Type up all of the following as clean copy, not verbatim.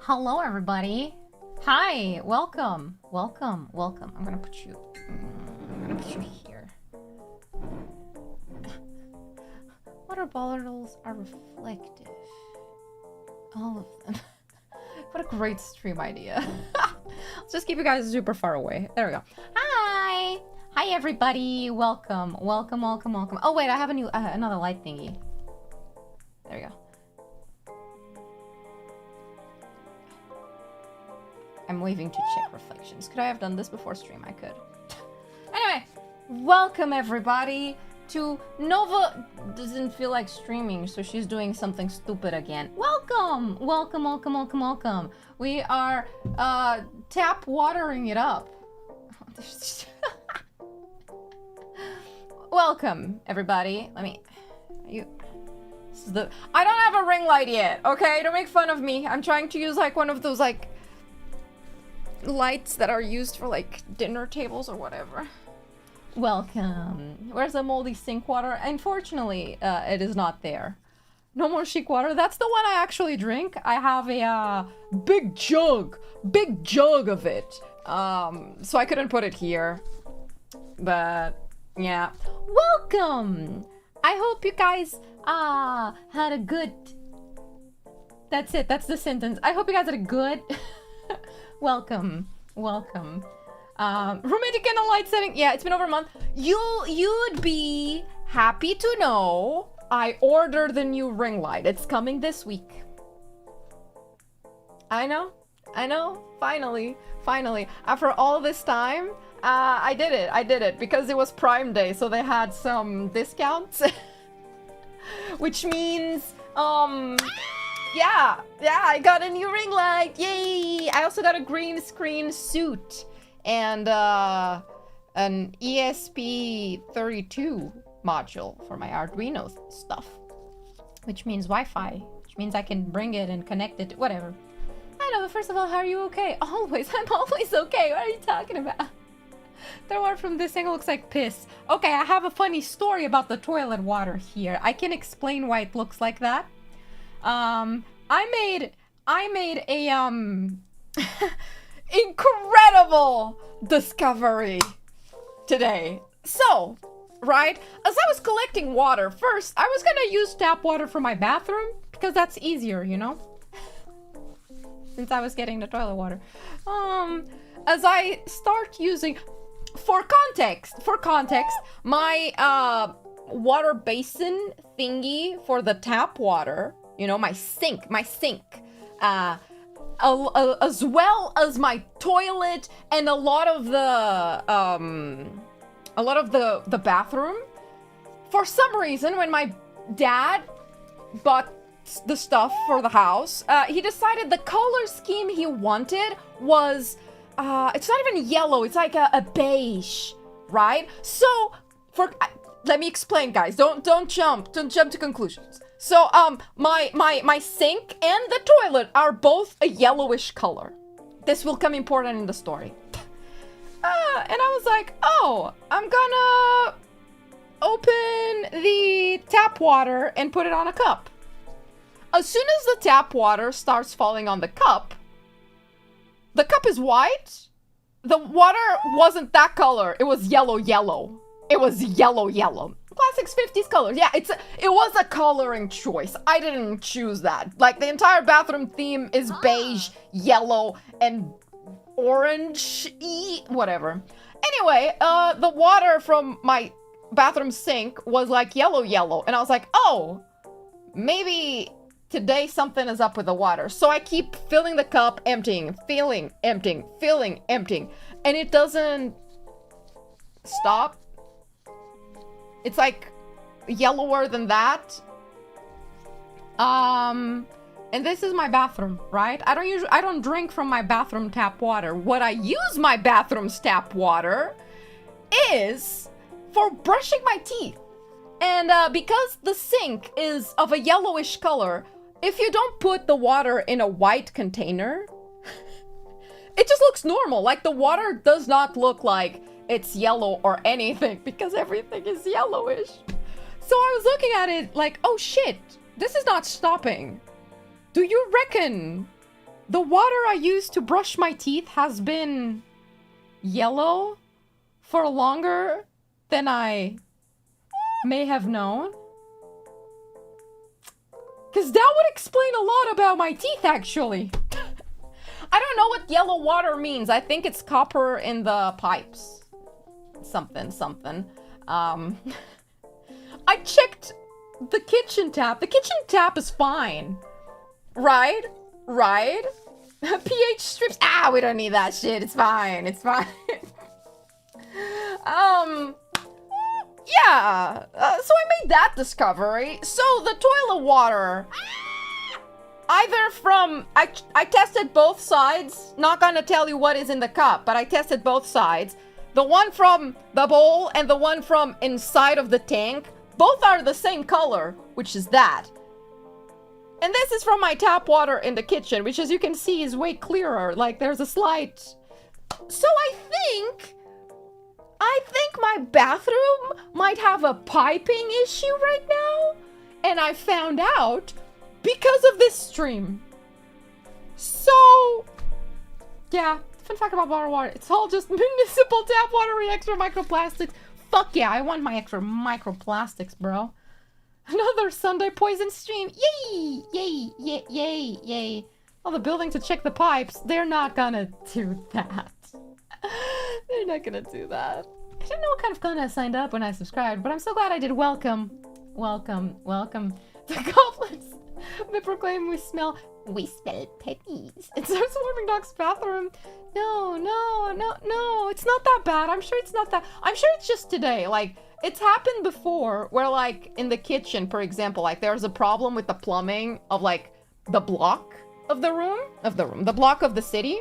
Hello, everybody. Hi, welcome, welcome, welcome. I'm gonna put you here. Water bottles are reflective. All of them. What a great stream idea. Let's just keep you guys super far away. There we go. Hi! Hi, everybody. Welcome, welcome, welcome, welcome. Oh, wait, I have a new, another light thingy. There we go. I'm waving to check reflections. Could I have done this before stream? I could. Anyway, welcome everybody to Nova. Doesn't feel like streaming, so she's doing something stupid again. Welcome, welcome, welcome, welcome, welcome. We are tap watering it up. Welcome everybody. Let me. This is the. I don't have a ring light yet. Okay, don't make fun of me. I'm trying to use like one of those like lights that are used for like dinner tables or whatever. Welcome. Where's the moldy sink water? Unfortunately, it is not there. No more chic water. That's the one I actually drink. I have a big jug of it. So I couldn't put it here. But yeah. Welcome. I hope you guys had a good. That's it. That's the sentence. I hope you guys had a good. Welcome, welcome. Romantic candle light setting. Yeah, it's been over a month. You'd be happy to know I ordered the new ring light. It's coming this week. I know. Finally. After all this time, I did it because it was Prime Day, so they had some discounts, which means yeah, I got a new ring light. Yay! I also got a green screen suit and an ESP32 module for my Arduino stuff, which means Wi-Fi, which means I can bring it and connect it to whatever. I know, but first of all, how are you okay? Always, I'm always okay. What are you talking about? The water from this angle looks like piss. Okay, I have a funny story about the toilet water here. I can explain why it looks like that. I made a incredible discovery today. So, right, as I was collecting water, first I was gonna use tap water for my bathroom because that's easier, you know, since I was getting the toilet water. As I start using, for context, my water basin thingy for the tap water, you know, my sink, as well as my toilet and a lot of the bathroom. For some reason, when my dad bought the stuff for the house, he decided the color scheme he wanted was, it's not even yellow, it's like a beige, right? So, let me explain, guys. Don't jump to conclusions. So, my sink and the toilet are both a yellowish color. This will come important in the story. And I was like, oh, I'm gonna open the tap water and put it on a cup. As soon as the tap water starts falling on the cup is white. The water wasn't that color. It was yellow. It was yellow. Classics 50s color. Yeah, it was a coloring choice. I didn't choose that. Like, the entire bathroom theme is beige, yellow, and orange-y, whatever. Anyway, the water from my bathroom sink was like yellow. And I was like, oh, maybe today something is up with the water. So I keep filling the cup, emptying, filling, emptying. And it doesn't stop. It's like yellower than that. And this is my bathroom, right? I don't drink from my bathroom tap water. What I use my bathroom's tap water is for brushing my teeth. And because the sink is of a yellowish color, if you don't put the water in a white container, it just looks normal. Like, the water does not look like it's yellow or anything because everything is yellowish. So I was looking at it like, oh shit, this is not stopping. Do you reckon The water I use to brush my teeth has been yellow for longer than I may have known. Because that would explain a lot about my teeth, actually. I don't know what yellow water means. I think it's copper in the pipes. Something. I checked the kitchen tap. The kitchen tap is fine. Right? pH strips. We don't need that shit. It's fine. Yeah. So I made that discovery. So the toilet water, either from, I tested both sides. Not gonna tell you what is in the cup, but I tested both sides. The one from the bowl and the one from inside of the tank, both are the same color, which is that. And this is from my tap water in the kitchen, which as you can see is way clearer. Like there's a slight... So I think my bathroom might have a piping issue right now. And I found out because of this stream. So, yeah, fun fact about bottled water. It's all just municipal tap water with extra microplastics. Fuck yeah, I want my extra microplastics, bro. Another Sunday poison stream. Yay. All the building to check the pipes. They're not gonna do that. They're not gonna do that. I didn't know what kind of content I signed up when I subscribed, but I'm so glad I did. Welcome. The goblins. They proclaim we smell puppies. It starts warming dog's bathroom. No, it's not that bad. I'm sure it's not that. I'm sure it's just today. Like, it's happened before where, like, in the kitchen, for example, like, there's a problem with the plumbing of, like, the block of the room, the block of the city.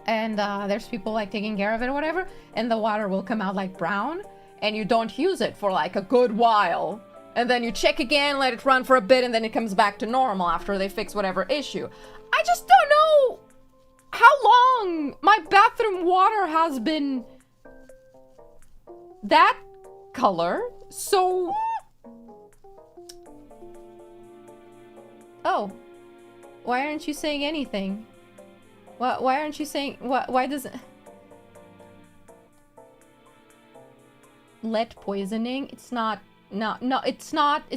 And there's people, like, taking care of it or whatever. And the water will come out, like, brown. And you don't use it for, like, a good while. And then you check again, let it run for a bit, and then it comes back to normal after they fix whatever issue. I just don't know how long my bathroom water has been that color. So... Oh. Why aren't you saying anything? Why aren't you saying... Why does it... Lead poisoning? It's not... No, it's not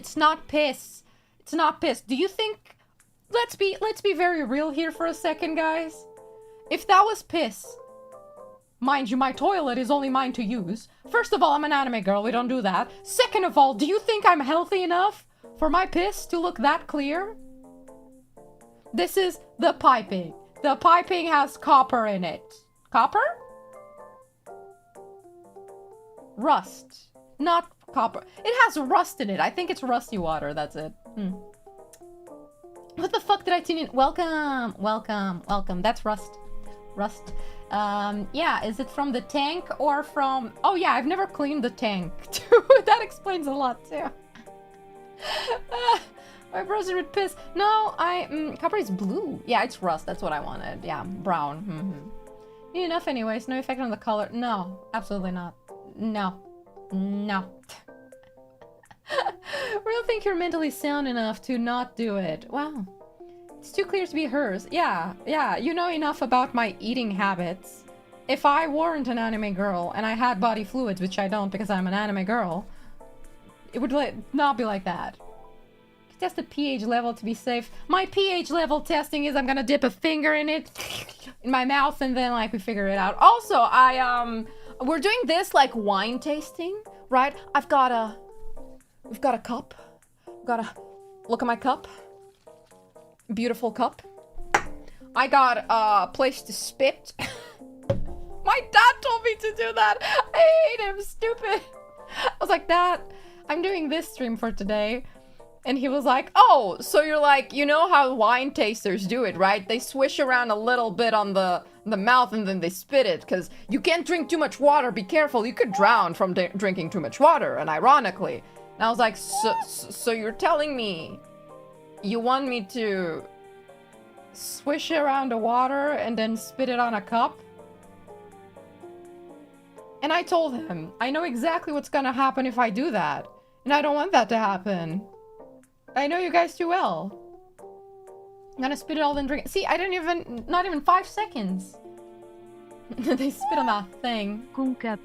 piss. It's not piss. Do you think... Let's be very real here for a second, guys. If that was piss... Mind you, my toilet is only mine to use. First of all, I'm an anime girl. We don't do that. Second of all, do you think I'm healthy enough for my piss to look that clear? This is the piping. The piping has copper in it. Copper? Rust. Not copper. It has rust in it. I think it's rusty water. That's it. What the fuck did I tune in? Welcome. That's rust. Yeah, is it from the tank or from... Oh yeah, I've never cleaned the tank too. That explains a lot too. My brother would piss. No, copper is blue. Yeah, it's rust. That's what I wanted. Yeah, brown. Need enough anyways. No effect on the color. No, absolutely not. No. Really think you're mentally sound enough to not do it. Wow. It's too clear to be hers. Yeah, you know enough about my eating habits. If I weren't an anime girl and I had body fluids, which I don't because I'm an anime girl, it would not be like that. Test the pH level to be safe. My pH level testing is I'm gonna dip a finger in it, in my mouth, and then like we figure it out. Also, we're doing this like wine tasting, right? We've got a cup. Gotta look at my cup. Beautiful cup. I got a place to spit. My dad told me to do that. I hate him, stupid. I was like, Dad, I'm doing this stream for today. And he was like, oh, so you're like, you know how wine tasters do it, right? They swish around a little bit on the mouth and then they spit it. Because you can't drink too much water. Be careful. You could drown from drinking too much water. And ironically. And I was like, so you're telling me you want me to swish around the water and then spit it on a cup? And I told him, I know exactly what's gonna happen if I do that. And I don't want that to happen. I know you guys too well. I'm gonna spit it all then drink it. See, I didn't even, not even 5 seconds. They spit on that thing. HANDCAM.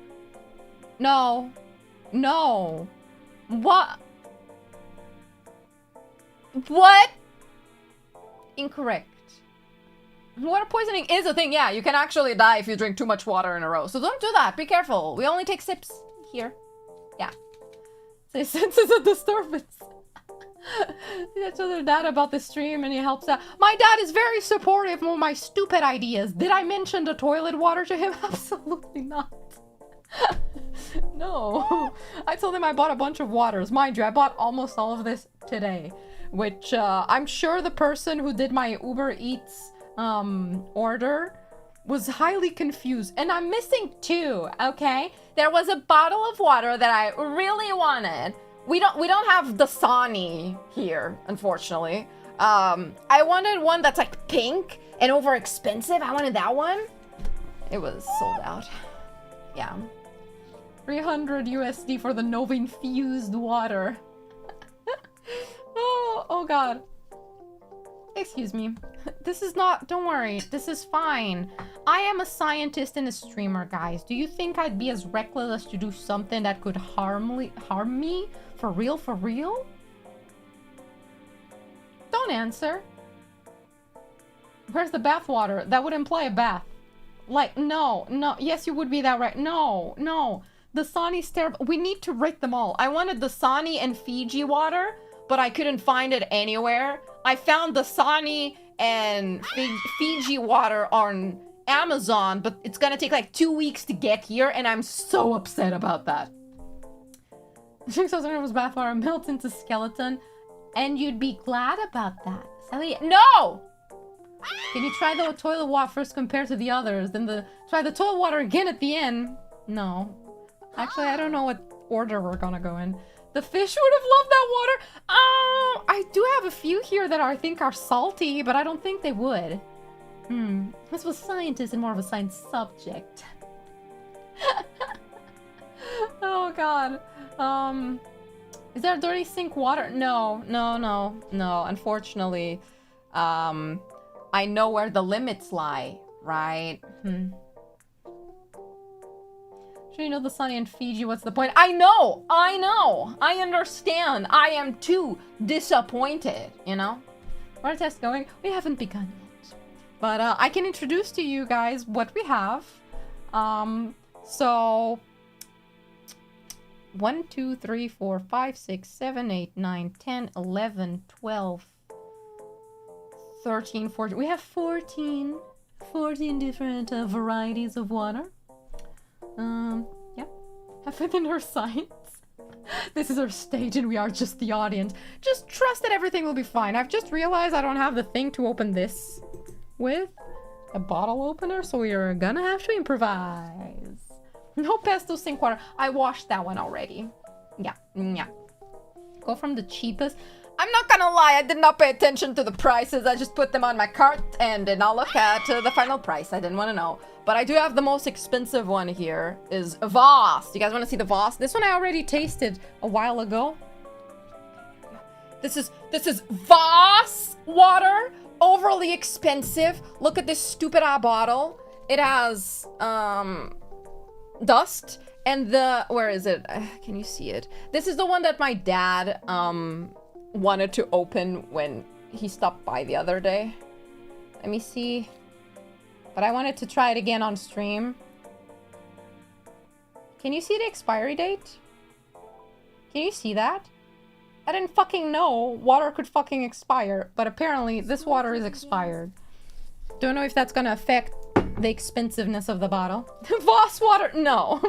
No. No. What? What? Incorrect. Water poisoning is a thing. Yeah, you can actually die if you drink too much water in a row. So don't do that. Be careful. We only take sips here. Yeah. They sense a disturbance. I told their dad about the stream and he helps out. My dad is very supportive of my stupid ideas. Did I mention the toilet water to him? Absolutely not. No. I told him I bought a bunch of waters. Mind you, I bought almost all of this today. Which I'm sure the person who did my Uber Eats order was highly confused. And I'm missing 2, okay? There was a bottle of water that I really wanted. We don't have Dasani here, unfortunately. I wanted one that's like pink and over expensive. I wanted that one. It was sold out. Yeah. 300 USD for the Nova infused water. Oh god. Excuse me. This is not, don't worry, this is fine. I am a scientist and a streamer, guys. Do you think I'd be as reckless as to do something that could harm me? For real, for real? Don't answer. Where's the bath water? That would imply a bath. Like, no, yes, you would be that right. No. Dasani's terrible. We need to rate them all. I wanted Dasani and Fiji water, but I couldn't find it anywhere. I found Dasani and Fiji water on Amazon, but it's gonna take like 2 weeks to get here, and I'm so upset about that. 6,000 was bathwater melt into skeleton, and you'd be glad about that. Sally, no! Can you try the toilet water first compared to the others, then try the toilet water again at the end? No. Actually, I don't know what order we're gonna go in. The fish would have loved that water. Oh, I do have a few here that I think are salty, but I don't think they would. This was scientist and more of a science subject. Oh god. Is there dirty sink water? No. Unfortunately, I know where the limits lie, right? Sure, you know the Sunny and Fiji, what's the point? I know! I understand! I am too disappointed, you know? Where's test going? We haven't begun yet. But I can introduce to you guys what we have. So 1, 2, 3, 4, 5, 6, 7, 8, 9, 10, 11, 12, 13, 14. We have 14 different varieties of water. Yeah. Have faith in her science. This is our stage and we are just the audience. Just trust that everything will be fine. I've just realized I don't have the thing to open this with. A bottle opener, so we are gonna have to improvise. No pesto sink water. I washed that one already. Yeah. Go from the cheapest. I'm not gonna lie, I did not pay attention to the prices. I just put them on my cart and did not look at the final price. I didn't want to know. But I do have the most expensive one here, is Voss. You guys want to see the Voss? This one I already tasted a while ago. This is Voss water, overly expensive. Look at this stupid bottle. It has dust and where is it? Can you see it? This is the one that my dad wanted to open when he stopped by the other day. Let me see. But I wanted to try it again on stream. Can you see the expiry date? Can you see that? I didn't fucking know water could fucking expire, but apparently this water is expired. Don't know if that's gonna affect the expensiveness of the bottle. Voss water? No.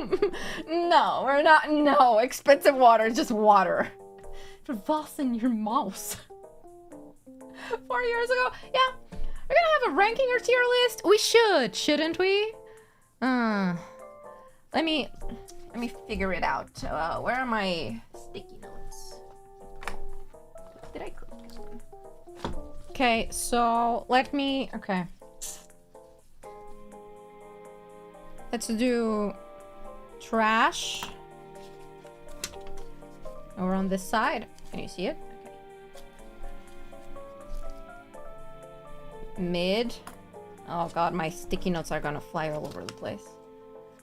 No, we're not. No, expensive water is just water. For Voss in your mouse. 4 years ago? Yeah. We're gonna have a ranking or tier list? We should, shouldn't we? Let me figure it out. Where are my sticky notes? Did I click this one? Okay, so okay. Let's do trash. Over on this side. Can you see it? Mid. Oh god, my sticky notes are gonna fly all over the place.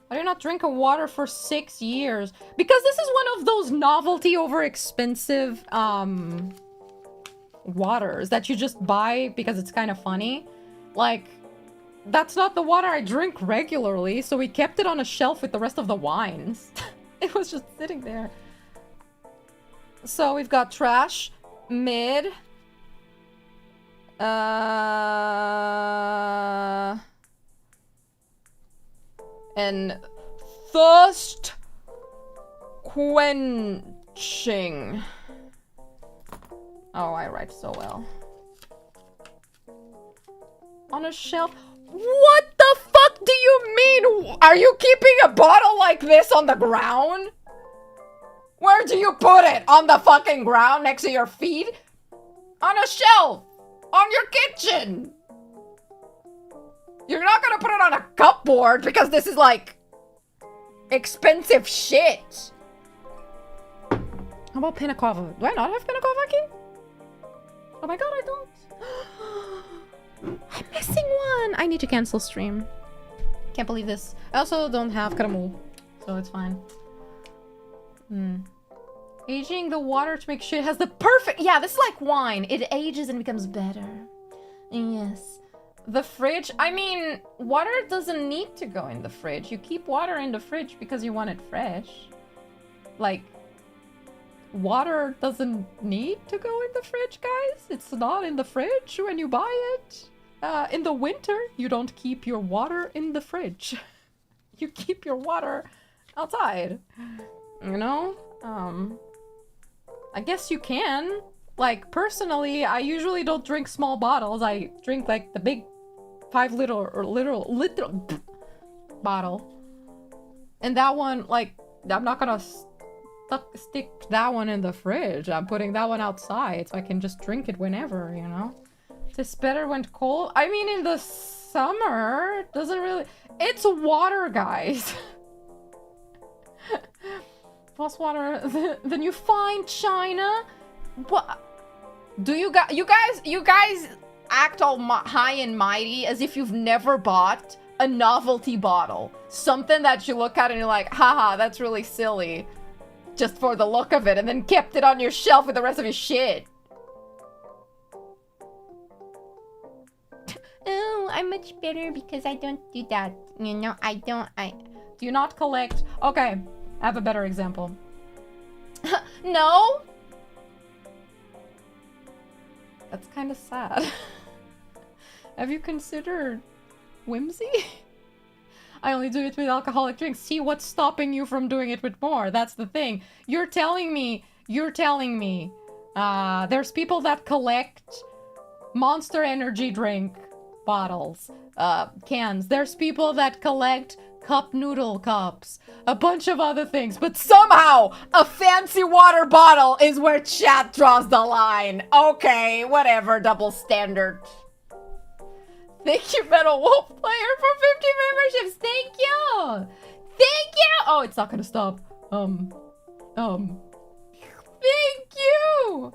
Why do you not drink a water for 6 years? Because this is one of those novelty over expensive, waters that you just buy because it's kind of funny. Like, that's not the water I drink regularly, so we kept it on a shelf with the rest of the wines. It was just sitting there. So we've got trash, mid, and thirst quenching. Oh, I write so well. On a shelf. What the fuck do you mean? Are you keeping a bottle like this on the ground? Where do you put it? On the fucking ground next to your feet? On a shelf. On your kitchen. You're not gonna put it on a cupboard because this is like expensive shit. How about Pinakova? Do I not have Pinakova key? Oh my god, I don't. I'm missing one. I need to cancel stream. Can't believe this. I also don't have Karamu, so it's fine. Aging the water to make sure it has the perfect... Yeah, this is like wine. It ages and becomes better. Yes. The fridge. I mean, water doesn't need to go in the fridge. You keep water in the fridge because you want it fresh. Like, water doesn't need to go in the fridge, guys. It's not in the fridge when you buy it. In the winter, you don't keep your water in the fridge. You keep your water outside. You know? I guess you can. Like, personally, I usually don't drink small bottles. I drink, like, the big 5 liter or literal bottle. And that one, like, I'm not gonna stick that one in the fridge. I'm putting that one outside so I can just drink it whenever, you know? It's better when cold. I mean, in the summer, it doesn't really... It's water, guys. Plus water than you find China. What? Do you guys act all high and mighty as if you've never bought a novelty bottle. Something that you look at and you're like, haha, that's really silly. Just for the look of it, and then kept it on your shelf with the rest of your shit. Oh, I'm much better because I don't do that. You know, do you not collect? Okay, I have a better example. No? That's kind of sad. Have you considered whimsy? I only do it with alcoholic drinks. See, what's stopping you from doing it with more? That's the thing. You're telling me, there's people that collect Monster Energy drink bottles, cans. There's people that collect cup noodle cups, a bunch of other things, but somehow a fancy water bottle is where chat draws the line. Okay, whatever, double standard. Thank you, Metal Wolf Player, for 50 memberships. Thank you. Thank you. Oh, it's not gonna stop. Thank you.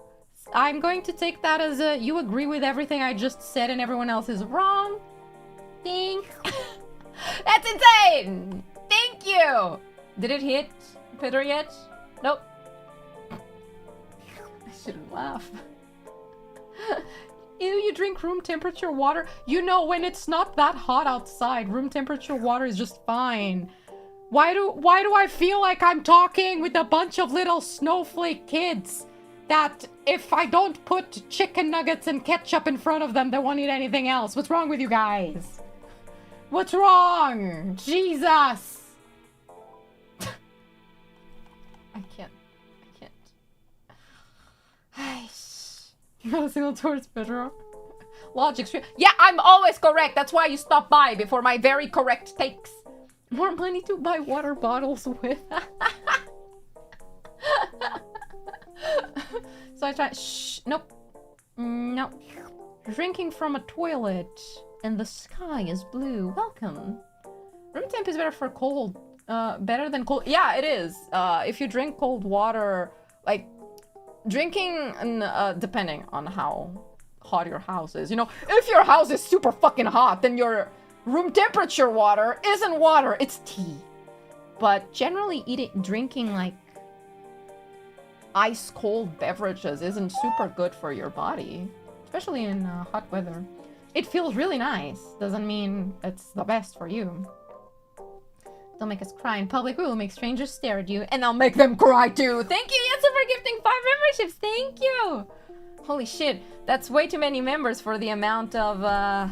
I'm going to take that as a you agree with everything I just said and everyone else is wrong. Thanks. That's insane. Thank you. Did it hit Peter yet? Nope. I shouldn't laugh. Ew, you drink room temperature water? You know, when it's not that hot outside, room temperature water is just fine. Why do I feel like I'm talking with a bunch of little snowflake kids that if I don't put chicken nuggets and ketchup in front of them, they won't eat anything else? What's wrong with you guys? What's wrong? Jesus! I can't. Not a single towards Pedro. Logic. Yeah, I'm always correct. That's why you stop by before my very correct takes. More money to buy water bottles with. So I try. Shh. Nope. No. Drinking from a toilet and the sky is blue. Welcome. Room temp is better for cold. Better than cold. Yeah, it is. If you drink cold water, like drinking, depending on how hot your house is. You know, if your house is super fucking hot, then your room temperature water isn't water, it's tea. But generally drinking like ice cold beverages isn't super good for your body, especially in hot weather. It feels really nice, doesn't mean it's the best for you. Don't make us cry in public. We will make strangers stare at you, and I'll make them cry too. Thank you, Yetsu, for gifting 5 memberships. Thank you. Holy shit, that's way too many members for the amount of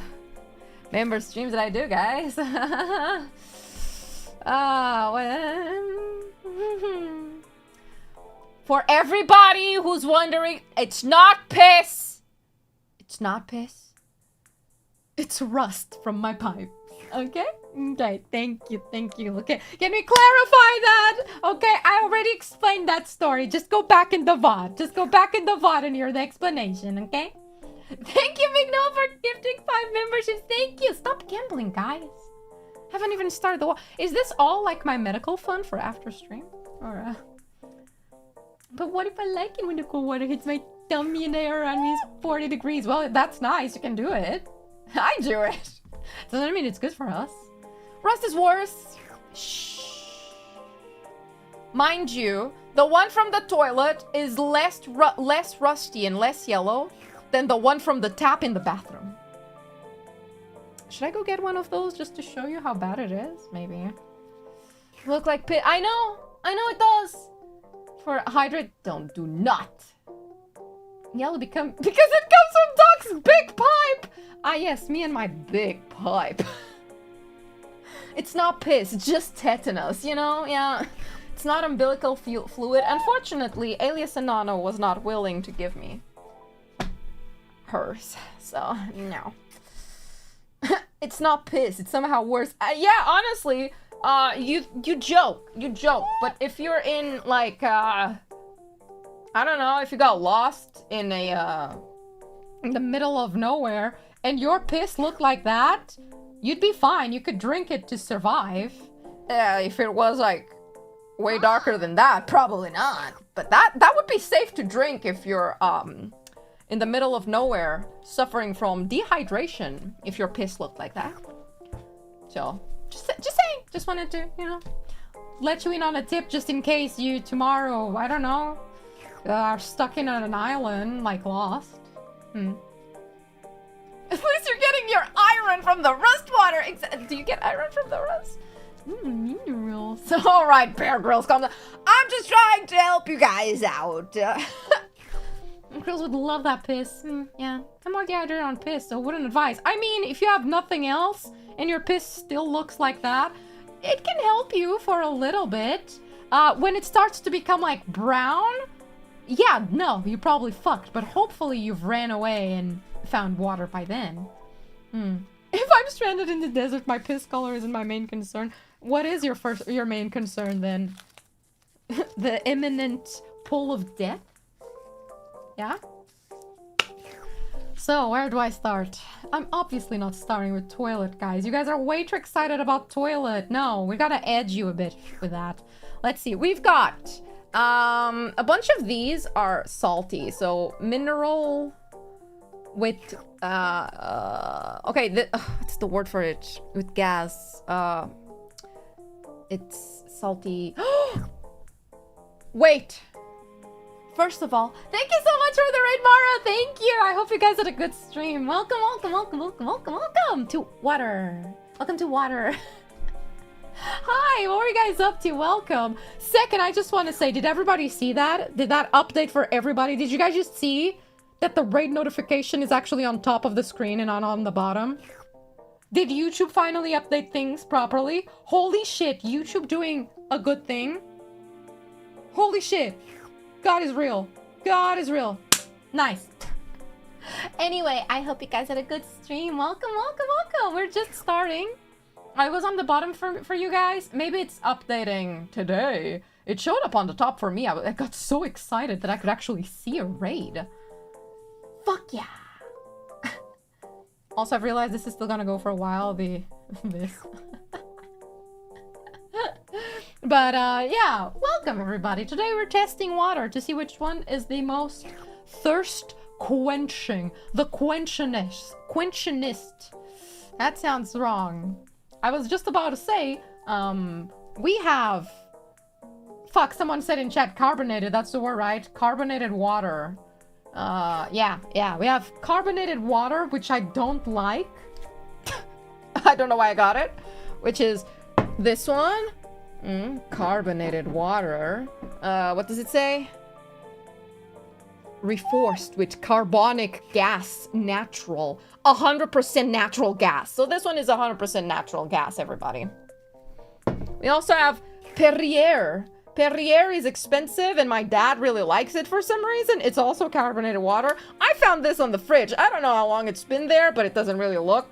member streams that I do, guys. For everybody who's wondering, it's not piss. It's not piss. It's rust from my pipe. Okay? Okay, thank you. Okay, can we clarify that? Okay, I already explained that story. Just go back in the VOD. Just go back in the VOD and hear the explanation, okay? Thank you, Big No, for gifting 5 memberships. Thank you. Stop gambling, guys. Haven't even started the... Is this all like my medical fund for after stream? Or, But what if I like it when the cold water hits my tummy and the air around me is 40 degrees? Well, that's nice. You can do it. I do it. Doesn't mean it's good for us. Rust is worse. Shh. Mind you, the one from the toilet is less rusty and less yellow than the one from the tap in the bathroom. Should I go get one of those just to show you how bad it is? Maybe. Look like pit. I know it does. For hydrate, do not. Yellow because it comes from Doc's big pipe. Ah yes, me and my big pipe. It's not piss, it's just tetanus, you know? Yeah. It's not umbilical fluid. Unfortunately, Alias Anano was not willing to give me hers. So, no. It's not piss, it's somehow worse. Yeah, honestly, you joke, but if you're in like I don't know, if you got lost in the middle of nowhere and your piss looked like that, you'd be fine. You could drink it to survive. If it was like way darker than that, probably not. But that would be safe to drink if you're in the middle of nowhere suffering from dehydration, if your piss looked like that. So just saying, just wanted to, you know, let you in on a tip just in case you tomorrow, I don't know, are stuck in an island like Lost. At least you're getting your iron from the rust water. Do you get iron from the rust? Minerals. All right, Bear Grylls, calm down. I'm just trying to help you guys out. Girls would love that piss. Yeah, I'm more dehydrated on piss, so wouldn't advise. I mean, if you have nothing else and your piss still looks like that, it can help you for a little bit. When it starts to become like brown, yeah, no, you probably fucked, but hopefully you've ran away and found water by then. If I'm stranded in the desert, my piss color isn't my main concern. What is your main concern then? The imminent pull of death? Yeah? So, where do I start? I'm obviously not starting with toilet, guys. You guys are way too excited about toilet. No, we gotta edge you a bit with that. Let's see. We've got a bunch of these are salty. So, mineral with okay, what's the word for it? With gas. It's salty. Wait. First of all, thank you so much for the raid, Mara. Thank you. I hope you guys had a good stream. Welcome to water. Welcome to water. Hi, what were you guys up to? Welcome. Second, I just want to say, did everybody see that? Did that update for everybody? Did you guys just see that the raid notification is actually on top of the screen and not on the bottom? Did YouTube finally update things properly? Holy shit, YouTube doing a good thing. Holy shit. God is real. God is real. Nice. Anyway, I hope you guys had a good stream. Welcome. We're just starting. I was on the bottom for you guys. Maybe it's updating today. It showed up on the top for me. I got so excited that I could actually see a raid. Fuck yeah. Also, I've realized this is still gonna go for a while, this. But, yeah, welcome everybody. Today we're testing water to see which one is the most thirst quenching. The quenchinist. That sounds wrong. I was just about to say, we have... Fuck, someone said in chat carbonated, that's the word, right? Carbonated water. Yeah, we have carbonated water, which I don't like. I don't know why I got it. Which is this one. Carbonated water. What does it say? Reinforced with carbonic gas, natural. 100% natural gas. So this one is 100% natural gas, everybody. We also have Perrier. Perrier is expensive and my dad really likes it for some reason. It's also carbonated water. I found this on the fridge. I don't know how long it's been there, but it doesn't really look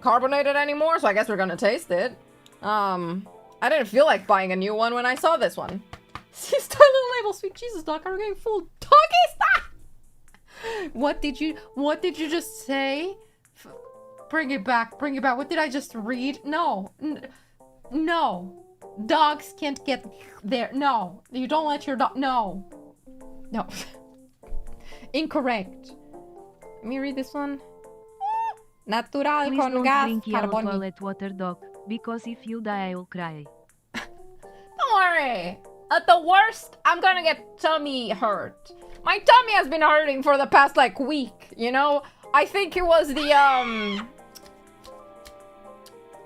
carbonated anymore, so I guess we're gonna taste it. I didn't feel like buying a new one when I saw this one. See, styling label, sweet Jesus, Doc, are we getting full doggy style? What did you just say? Bring it back. What did I just read? No. No. Dogs can't get there. No. You don't let your dog... No. No. Incorrect. Let me read this one. Natural Please con don't gas drink yellow carbonic. toilet water, Doc, because if you die I will cry. Don't worry. At the worst, I'm gonna get tummy hurt. My tummy has been hurting for the past, like, week, you know? I think it was the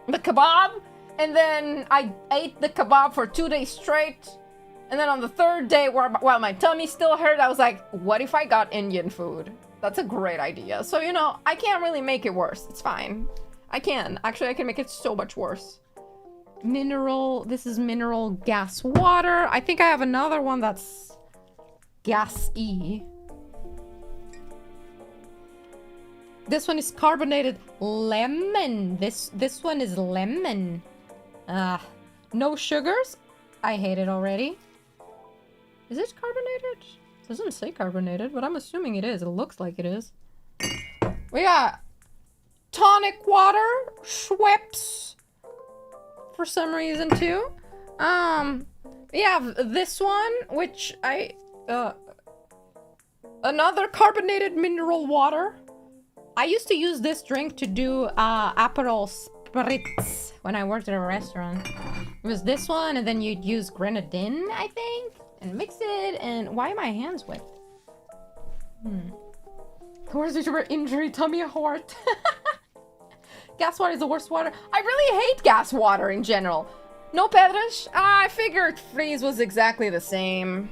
kebab, and then I ate the kebab for 2 days straight, and then on the third day, while my tummy still hurt, I was like, what if I got Indian food? That's a great idea. So, you know, I can't really make it worse. It's fine. I can. Actually, I can make it so much worse. Mineral. This is mineral gas water. I think I have another one that's gas-y. This one is carbonated lemon. This one is lemon. No sugars. I hate it already. Is it carbonated? It doesn't say carbonated, but I'm assuming it is. It looks like it is. We got tonic water, Schweppes, for some reason too. We have this one, which another carbonated mineral water. I used to use this drink to do Aperol Spritz when I worked at a restaurant. It was this one, and then you'd use grenadine, I think, and mix it. And why are my hands wet? Where's your injury? Tummy heart. Gas water is the worst water. I really hate gas water in general. No Pedras? I figured Freeze was exactly the same.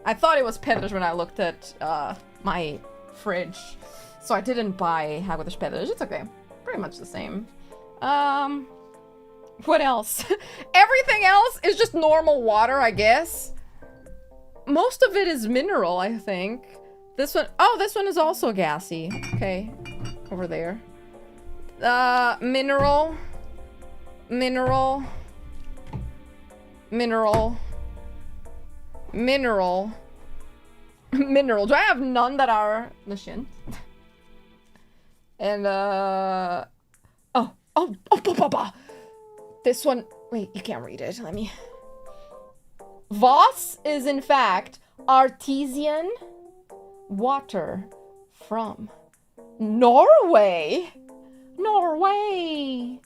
I thought it was Pedras when I looked at my fridge. So I didn't buy Água das Pedras. It's okay. Pretty much the same. What else? Everything else is just normal water, I guess. Most of it is mineral, I think. This one... Oh, this one is also gassy. Okay. Over there. Mineral. Mineral. Mineral. Mineral. Mineral. Do I have none that are Nashint? And, this one... Wait, you can't read it. Let me... Voss is, in fact, artesian water from Norway. Norway.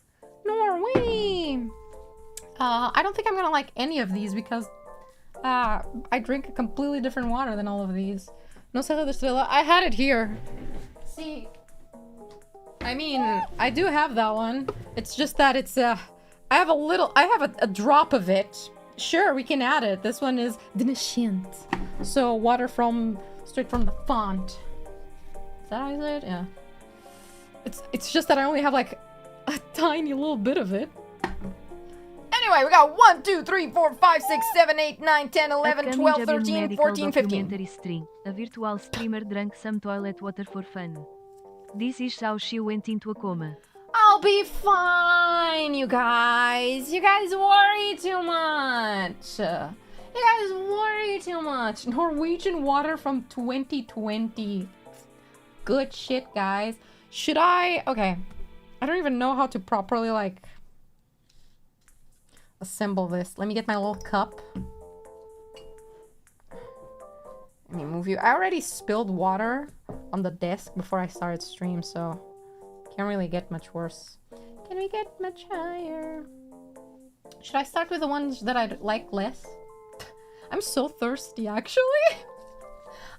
Norway. I don't think I'm gonna like any of these because I drink a completely different water than all of these. No Serra da Estrela. I had it here. See, I mean, I do have that one. It's just that it's I have a drop of it. Sure, we can add it. This one is Dinashint. So water straight from the font. Is that how you say it? Yeah. It's just that I only have like a tiny little bit of it. Anyway, we got 1, 2, 3, 4, 5, 6, 7, 8, 9, 10, 11, 12, 13, 14, 15. String. A virtual streamer drank some toilet water for fun. This is how she went into a coma. I'll be fine, you guys. You guys worry too much. You guys worry too much. Norwegian water from 2020. Good shit, guys. Should I... Okay. I don't even know how to properly, like, assemble this. Let me get my little cup. Let me move you. I already spilled water on the desk before I started stream, so can't really get much worse. Can we get much higher? Should I start with the ones that I like less? I'm so thirsty, actually.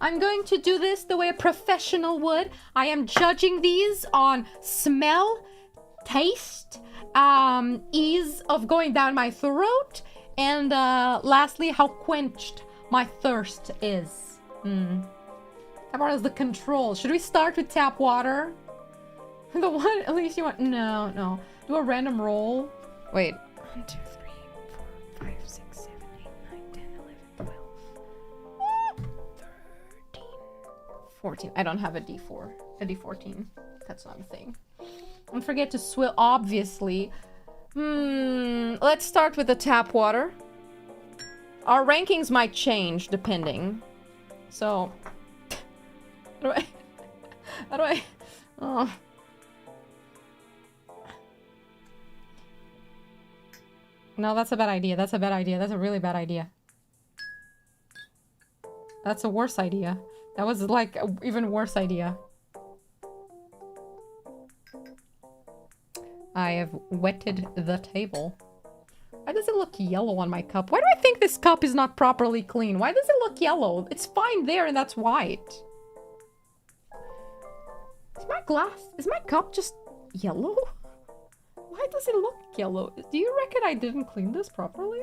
I'm going to do this the way a professional would. I am judging these on smell, taste, ease of going down my throat, and lastly, how quenched my thirst is. Tap water is the control. Should we start with tap water? The one at least you want? No. Do a random roll. Wait. 1, 2, 3, 4, 5, 6, 7, 8, 9, 10, 11, 12, 13, 14. I don't have a D4. A D14. That's not a thing. Don't forget to swill, obviously. Let's start with the tap water. Our rankings might change depending. So, how do I, oh. No, that's a bad idea. That's a bad idea. That's a really bad idea. That's a worse idea. That was like an even worse idea. I have wetted the table. Why does it look yellow on my cup? Why do I think this cup is not properly clean? Why does it look yellow? It's fine there and that's white. Is my cup just yellow? Why does it look yellow? Do you reckon I didn't clean this properly?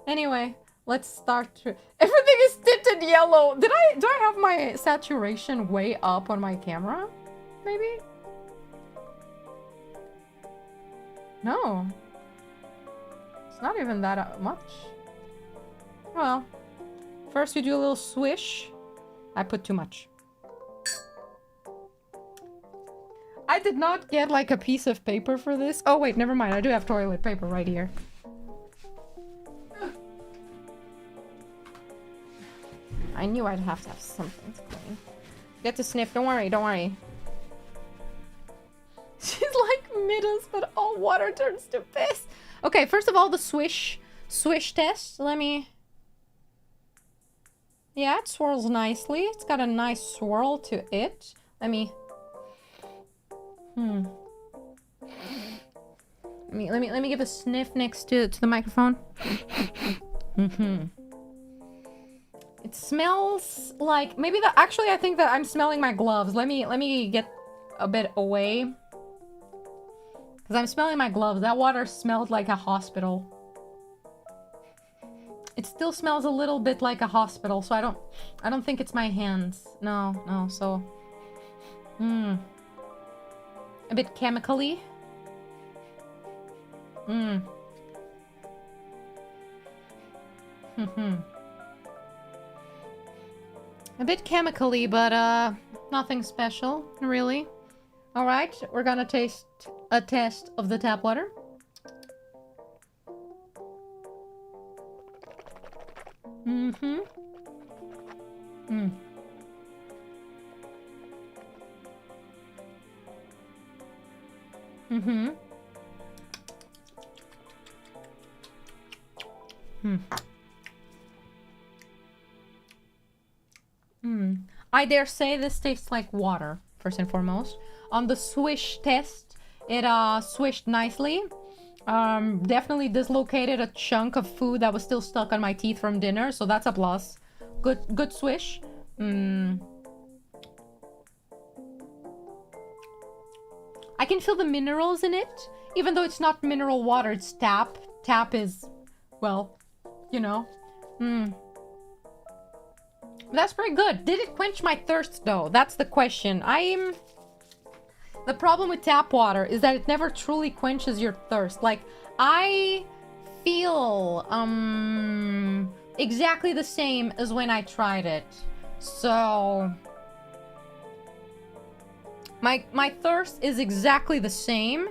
Anyway, let's start. Everything is tinted yellow. Do I have my saturation way up on my camera? Maybe? No. It's not even that much. Well, first we do a little swish. I put too much. I did not get like a piece of paper for this. Oh wait, never mind. I do have toilet paper right here. I knew I'd have to have something to clean. Get to sniff. Don't worry. Don't worry. She's like Midas, but all water turns to piss. Okay, first of all, the swish test. Let me... Yeah, it swirls nicely. It's got a nice swirl to it. Let me... Let me give a sniff next to the microphone. It smells like maybe actually I think that I'm smelling my gloves. Let me get a bit away. Cuz I'm smelling my gloves. That water smelled like a hospital. It still smells a little bit like a hospital, so I don't think it's my hands. No, so a bit chemically. A bit chemically, but nothing special, really. All right, we're gonna taste a test of the tap water. I dare say this tastes like water, first and foremost. On the swish test, it swished nicely. Definitely dislocated a chunk of food that was still stuck on my teeth from dinner, so that's a plus. Good swish. I can feel the minerals in it, even though it's not mineral water, it's tap. Tap is, well, you know. That's pretty good. Did it quench my thirst though? That's the question. The problem with tap water is that it never truly quenches your thirst. Like, I feel exactly the same as when I tried it. So my thirst is exactly the same.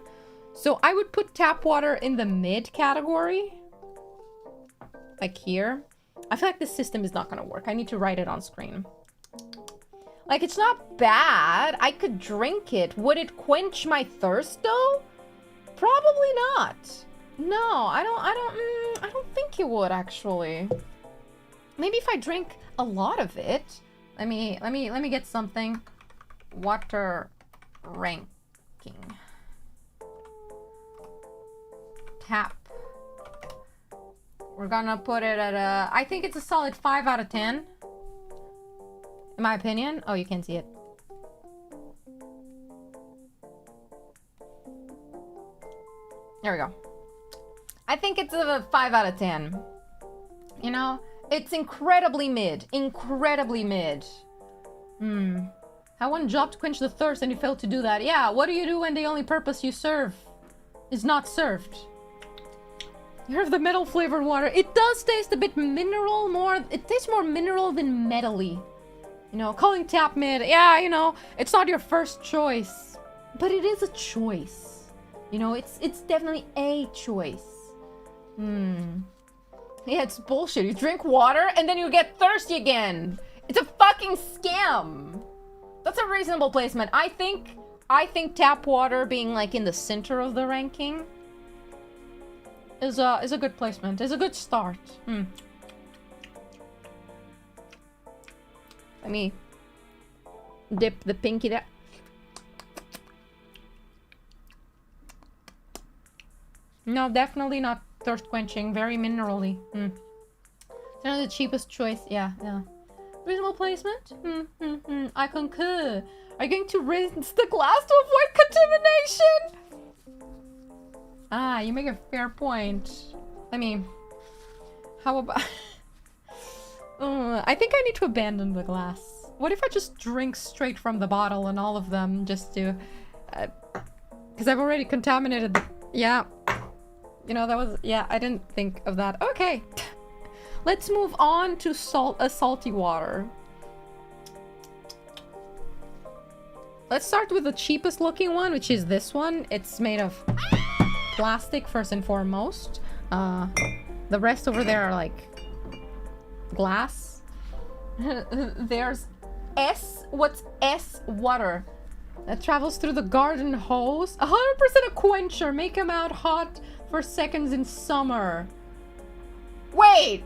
So I would put tap water in the mid category. Like here. I feel like this system is not gonna work. I need to write it on screen. Like, it's not bad. I could drink it. Would it quench my thirst though? Probably not. No, I don't think it would actually. maybe if I drink a lot of it. Let me get something. Water ranking. Tap. We're gonna put it at a, I think it's a solid 5 out of 10. In my opinion. Oh, you can't see it. There we go. I think it's a 5 out of 10. You know? It's incredibly mid. Incredibly mid. Had one job to quench the thirst and you failed to do that. Yeah, what do you do when the only purpose you serve is not served? You have the metal flavored water. It does taste a bit mineral more. It tastes more mineral than metally. You know, calling tap mid. Yeah, you know, it's not your first choice. But it is a choice. You know, it's definitely a choice. Yeah, it's bullshit. You drink water and then you get thirsty again. It's a fucking scam. That's a reasonable placement. I think tap water being like in the center of the ranking is a good placement. Is a good start. Let me dip the pinky there. No, definitely not thirst quenching. Very minerally. Certainly the cheapest choice. Yeah. Reasonable placement? I concur. Are you going to rinse the glass to avoid contamination? Ah, you make a fair point. I mean, how about... I think I need to abandon the glass. What if I just drink straight from the bottle and all of them just to... Because I've already contaminated the... Yeah. You know, that was... Yeah, I didn't think of that. Okay. Let's move on to salty water. Let's start with the cheapest looking one, which is this one. It's made of plastic first and foremost. The rest over there are like glass. There's S. What's S? Water. That travels through the garden hose. 100% a quencher. Make them out hot for seconds in summer. Wait!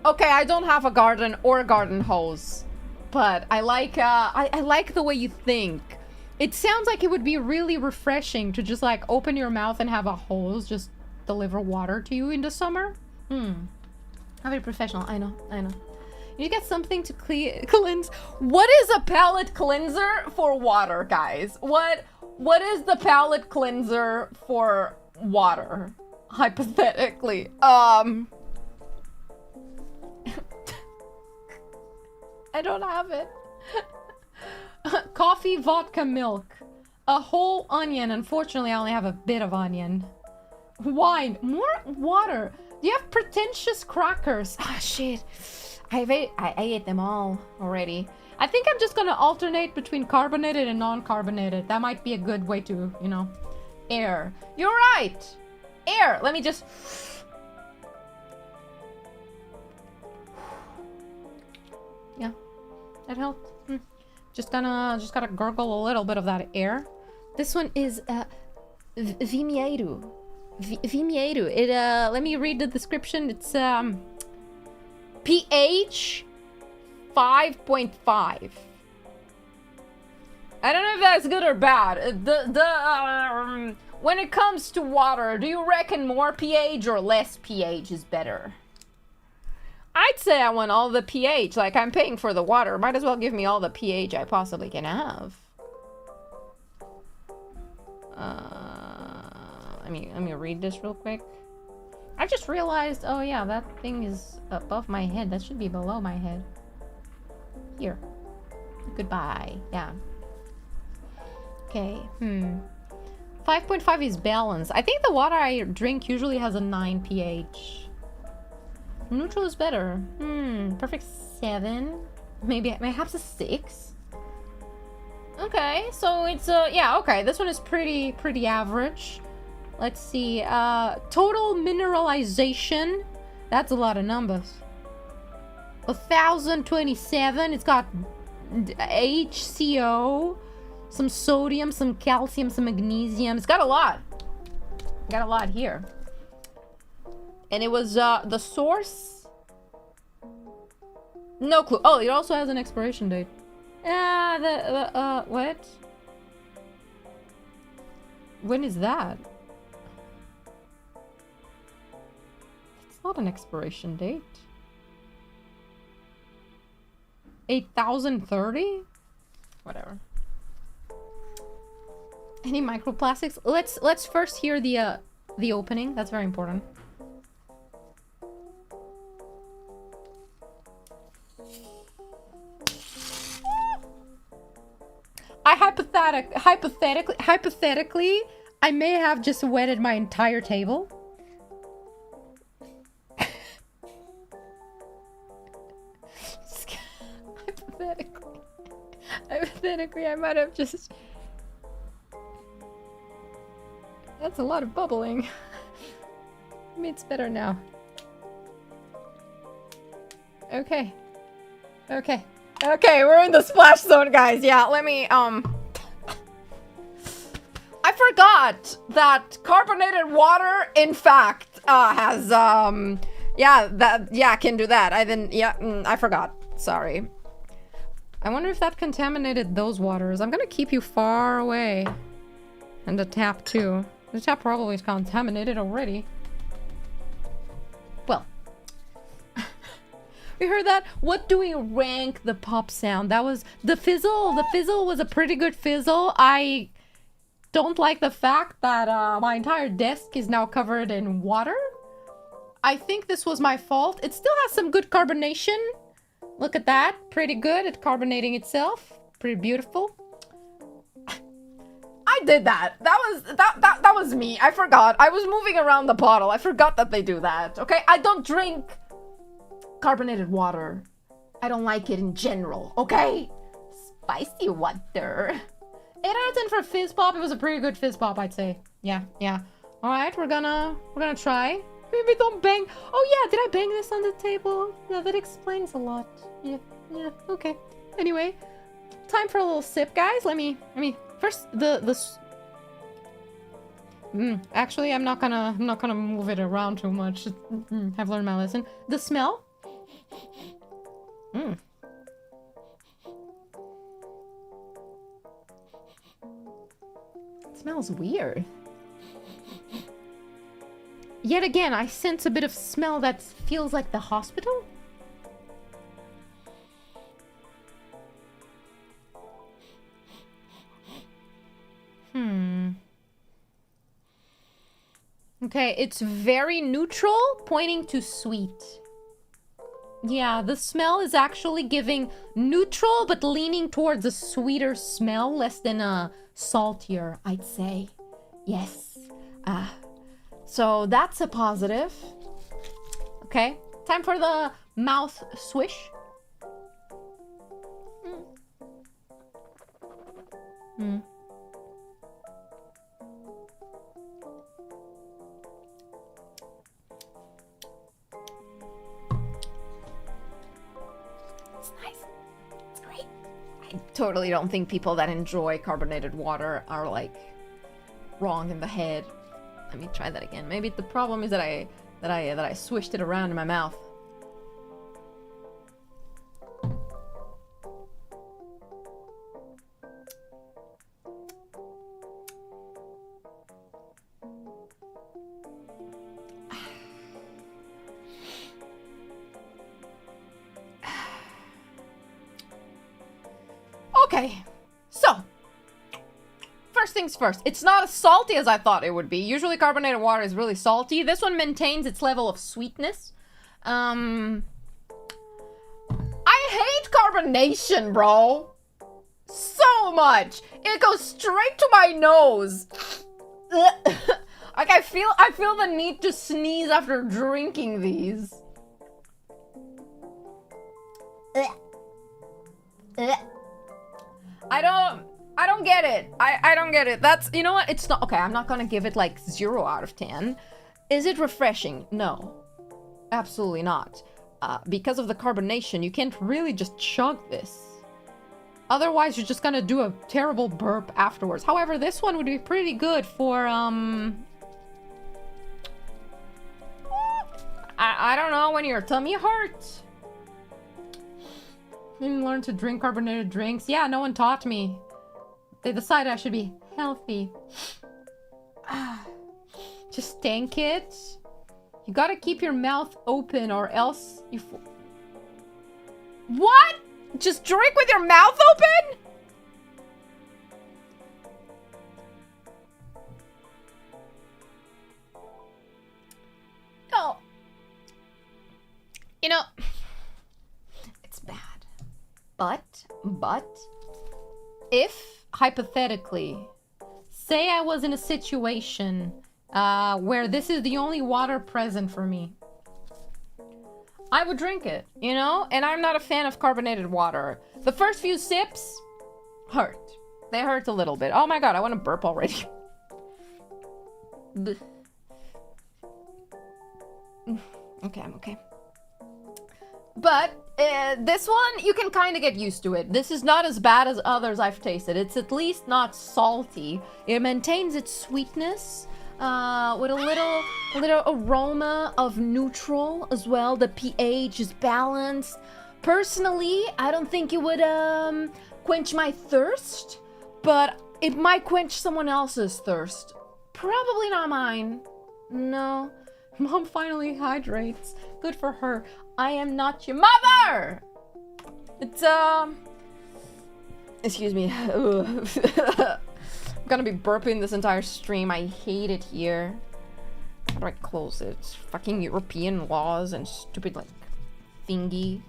Okay, I don't have a garden or a garden hose, but I like I like the way you think. It sounds like it would be really refreshing to just like open your mouth and have a hose just deliver water to you in the summer. How very professional. I know. You get something to cleanse. What is a palate cleanser for water, guys? What is the palate cleanser for water? Hypothetically. I don't have it. Coffee, vodka, milk. A whole onion. Unfortunately, I only have a bit of onion. Wine. More water. Do you have pretentious crackers? Ah, shit. I ate them all already. I think I'm just gonna alternate between carbonated and non-carbonated. That might be a good way to, you know, air. You're right. Air. Let me just... Yeah, that helped. Just gotta gurgle a little bit of that air. This one is Vimieiro. Vimieiro. It let me read the description. It's pH 5.5. I don't know if that's good or bad. When it comes to water, do you reckon more pH or less pH is better? I'd say I want all the pH. Like, I'm paying for the water. Might as well give me all the pH I possibly can have. Let me read this real quick. I just realized, oh yeah, that thing is above my head. That should be below my head. Here. Goodbye. Yeah. Okay. 5.5 is balanced. I think the water I drink usually has a 9 pH. Neutral is better. Perfect 7. Maybe perhaps a 6. Okay, so it's yeah, okay. This one is pretty average. Let's see. Total mineralization. That's a lot of numbers. 1027. It's got HCO, some sodium, some calcium, some magnesium. It's got a lot. Got a lot here. And it was the source No clue. Oh, it also has an expiration date. What? When is that? It's not an expiration date. 8030? Whatever. Any microplastics? Let's first hear the opening. That's very important. Hypothetically, I may have just wetted my entire table. Hypothetically, I might have just... That's a lot of bubbling. Maybe it's better now. Okay. Okay. Okay, we're in the splash zone, guys. Yeah, let me, I forgot that carbonated water, in fact, has, can do that. I forgot. Sorry. I wonder if that contaminated those waters. I'm gonna keep you far away. And the tap, too. The tap probably is contaminated already. Well. You heard that? What do we rank the pop sound? That was the fizzle. The fizzle was a pretty good fizzle. I don't like the fact that my entire desk is now covered in water. I think this was my fault. It still has some good carbonation. Look at that. Pretty good at carbonating itself. Pretty beautiful. I did that. That was me. I forgot. I was moving around the bottle. I forgot that they do that. Okay? I don't drink carbonated water. I don't like it in general, okay? Spicy water. 8 out of 10 for fizz pop. It was a pretty good fizz pop, I'd say. Yeah. All right, we're gonna try. Maybe don't bang. Oh yeah, did I bang this on the table? Yeah, that explains a lot. Yeah. Okay. Anyway, time for a little sip, guys. Let me first actually, I'm not gonna move it around too much. I've learned my lesson. The smell. It smells weird. Yet again, I sense a bit of smell that feels like the hospital. Okay, it's very neutral, pointing to sweet. Yeah, the smell is actually giving neutral, but leaning towards a sweeter smell, less than a saltier, I'd say. Yes. So that's a positive. Okay, time for the mouth swish. I totally don't think people that enjoy carbonated water are like wrong in the head. Let me try that again. Maybe the problem is that I swished it around in my mouth. Okay, so first things first, it's not as salty as I thought it would be. Usually carbonated water is really salty. This one maintains its level of sweetness. I hate carbonation, bro. So much. It goes straight to my nose. Like I feel the need to sneeze after drinking these. I don't get it. I don't get it. That's, you know what? It's not, okay, I'm not gonna give it like 0 out of 10. Is it refreshing? No. Absolutely not. Because of the carbonation, you can't really just chug this. Otherwise, you're just gonna do a terrible burp afterwards. However, this one would be pretty good for, I don't know, when your tummy hurts. didn't learn to drink carbonated drinks. Yeah, no one taught me. They decided I should be healthy. Just tank it. You gotta keep your mouth open or else you... What? Just drink with your mouth open? No. You know, it's bad. But, if, hypothetically, say I was in a situation where this is the only water present for me, I would drink it, you know? And I'm not a fan of carbonated water. The first few sips hurt. They hurt a little bit. Oh my god, I want to burp already. Okay, I'm okay. But this one, you can kind of get used to it. This is not as bad as others I've tasted. It's at least not salty. It maintains its sweetness with a little aroma of neutral as well. The pH is balanced. Personally, I don't think it would quench my thirst, but it might quench someone else's thirst. Probably not mine. No. Mom finally hydrates. Good for her. I am not your mother! It's, excuse me. I'm gonna be burping this entire stream. I hate it here. How do I close it? Fucking European laws and stupid, like, thingy.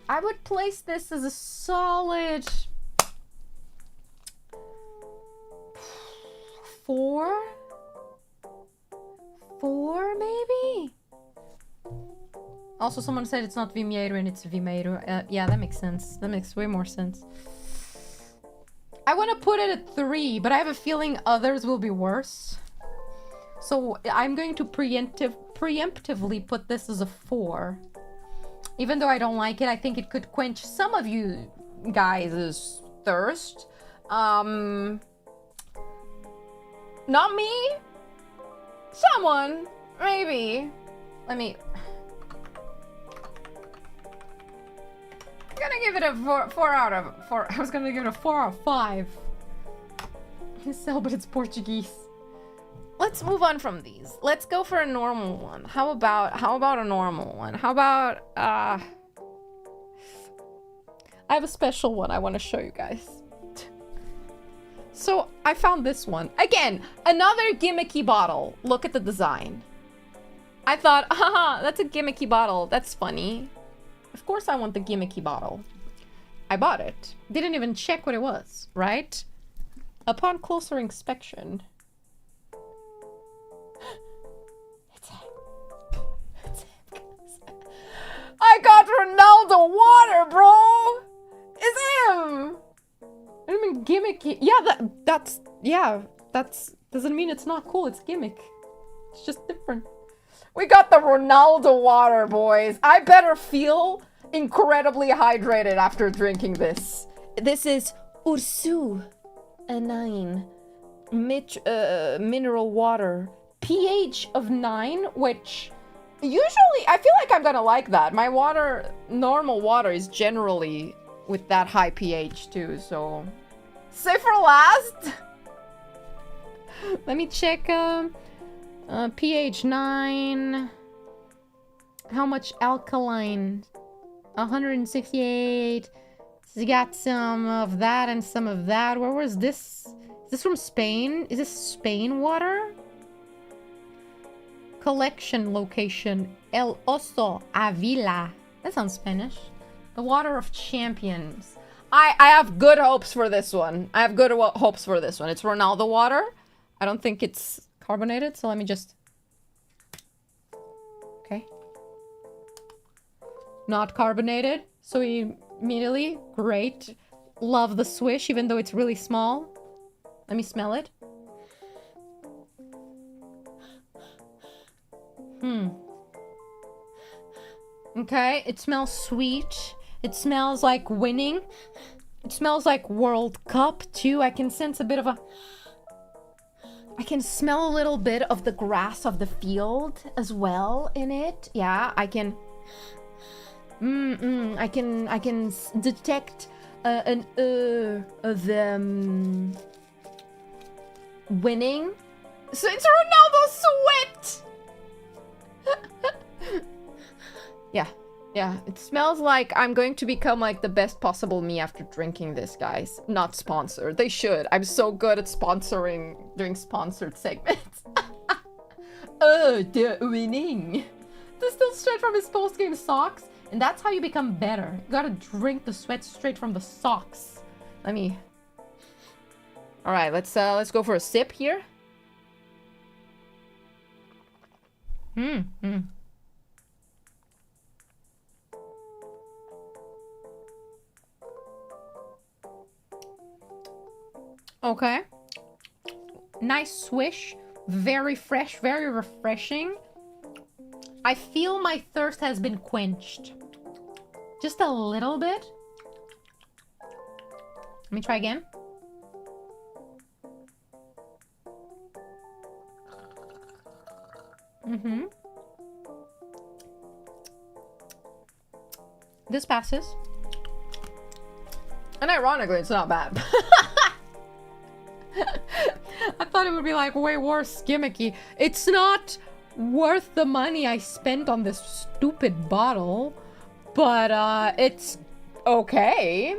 I would place this as a solid... 4? 4, maybe? Also, someone said it's not Vimeiro and it's Vimeiro. Yeah, that makes sense. That makes way more sense. I want to put it at 3, but I have a feeling others will be worse. So I'm going to preemptively put this as a 4. Even though I don't like it, I think it could quench some of you guys' thirst. Not me. Someone, maybe. Let me... I'm gonna give it a 4 out of 4. I was gonna give it a 4 out of 5. Cell, but it's Portuguese. Let's move on from these. Let's go for a normal one. How about a normal one? How about I have a special one I want to show you guys. So I found this one. Again, another gimmicky bottle. Look at the design. I thought, haha, that's a gimmicky bottle. That's funny. Of course I want the gimmicky bottle. I bought it. Didn't even check what it was, right? Upon closer inspection... It's him. It's him. I got Ronaldo water, bro! It's him! I don't mean gimmicky. Yeah, that's... Yeah, that's... Doesn't mean it's not cool. It's gimmick. It's just different. We got the Ronaldo water, boys. I better feel incredibly hydrated after drinking this. This is Ursu, a 9. Mineral water. pH of 9, which usually I feel like I'm gonna like that. My water, normal water, is generally with that high pH too, so... Save for last! Let me check, pH 9. How much alkaline? 168. It's got some of that and some of that. Where was this? Is this from Spain? Is this Spain water? Collection location. El Oso Avila. That sounds Spanish. The water of champions. I have good hopes for this one. I have good hopes for this one. It's Ronaldo water. I don't think it's carbonated, so let me just... Okay. Not carbonated. So immediately, great. Love the swish, even though it's really small. Let me smell it. Okay, it smells sweet. It smells like winning. It smells like World Cup, too. I can sense a bit of a... I can smell a little bit of the grass of the field as well in it. Yeah, I can... I can detect them winning. So it's Ronaldo's sweat. Yeah, it smells like I'm going to become like the best possible me after drinking this, guys. Not sponsored. They should. I'm so good at sponsoring, doing sponsored segments. They're winning. Distilled straight from his post-game socks, and that's how you become better. You gotta drink the sweat straight from the socks. Let me... Alright, let's go for a sip here. Okay. Nice swish. Very fresh, very refreshing. I feel my thirst has been quenched. Just a little bit. Let me try again. This passes. And ironically, it's not bad. I thought it would be like way worse gimmicky. It's not worth the money I spent on this stupid bottle, but it's okay.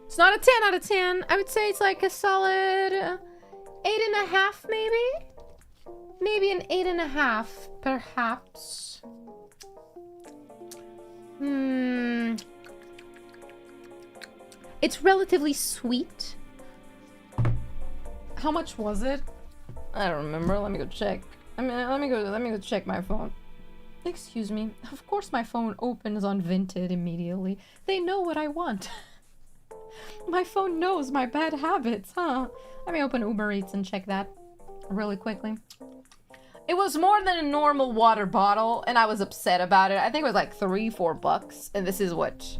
It's not a 10 out of 10. I would say it's like a solid 8.5 maybe? Maybe an 8.5 perhaps. It's relatively sweet. How much was it? I don't remember. Let me go check. Let me go check my phone. Excuse me. Of course my phone opens on Vinted immediately. They know what I want. My phone knows my bad habits, huh? Let me open Uber Eats and check that really quickly. It was more than a normal water bottle, and I was upset about it. I think it was like $3-4 bucks, and this is what,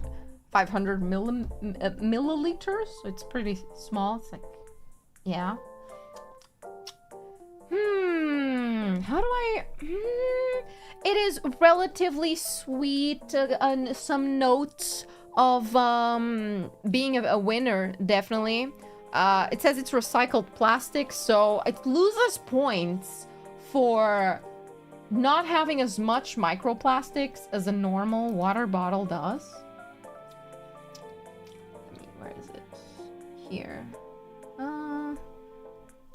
500 milliliters? So it's pretty small. It's like, yeah. How do I... It is relatively sweet, some notes of being a winner, definitely. It says it's recycled plastic, so it loses points for not having as much microplastics as a normal water bottle does. Where is it? Here.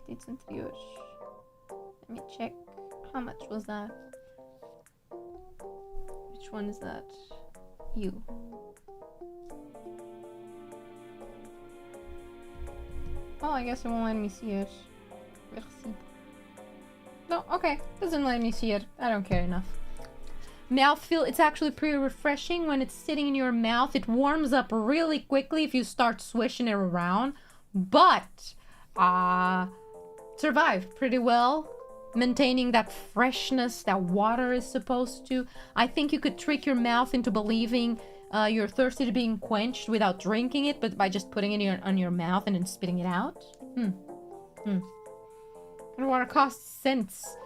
It's in Trios. Let me check. How much was that? Which one is that? You. Oh, I guess it won't let me see it. Merci. No, okay. Doesn't let me see it. I don't care enough. Mouthfeel, it's actually pretty refreshing when it's sitting in your mouth. It warms up really quickly if you start swishing it around. But, survived pretty well. Maintaining that freshness that water is supposed to. I think you could trick your mouth into believing you're thirsty to being quenched without drinking it, but by just putting it on your mouth and then spitting it out. And water costs cents.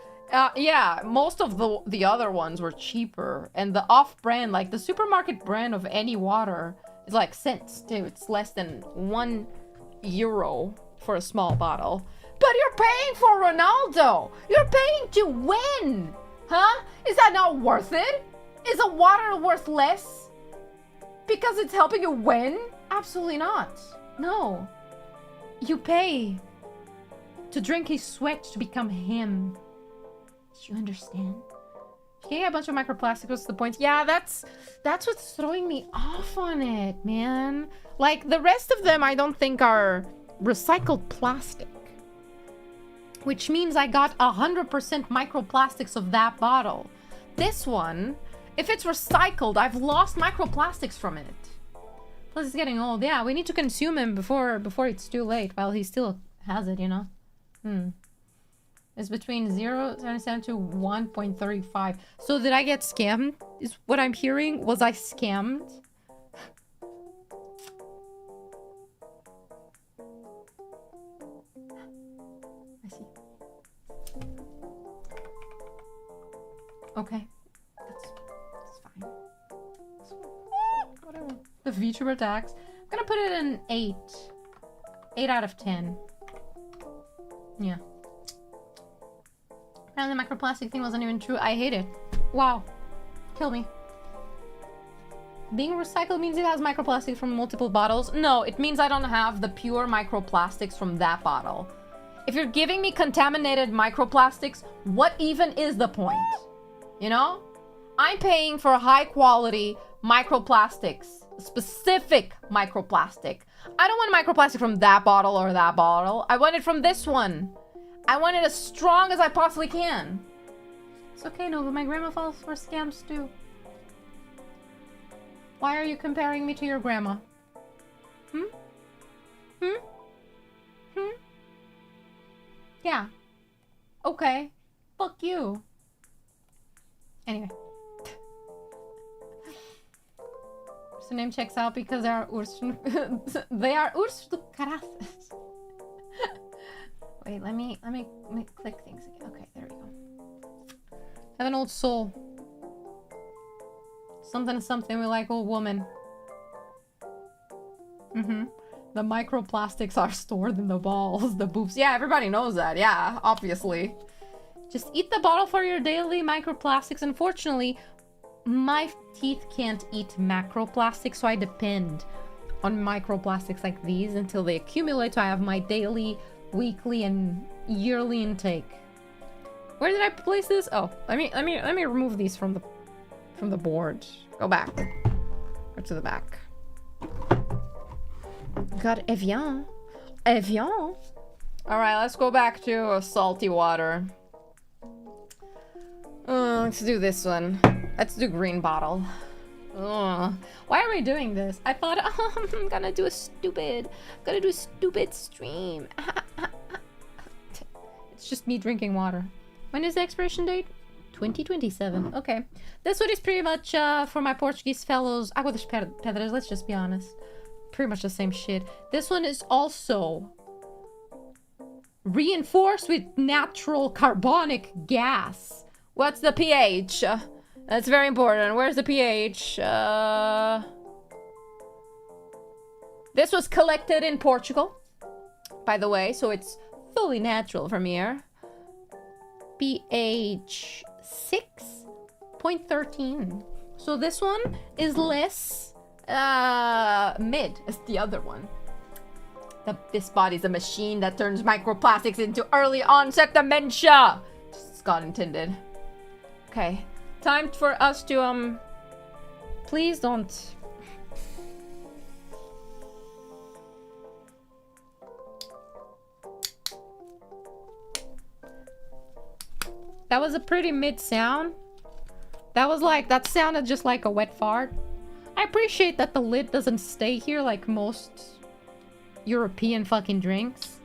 Yeah, most of the other ones were cheaper, and the off-brand, like the supermarket brand of any water, is like cents too. It's less than €1 for a small bottle. But you're paying for Ronaldo. You're paying to win, huh? Is that not worth it? Is a water worth less because it's helping you win? Absolutely not. No. You pay to drink his sweat to become him. Do you understand? Okay, a bunch of microplastics. What's the point? Yeah, that's what's throwing me off on it, man. Like, the rest of them I don't think are recycled plastic. Which means I got 100% microplastics of that bottle. This one, if it's recycled, I've lost microplastics from it. Plus, it's getting old. Yeah, we need to consume him before it's too late, while he still has it, you know? It's between 0.77 to 1.35. So did I get scammed? Is what I'm hearing? Was I scammed? I see. Okay. That's fine. The VTuber tax. I'm gonna put it in 8. 8 out of 10. Yeah. Apparently the microplastic thing wasn't even true. I hate it. Wow. Kill me. Being recycled means it has microplastics from multiple bottles? No, it means I don't have the pure microplastics from that bottle. If you're giving me contaminated microplastics, what even is the point? You know? I'm paying for high quality microplastics. Specific microplastic. I don't want microplastic from that bottle or that bottle. I want it from this one. I want it as strong as I possibly can. It's okay, Nova. My grandma falls for scams too. Why are you comparing me to your grandma? Hmm? Hmm? Hmm? Yeah. Okay. Fuck you. Anyway. So name checks out because they are they are Urstucaraces. Wait, let me click things again. Okay, there we go. Have an old soul. Something we like, old woman. The microplastics are stored in the balls, the boobs. Yeah, everybody knows that. Yeah, obviously. Just eat the bottle for your daily microplastics. Unfortunately, my teeth can't eat macroplastics, so I depend on microplastics like these until they accumulate. So I have my daily, weekly, and yearly intake. Where did I place this? Oh, let me remove these from the board. Go back. Go to the back. God, Evian. Evian. All right, let's go back to salty water. Let's do this one. Let's do green bottle. Why are we doing this? I thought, I'm gonna do a stupid stream. It's just me drinking water. When is the expiration date? 2027. Okay. This one is pretty much for my Portuguese fellows. Água das Pedras, let's just be honest. Pretty much the same shit. This one is also reinforced with natural carbonic gas. What's the pH? That's very important. Where's the pH? This was collected in Portugal, by the way, so it's fully natural from here. pH 6.13. So this one is less mid as the other one. This body's a machine that turns microplastics into early onset dementia. Just God intended. Okay, time for us to please don't. That was a pretty mid sound. That sounded just like a wet fart. I appreciate that the lid doesn't stay here like most European fucking drinks.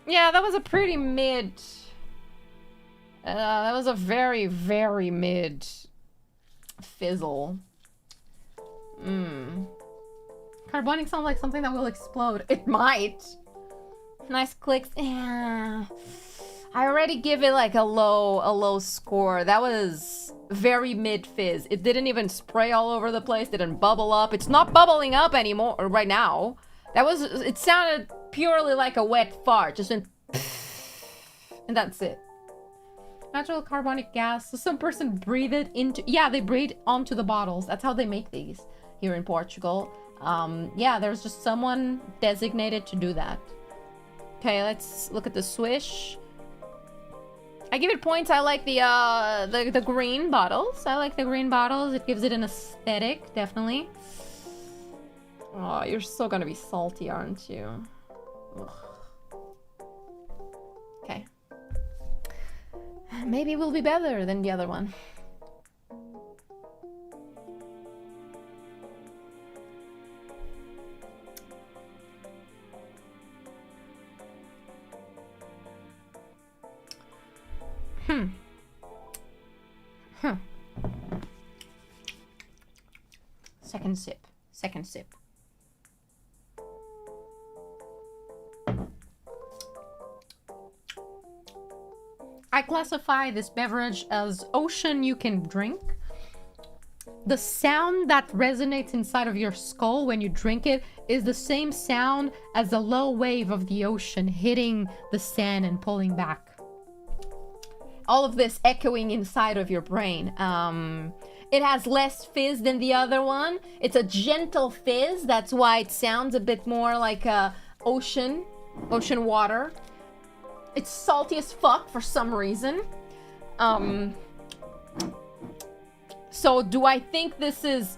Yeah, that was a pretty mid. That was a very, very mid fizzle. Carbonic sounds like something that will explode. It might. Nice clicks. Yeah. I already give it like a low score. That was very mid fizz. It didn't even spray all over the place. Didn't bubble up. It's not bubbling up anymore right now. It sounded purely like a wet fart. Just went and that's it. Natural carbonic gas. So some person breathed it into, yeah, they breathe onto the bottles. That's how they make these here in Portugal. Yeah, there's just someone designated to do that. Okay, let's look at the swish. I give it points. I like the green bottles. I like the green bottles. It gives it an aesthetic, definitely. Oh, you're still gonna be salty, aren't you? Ugh. Okay. Maybe we'll be better than the other one. Second sip. Second sip. I classify this beverage as ocean you can drink the sound that resonates inside of your skull when you drink it is the same sound as the low wave of the ocean hitting the sand and pulling back. All of this echoing inside of your brain. It has less fizz than the other one. It's a gentle fizz. That's why it sounds a bit more like ocean water. It's salty as fuck for some reason. So do I think this is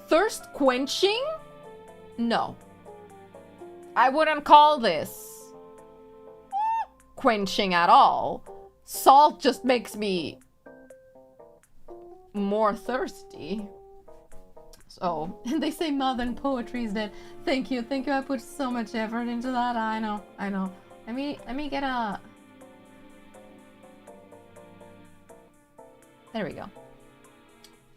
thirst quenching? No. I wouldn't call this quenching at all. Salt just makes me more thirsty. So, They say modern poetry is dead. Thank you. I put so much effort into that. I know. Let me get a... There we go.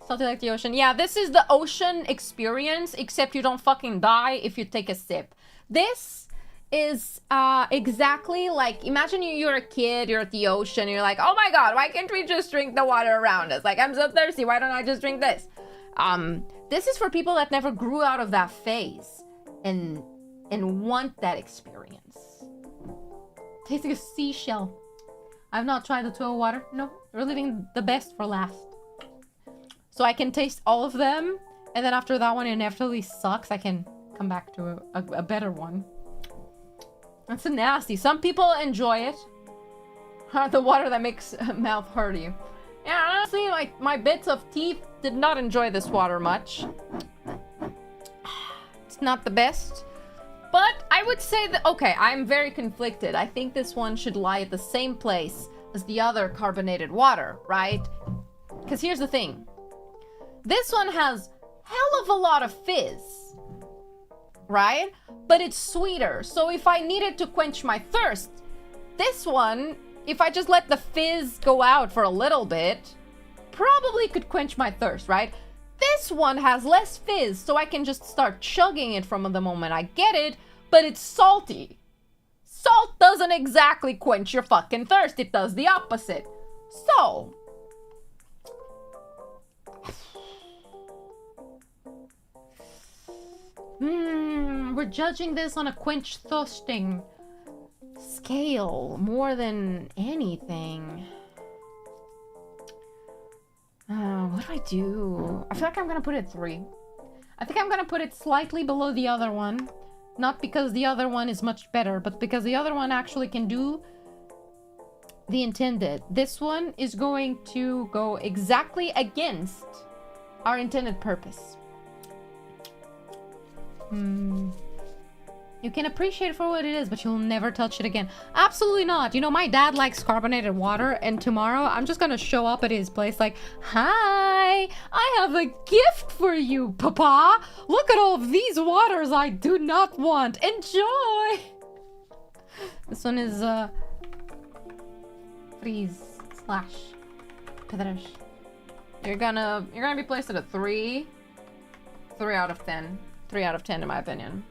Salty like the ocean. Yeah, this is the ocean experience, except you don't fucking die if you take a sip. This is exactly like, imagine you're a kid, you're at the ocean, you're like, oh my god, why can't we just drink the water around us? Like, I'm so thirsty, why don't I just drink this? This is for people that never grew out of that phase and want that experience. Tastes like a seashell. I've not tried the 2 water. No, we're leaving the best for last. So I can taste all of them, and then after that one inevitably sucks, I can come back to a better one. That's nasty. Some people enjoy it. The water that makes mouth hurt you. Yeah, honestly, like, my bits of teeth did not enjoy this water much. It's not the best. But I would say that, okay, I'm very conflicted. I think this one should lie at the same place as the other carbonated water, right? Because here's the thing. This one has hell of a lot of fizz, right? But it's sweeter. So if I needed to quench my thirst, this one, if I just let the fizz go out for a little bit, probably could quench my thirst, right? This one has less fizz, so I can just start chugging it from the moment I get it, but it's salty. Salt doesn't exactly quench your fucking thirst. It does the opposite. So, we're judging this on a quench thirsting scale more than anything. What do I do? I feel like I'm gonna put it 3. I think I'm gonna put it slightly below the other one. Not because the other one is much better, but because the other one actually can do the intended. This one is going to go exactly against our intended purpose. You can appreciate it for what it is, but you'll never touch it again. Absolutely not. You know, my dad likes carbonated water, and tomorrow I'm just gonna show up at his place like, hi, I have a gift for you, Papa. Look at all of these waters I do not want. Enjoy. This one is, freeze / pedras. You're gonna be placed at a 3. 3 out of 10. 3 out of 10 in my opinion.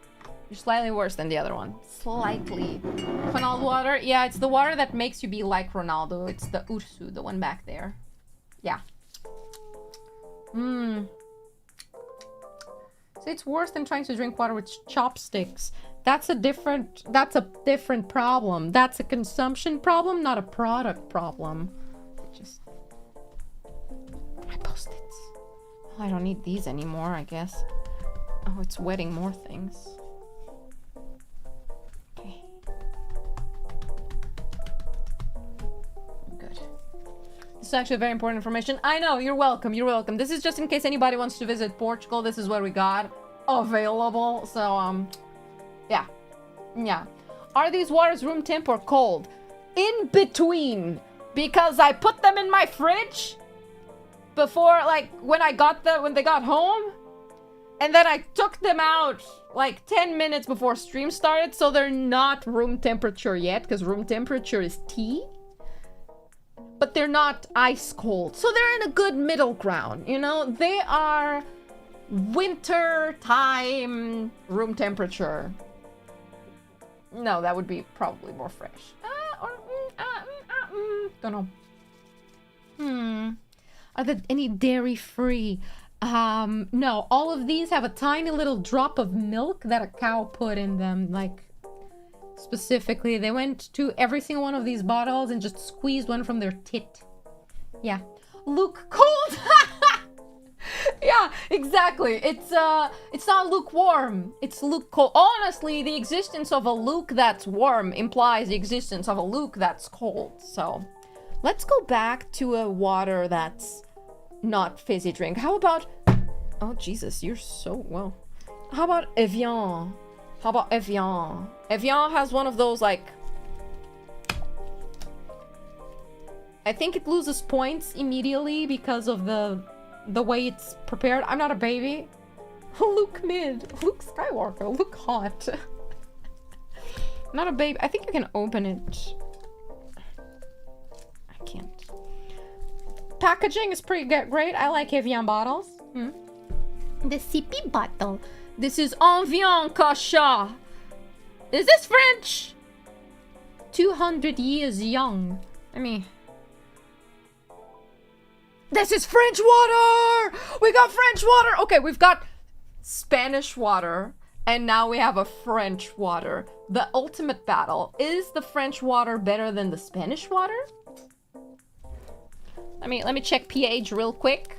You're slightly worse than the other one. Slightly. Ronaldo water? Yeah, it's the water that makes you be like Ronaldo. It's the Ursu, the one back there. Yeah. So it's worse than trying to drink water with chopsticks. That's a different problem. That's a consumption problem, not a product problem. Just my post-its. Well, I don't need these anymore, I guess. Oh, it's wetting more things. Okay. Good. This is actually very important information. I know, you're welcome, you're welcome. This is just in case anybody wants to visit Portugal. This is what we got available. So, yeah. Yeah. Are these waters room temp or cold? In between. Because I put them in my fridge before, like, when they got home. And then I took them out like 10 minutes before stream started, so they're not room temperature yet, because room temperature is tea. But they're not ice cold, so they're in a good middle ground, you know? They are winter time room temperature. No, that would be probably more fresh. Don't know. Are there any dairy-free? No. All of these have a tiny little drop of milk that a cow put in them. Like, specifically, they went to every single one of these bottles and just squeezed one from their tit. Yeah. Luke cold! Yeah, exactly. It's not lukewarm. It's Luke cold. Honestly, the existence of a Luke that's warm implies the existence of a Luke that's cold. So, let's go back to a water that's not fizzy drink. How about... Oh, Jesus, you're so... well. How about Evian? How about Evian? Evian has one of those, like... I think it loses points immediately because of the way it's prepared. I'm not a baby. Luke mid. Luke Skywalker. Luke hot. Not a baby. I think you can open it. I can't. Packaging is pretty great. I like Evian bottles. The sippy bottle. This is Envian Cacha. Is this French? 200 years young. I mean... This is French water! We got French water! Okay, we've got Spanish water, and now we have a French water. The ultimate battle. Is the French water better than the Spanish water? Let me check pH real quick.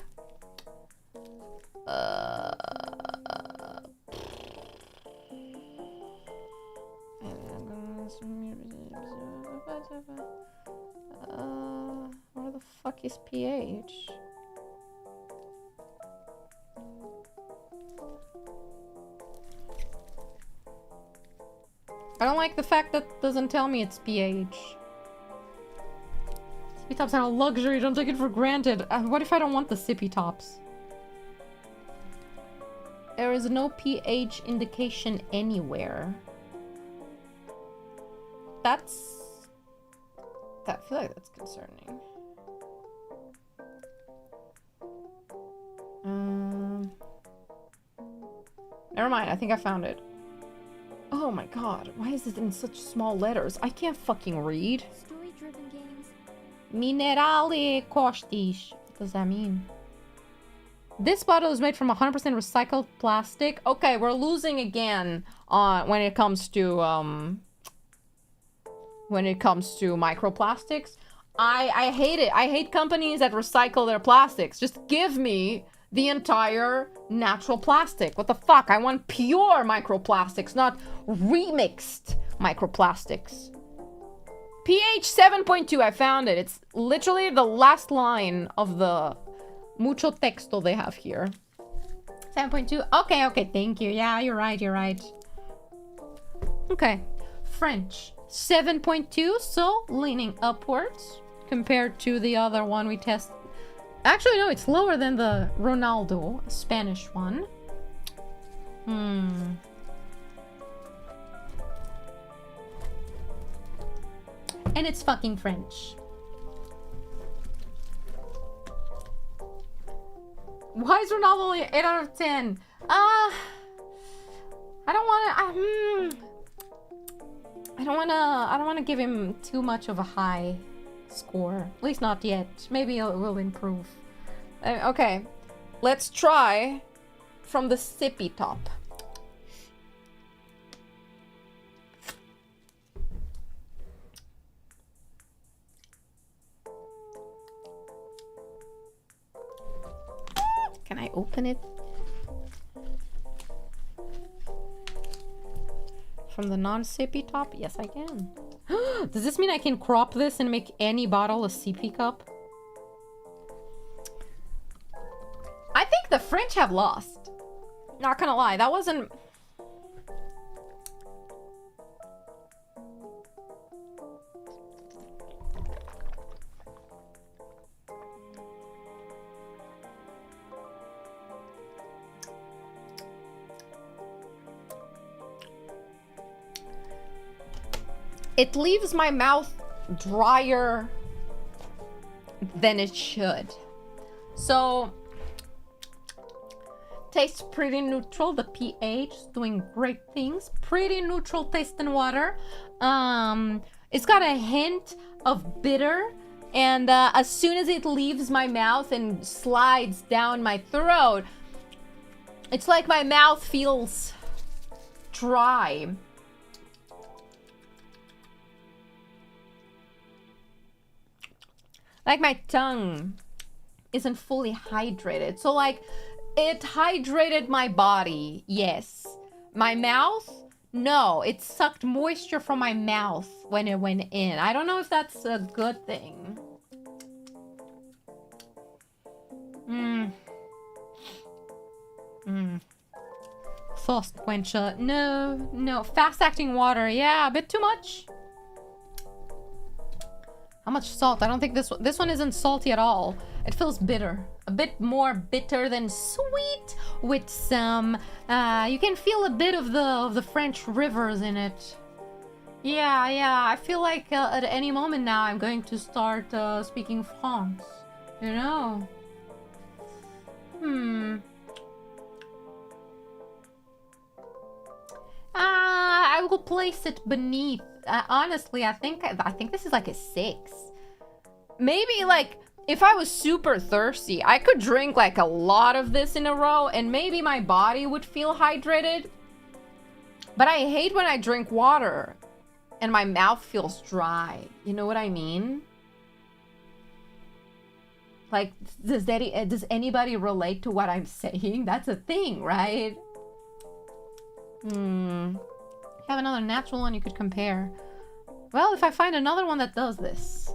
Where the fuck is pH? I don't like the fact that it doesn't tell me it's pH. Sippy tops are a luxury, don't take it for granted. What if I don't want the sippy tops? There is no pH indication anywhere. I feel like that's concerning. Never mind, I think I found it. Oh my god, why is it in such small letters? I can't fucking read. Story-driven games. Minerale costis. What does that mean? This bottle is made from 100% recycled plastic. Okay, we're losing again when it comes to microplastics. I hate it. I hate companies that recycle their plastics. Just give me the entire natural plastic. What the fuck? I want pure microplastics, not remixed microplastics. pH 7.2, I found it. It's literally the last line of the mucho texto they have here. 7.2. Okay, thank you. Yeah, you're right. Okay. French. 7.2, so leaning upwards compared to the other one we tested. Actually, no, it's lower than the Ronaldo Spanish one. And it's fucking French. Why is Ronaldo only 8 out of 10? I don't wanna give him too much of a high score. At least not yet. Maybe it will improve. Okay, let's try from the sippy top. Can I open it? From the non-sippy top? Yes, I can. Does this mean I can crop this and make any bottle a sippy cup? I think the French have lost. Not gonna lie, that wasn't... It leaves my mouth drier than it should. So, tastes pretty neutral. The pH is doing great things. Pretty neutral taste in water. It's got a hint of bitter And as soon as it leaves my mouth and slides down my throat, it's like my mouth feels dry. Like my tongue isn't fully hydrated. So like, it hydrated my body, yes. My mouth, no. It sucked moisture from my mouth when it went in. I don't know if that's a good thing. Thirst quencher. No. Fast-acting water. Yeah, a bit too much. How much salt? I don't think this one isn't salty at all. It feels bitter. A bit more bitter than sweet with some... you can feel a bit of the French rivers in it. Yeah. I feel like at any moment now I'm going to start speaking France. You know? I will place it beneath. Honestly, I think this is like a 6. Maybe like if I was super thirsty, I could drink like a lot of this in a row and maybe my body would feel hydrated. But I hate when I drink water and my mouth feels dry. You know what I mean? Like, does anybody relate to what I'm saying? That's a thing, right? Have another natural one you could compare. Well, if I find another one that does this.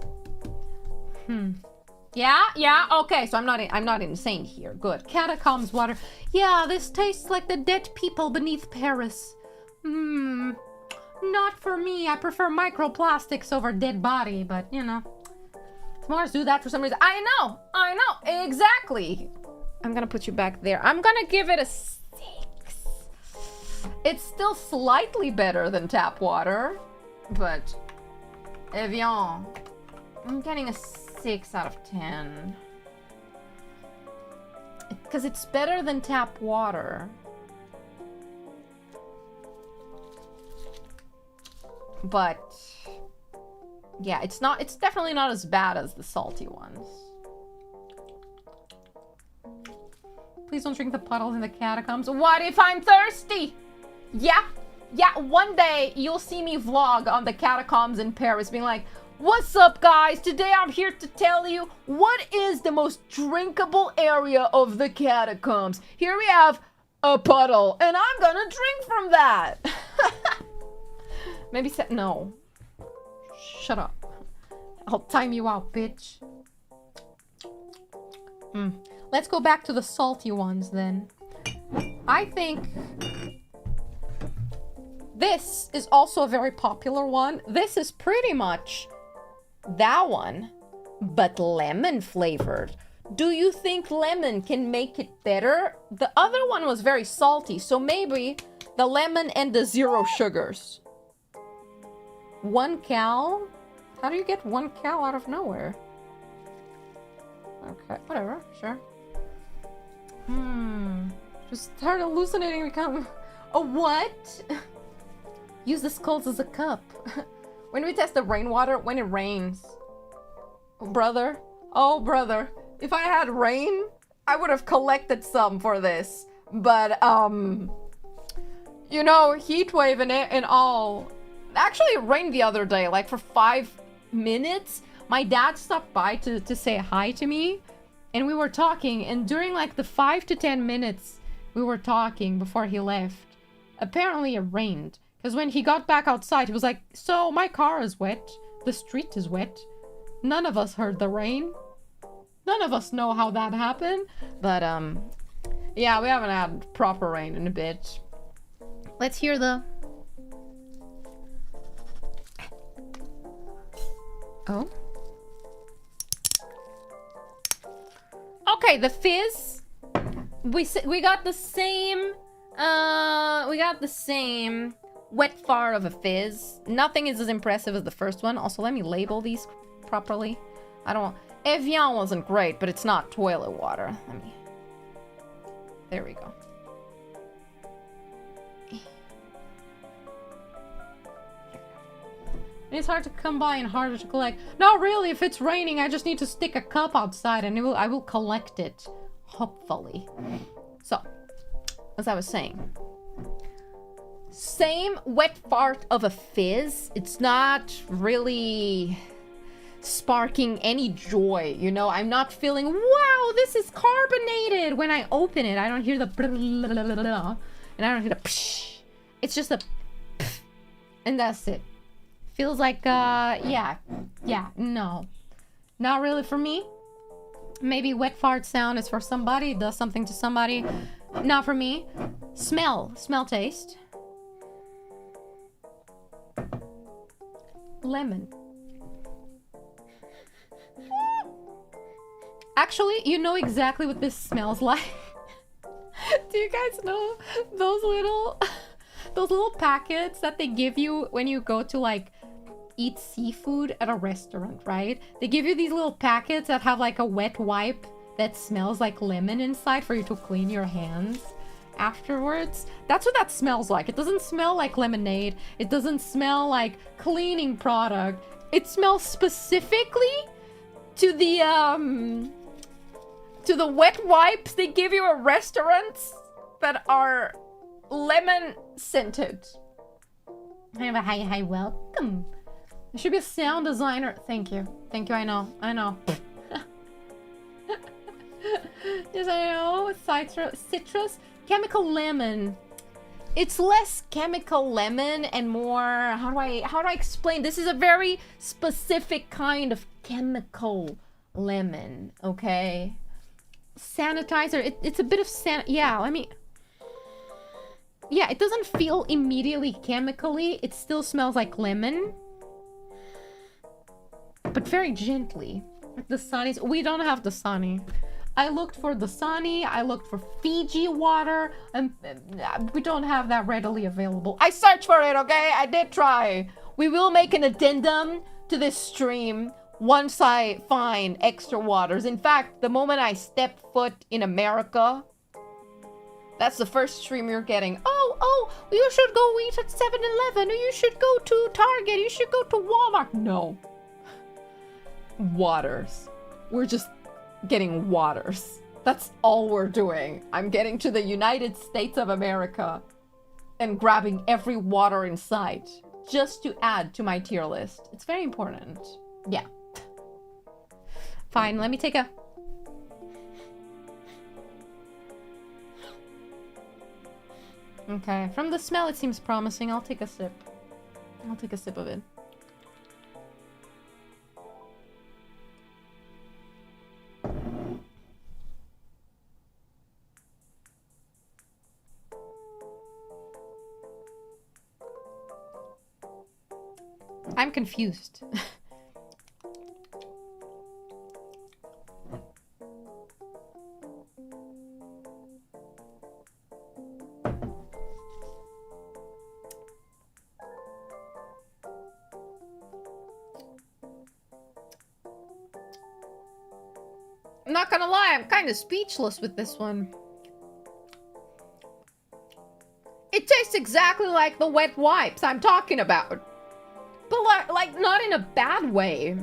Yeah, okay, so I'm not insane here. Good. Catacombs water. Yeah, this tastes like the dead people beneath Paris. Not for me. I prefer microplastics over dead body, but you know. Mars do that for some reason. I know, exactly. I'm gonna put you back there. I'm gonna give it a 6. It's still slightly better than tap water, but Evian, I'm getting a 6 out of 10. Because it's better than tap water. But yeah, it's definitely not as bad as the salty ones. Please don't drink the puddles in the catacombs. What if I'm thirsty? Yeah, one day you'll see me vlog on the catacombs in Paris being like, what's up guys? Today I'm here to tell you what is the most drinkable area of the catacombs. Here we have a puddle and I'm gonna drink from that. Maybe no. Shut up. I'll time you out, bitch. Let's go back to the salty ones then. I think this is also a very popular one. This is pretty much that one, but lemon flavored. Do you think lemon can make it better? The other one was very salty, so maybe the lemon and the 0 sugars. 1 cal? How do you get 1 cal out of nowhere? Okay, whatever, sure. Just start hallucinating, become a what? Use the skulls as a cup. When we test the rainwater, when it rains. Oh brother, if I had rain, I would have collected some for this. But, you know, heat wave and all. Actually, it rained the other day, like for 5 minutes. My dad stopped by to say hi to me, and we were talking, and during like the 5 to 10 minutes we were talking before he left, apparently it rained. Because when he got back outside, he was like, so my car is wet, the street is wet. None of us heard the rain. None of us know how that happened. But, yeah, we haven't had proper rain in a bit. Let's hear the... Oh. Okay, the fizz. We got the same. We got the same wet fart of a fizz. Nothing is as impressive as the first one. Also, let me label these properly. I don't. Evian wasn't great, but it's not toilet water. Let me. There we go. And it's hard to come by and harder to collect. Not really, if it's raining, I just need to stick a cup outside and I will collect it. Hopefully. So, as I was saying. Same wet fart of a fizz. It's not really sparking any joy, you know? I'm not feeling, wow, this is carbonated. When I open it, I don't hear the and I don't hear the psh. It's just a pff, and that's it. Feels like, yeah, no. Not really for me. Maybe wet fart sound is for somebody, it does something to somebody. Not for me. Smell taste. Lemon. Actually, you know exactly what this smells like. Do you guys know those little packets that they give you when you go to like eat seafood at a restaurant, right? They give you these little packets that have like a wet wipe that smells like lemon inside for you to clean your hands afterwards. That's what that smells like. It doesn't smell like lemonade. It doesn't smell like cleaning product. It smells specifically to the wet wipes they give you at restaurants that are lemon scented. Hi, welcome. You should be a sound designer. Thank you, I know. Yes, I know. Citrus, chemical lemon. It's less chemical lemon and more, how do I explain? This is a very specific kind of chemical lemon, okay? Sanitizer, it's a bit of yeah, it doesn't feel immediately chemically. It still smells like lemon, but very gently. Like the Sunnies, we don't have the Sunny. I looked for the Sunny, I looked for Fiji water, and we don't have that readily available. I searched for it, okay? I did try. We will make an addendum to this stream once I find extra waters. In fact, the moment I step foot in America, that's the first stream you're getting. Oh, you should go eat at 7-Eleven, or you should go to Target, you should go to Walmart. No. Waters. We're just getting waters. That's all we're doing. I'm getting to the United States of America and grabbing every water in sight just to add to my tier list. It's very important. Yeah. Fine, let me take a... Okay, from the smell it seems promising. I'll take a sip. I'll take a sip of it. I'm confused. I'm not gonna lie, I'm kind of speechless with this one. It tastes exactly like the wet wipes I'm talking about. But like not in a bad way.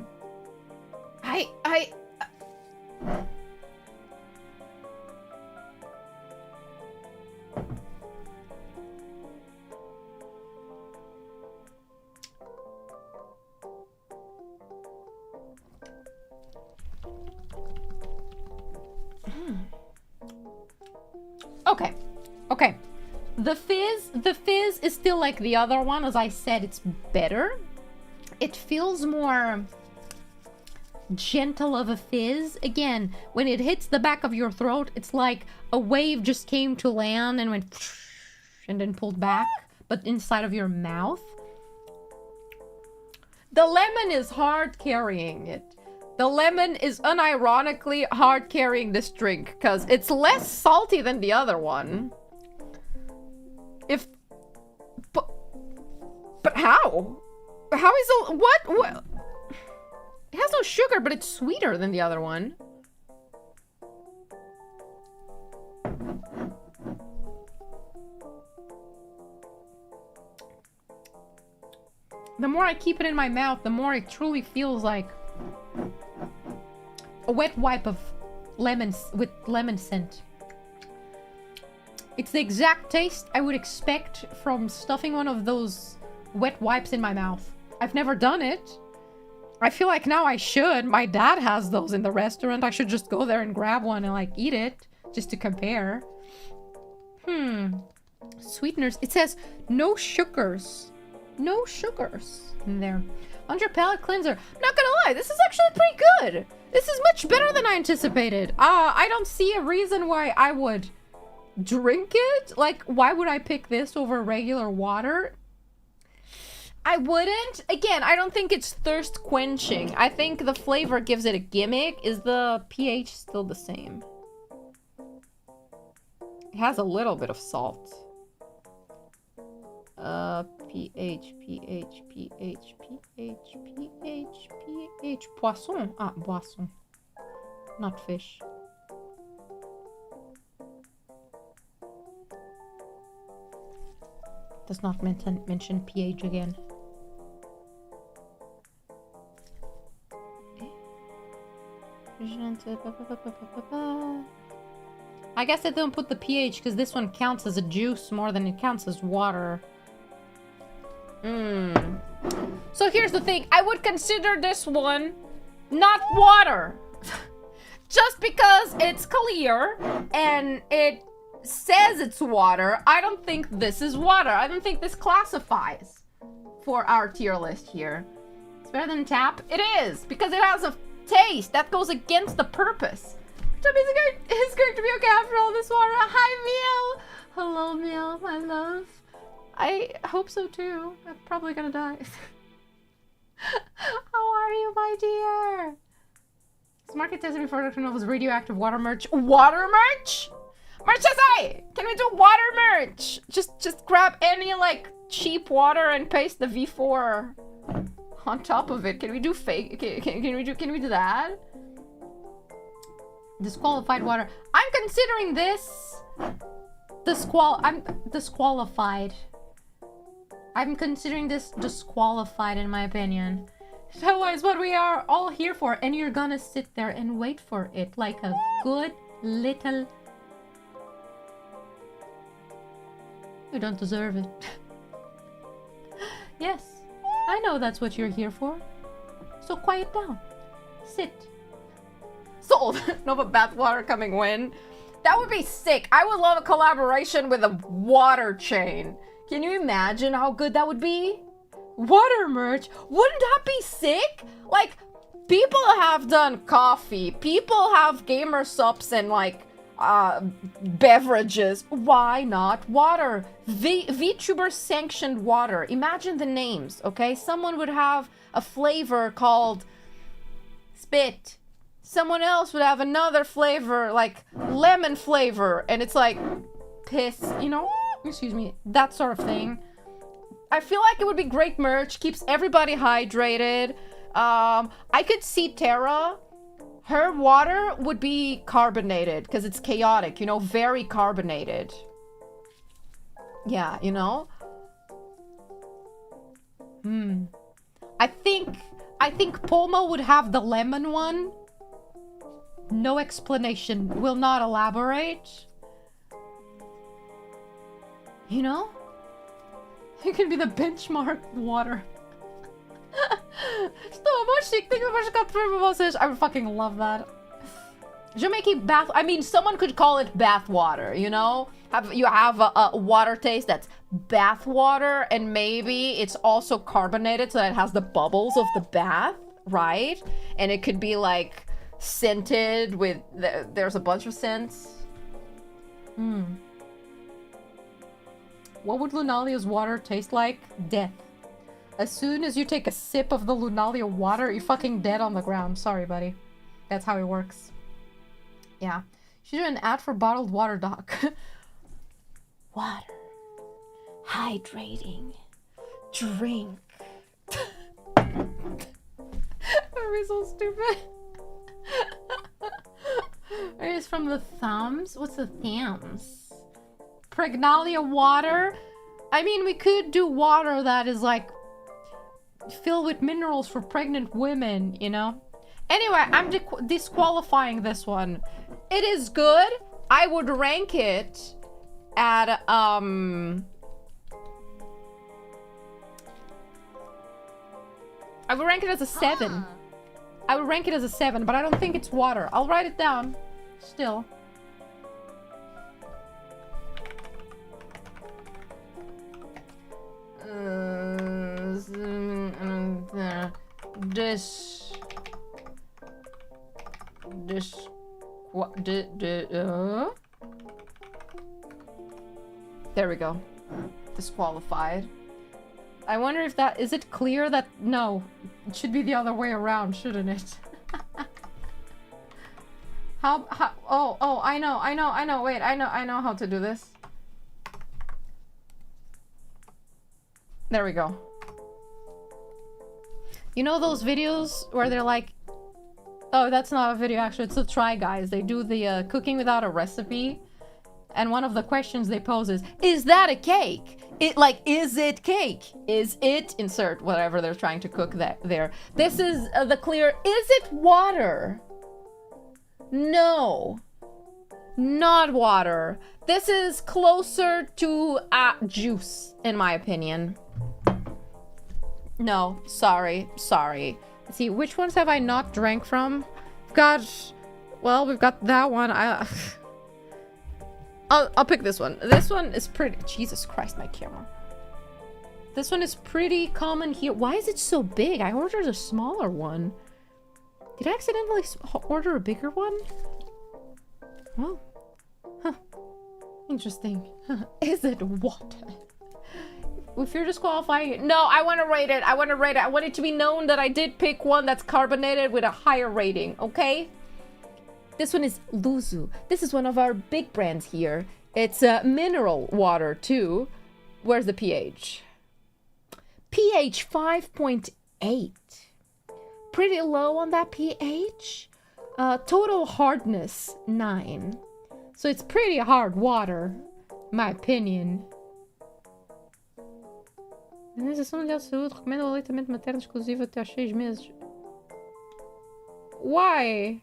Okay. The fizz is still like the other one. As I said, it's better. It feels more gentle of a fizz. Again, when it hits the back of your throat, it's like a wave just came to land and went and then pulled back, but inside of your mouth. The lemon is hard carrying it. The lemon is unironically hard carrying this drink because it's less salty than the other one. But how? How is it? What? It has no sugar, but it's sweeter than the other one. the more I keep it in my mouth, the more it truly feels like a wet wipe of lemons with lemon scent. It's the exact taste I would expect from stuffing one of those wet wipes in my mouth. I've never done it. I feel like now I should. My dad has those in the restaurant. I should just go there and grab one and like eat it just to compare. Sweeteners. It says no sugars. No sugars in there. 100 palate cleanser. Not gonna lie, this is actually pretty good. This is much better than I anticipated. I don't see a reason why I would drink it. Like, why would I pick this over regular water? I wouldn't. Again, I don't think it's thirst quenching. I think the flavor gives it a gimmick. Is the pH still the same? It has a little bit of salt. pH. Poisson. Ah, boisson. Not fish. Does not mention pH again. I guess I don't put the pH because this one counts as a juice more than it counts as water. So here's the thing. I would consider this one not water. Just because it's clear and it says it's water, I don't think this is water. I don't think this classifies for our tier list here. It's better than tap. It is, because it has a taste that goes against the purpose. Tubby is going to be okay after all this water. Hi, Meal. Hello, Meal, my love. I hope so too. I'm probably gonna die. How are you, my dear? This market tested before Dr.NOVA's radioactive water merch. Water merch? Merchandise! Can we do water merch? Just grab any like cheap water and paste the V4 on top of it. Can we do fake? Can we do that? Disqualified water. I'm considering this I'm disqualified. I'm considering this disqualified in my opinion. So is what we are all here for, and you're gonna sit there and wait for it like a good little... You don't deserve it. Yes, I know that's what you're here for. So quiet down. Sit. Sold. Nova bathwater coming win. That would be sick. I would love a collaboration with a water chain. Can you imagine how good that would be? Water merch? Wouldn't that be sick? Like, people have done coffee. People have gamer subs and like beverages. Why not water? VTuber sanctioned water. Imagine the names, okay? Someone would have a flavor called spit. Someone else would have another flavor like lemon flavor, and it's like piss, you know? Excuse me, that sort of thing. I feel like it would be great merch, keeps everybody hydrated. I could see Tara. Her water would be carbonated because it's chaotic, you know, very carbonated. Yeah, you know? I think Pomo would have the lemon one. No explanation. Will not elaborate. You know? It can be the benchmark water. I would fucking love that. Bath. I mean, someone could call it bath water, you know? You have a water taste that's bath water, and maybe it's also carbonated so that it has the bubbles of the bath, right? And it could be like scented with, there's a bunch of scents. What would Lunalia's water taste like? Death. As soon as you take a sip of the Lunalia water, you're fucking dead on the ground. Sorry, buddy. That's how it works. Yeah. Should do an ad for bottled water, doc. Water. Hydrating. Drink. That would be so stupid. It's from the thumbs? What's the thumbs? Pregnalia water? I mean, we could do water that is like filled with minerals for pregnant women, you know? Anyway, I'm disqualifying this one. It is good. I would rank it at, I would rank it as a 7. I would rank it as a 7, but I don't think it's water. I'll write it down. Still. There we go. Disqualified. I wonder if that... Is it clear that... No. It should be the other way around, shouldn't it? How... Oh, I know. Wait, I know how to do this. There we go. You know those videos where they're like... Oh, that's not a video, actually. It's the Try Guys. They do the cooking without a recipe. And one of the questions they pose is that a cake? Is it cake? Is it, insert whatever they're trying to cook there. This is the clear, is it water? No. Not water. This is closer to juice, in my opinion. No, sorry. Let's see, which ones have I not drank from? Well, we've got that one. I'll pick this one. This one is pretty... Jesus Christ, my camera. This one is pretty common here. Why is it so big? I ordered a smaller one. Did I accidentally order a bigger one? Well, huh. Interesting. Is it water? If you're disqualifying it... No, I want to rate it. I want it to be known that I did pick one that's carbonated with a higher rating, okay? This one is Luzu. This is one of our big brands here. It's mineral water, too. Where's the pH? pH 5.8. Pretty low on that pH. Total hardness, 9. So it's pretty hard water, in my opinion. A Organização Mundial de Saúde recomenda o aleitamento materno exclusivo até aos 6 meses. Why?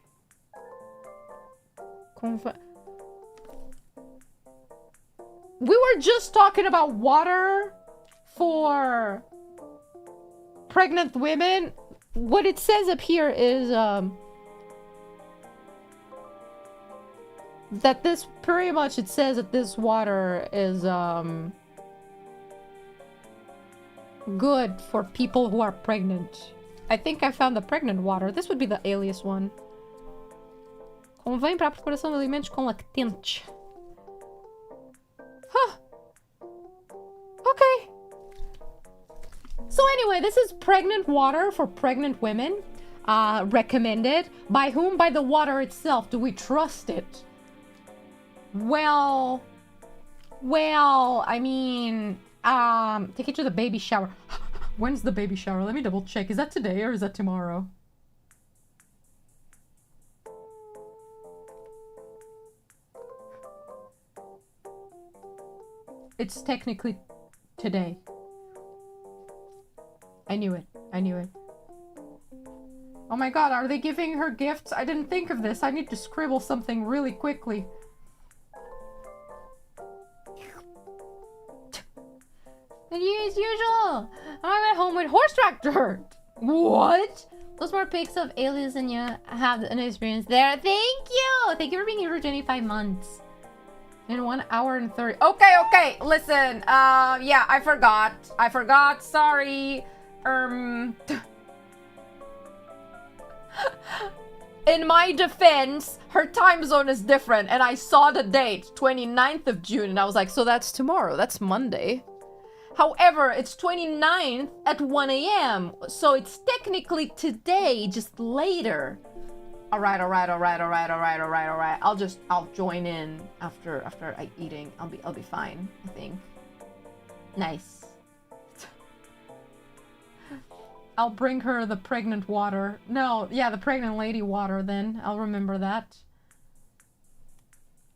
We were just talking about water for pregnant women. What it says up here is that this pretty much, it says that this water is good for people who are pregnant. I think I found the pregnant water. This would be the alias one. Convém para a preparação de alimentos com lactentes. Huh. Okay. So anyway, this is pregnant water for pregnant women. Recommended. By whom? By the water itself. Do we trust it? Well, I mean, take it to the baby shower. When's the baby shower? Let me double check. Is that today or is that tomorrow? It's technically today. I knew it. Oh my god, are they giving her gifts? I didn't think of this. I need to scribble something really quickly. As usual, I'm at home with horse tractor. What? Those more pics of aliens than you have an experience there. Thank you. Thank you for being here for 25 months. In 1 hour and 30. Okay. Listen. Yeah, I forgot. Sorry. In my defense, her time zone is different, and I saw the date, 29th of June, and I was like, so that's tomorrow. That's Monday. However, it's 29th at 1 a.m. So it's technically today, just later. All right. I'll join in after eating. I'll be fine, I think. Nice. I'll bring her the pregnant water. No, yeah, the pregnant lady water then. I'll remember that.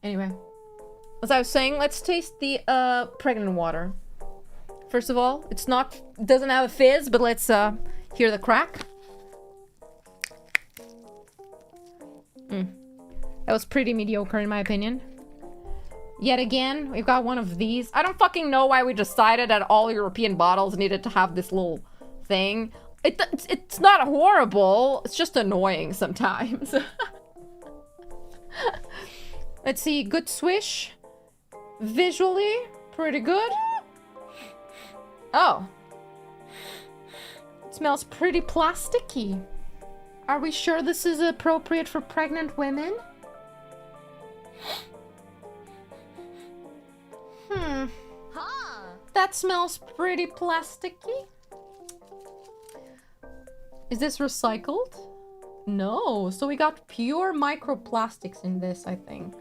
Anyway. As I was saying, let's taste the pregnant water. first of all. It's not, doesn't have a fizz, but let's hear the crack. That was pretty mediocre in my opinion. Yet again, we've got one of these. I don't fucking know why we decided that all European bottles needed to have this little thing. It's not horrible. It's just annoying sometimes. Let's see. Good swish. Visually, pretty good. Oh. It smells pretty plasticky. Are we sure this is appropriate for pregnant women? That smells pretty plasticky. Is this recycled? No, so we got pure microplastics in this, I think.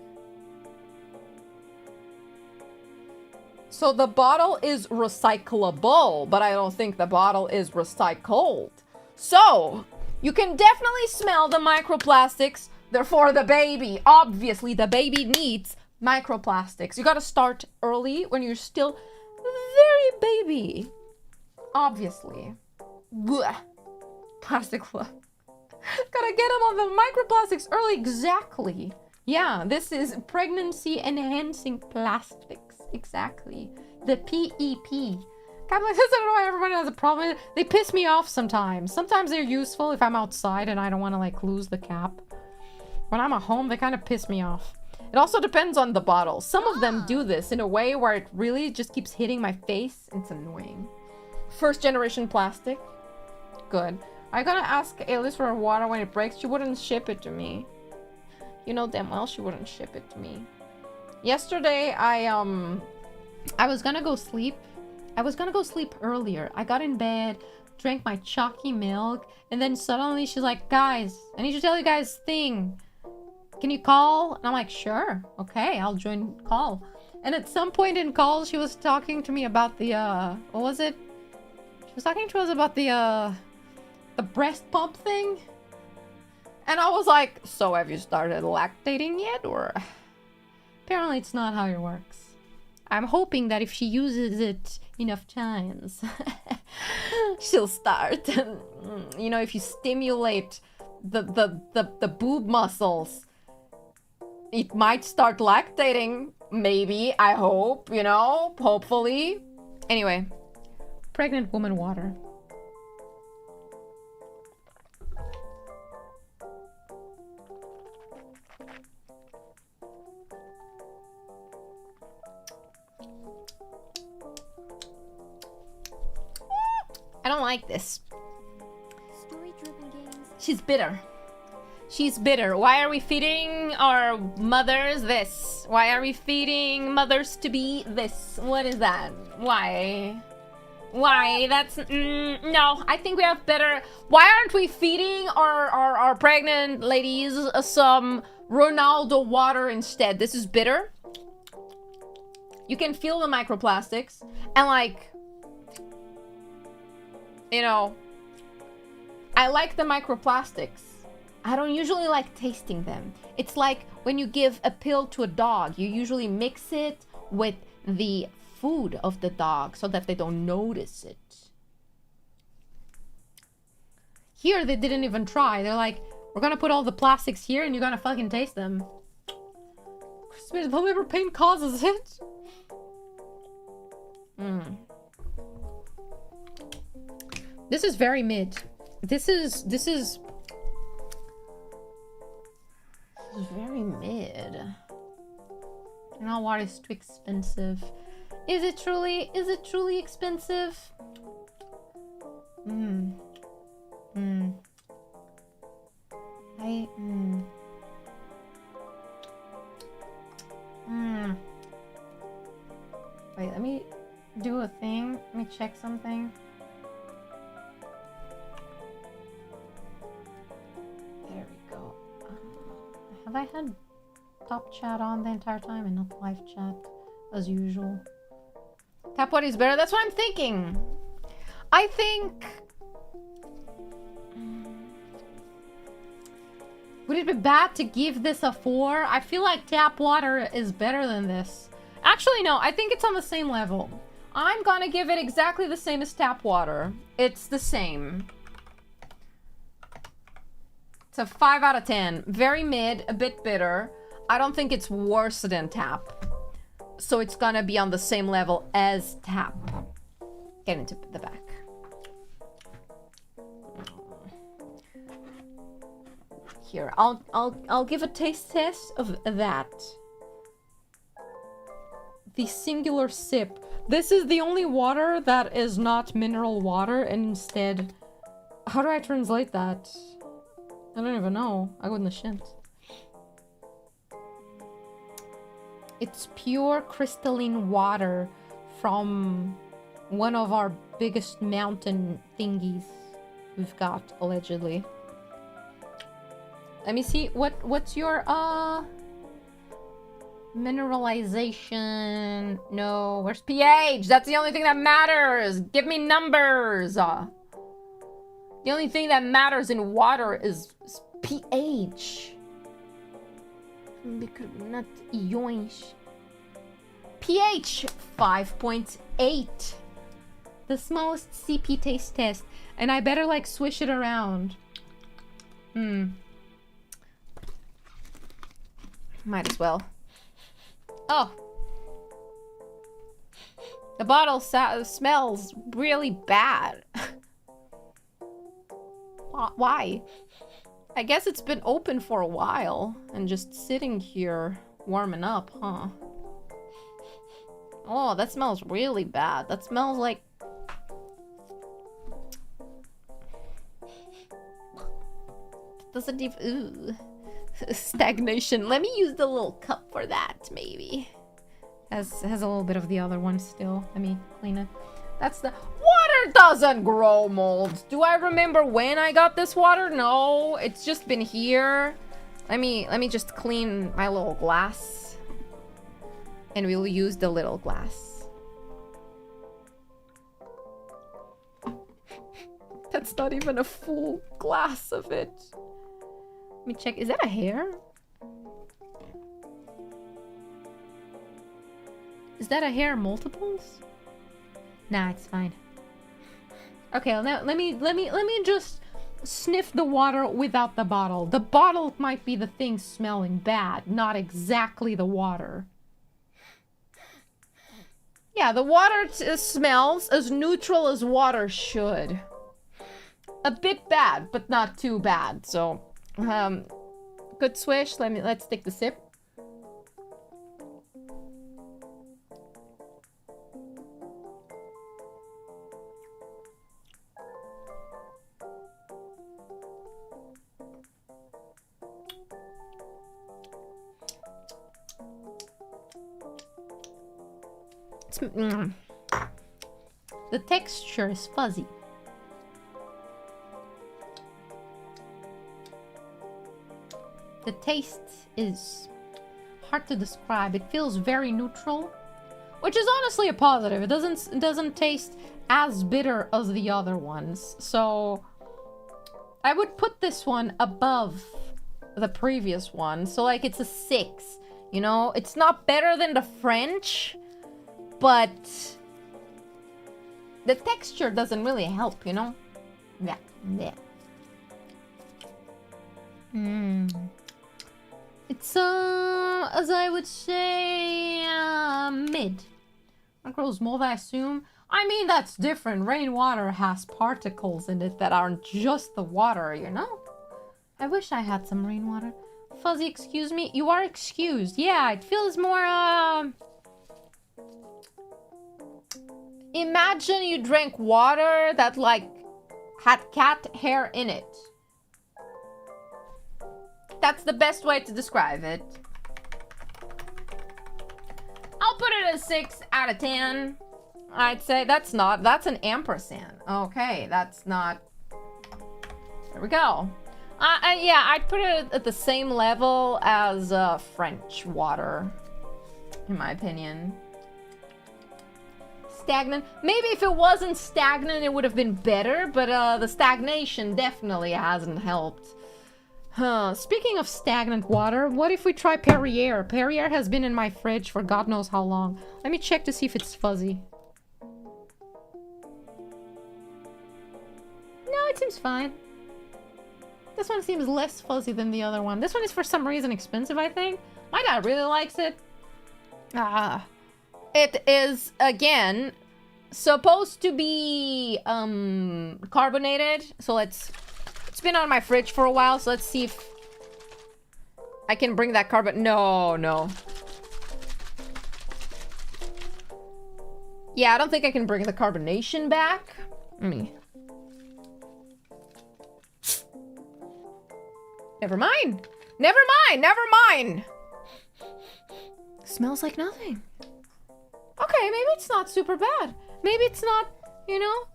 So the bottle is recyclable, but I don't think the bottle is recycled. So, you can definitely smell the microplastics. Therefore, the baby, obviously, the baby needs microplastics. You gotta start early when you're still very baby. Obviously. Blech. Plastic fluff. Gotta get them on the microplastics early. Exactly. Yeah, this is pregnancy enhancing plastics. Exactly. The PEP. God, like, I don't know why everyone has a problem with it. They piss me off sometimes. Sometimes they're useful if I'm outside and I don't want to like lose the cap. When I'm at home, they kind of piss me off. It also depends on the bottle. Some of them do this in a way where it really just keeps hitting my face. It's annoying. First generation plastic. Good. I'm gonna ask Alice for her water when it breaks. She wouldn't ship it to me. You know damn well she wouldn't ship it to me. Yesterday, I was gonna go sleep. I was gonna go sleep earlier. I got in bed, drank my chalky milk, and then suddenly she's like, guys, I need to tell you guys a thing. Can you call? And I'm like, sure. Okay, I'll join call. And at some point in call, she was talking to me about the, what was it? She was talking to us about the breast pump thing. And I was like, so have you started lactating yet? Or apparently it's not how it works. I'm hoping that if she uses it enough times, she'll start. You know, if you stimulate the boob muscles, it might start lactating. Maybe, I hope, you know, hopefully. Anyway, pregnant woman water. I don't like this. Story-driven games. She's bitter. She's bitter. Why are we feeding our mothers this? Why are we feeding mothers to be this? What is that? Why? Why? That's... no, I think we have better... Why aren't we feeding our pregnant ladies some Ronaldo water instead? This is bitter. You can feel the microplastics. And like... You know, I like the microplastics. I don't usually like tasting them. It's like when you give a pill to a dog, you usually mix it with the food of the dog so that they don't notice it. Here, they didn't even try. They're like, we're gonna put all the plastics here and you're gonna fucking taste them. Christmas, the liver pain causes it. This is very mid. This is very mid. You know what is too expensive? Is it truly expensive? Wait, let me do a thing. Let me check something. There we go. Have I had top chat on the entire time and not live chat as usual? Tap what is better? That's what I'm thinking. I think... Would it be bad to give this a 4? I feel like tap water is better than this. Actually, no. I think it's on the same level. I'm gonna give it exactly the same as tap water. It's the same. It's a 5 out of 10. Very mid, a bit bitter. I don't think it's worse than tap. So it's gonna be on the same level as tap. Get into the back. Here, I'll give a taste test of that. The singular sip. This is the only water that is not mineral water, and instead... How do I translate that? I don't even know. I go in the shit. It's pure crystalline water from one of our biggest mountain thingies we've got, allegedly. Let me see. What's your mineralization? No, where's pH? That's the only thing that matters. Give me numbers. The only thing that matters in water is pH. Not yoinsh. pH 5.8. The smallest CP taste test. And I better like swish it around. Might as well. Oh. The bottle smells really bad. Why? I guess it's been open for a while and just sitting here warming up, huh? Oh, that smells really bad. That smells like... Doesn't even... Ooh. Stagnation. Let me use the little cup for that, maybe. Has a little bit of the other one still. Let me clean it. That's the... Water doesn't grow mold. Do I remember when I got this water? No, it's just been here. Let me just clean my little glass. And we'll use the little glass. That's not even a full glass of it. Let me check. Is that a hair? Is that a hair multiples? Nah, it's fine. Okay, now let me just sniff the water without the bottle. The bottle might be the thing smelling bad, not exactly the water. Yeah, the water smells as neutral as water should. A bit bad, but not too bad. So, good swish. Let's take the sip. The texture is fuzzy. The taste is hard to describe. It feels very neutral, which is honestly a positive. It doesn't taste as bitter as the other ones. So I would put this one above the previous one. So like it's a 6, you know? It's not better than the French, but the texture doesn't really help, you know? Yeah, yeah. It's, as I would say, mid. What grows mold, I assume? I mean, that's different. Rainwater has particles in it that aren't just the water, you know? I wish I had some rainwater. Fuzzy, excuse me? You are excused. Yeah, it feels more, Imagine you drank water that, like, had cat hair in it. That's the best way to describe it. I'll put it at 6 out of 10. I'd say that's an ampersand. Okay, that's not... There we go. Yeah, I'd put it at the same level as French water, in my opinion. Stagnant. Maybe if it wasn't stagnant, it would have been better, but the stagnation definitely hasn't helped. Huh. Speaking of stagnant water, what if we try Perrier? Perrier has been in my fridge for God knows how long. Let me check to see if it's fuzzy. it seems fine. This one seems less fuzzy than the other one. This one is for some reason expensive, I think. My dad really likes it. It is, again, supposed to be carbonated. So it's been on my fridge for a while, so let's see if I can bring that carbon. No. Yeah, I don't think I can bring the carbonation back. Never mind. Never mind. Smells like nothing. Okay, maybe it's not super bad. Maybe it's not, you know,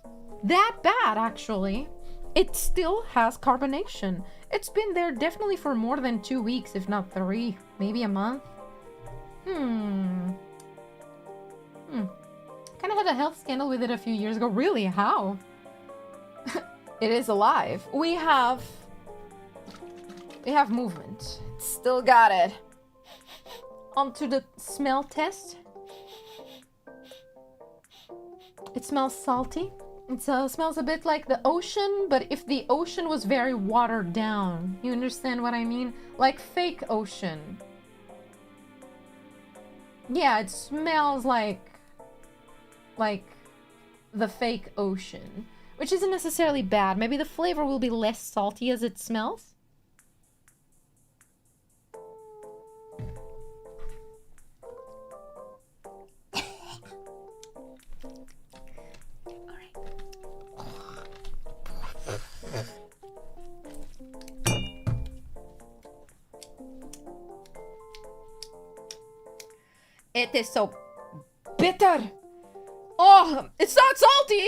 that bad, actually. It still has carbonation. It's been there definitely for more than 2 weeks, if not 3. Maybe a month. Kind of had a health scandal with it a few years ago. Really? How? It is alive. We have movement. Still got it. Onto the smell test. It smells salty. It smells a bit like the ocean, but if the ocean was very watered down. You understand what I mean? Like fake ocean. Yeah, it smells like the fake ocean, which isn't necessarily bad. Maybe the flavor will be less salty as it smells. It is so bitter. Oh, it's not salty.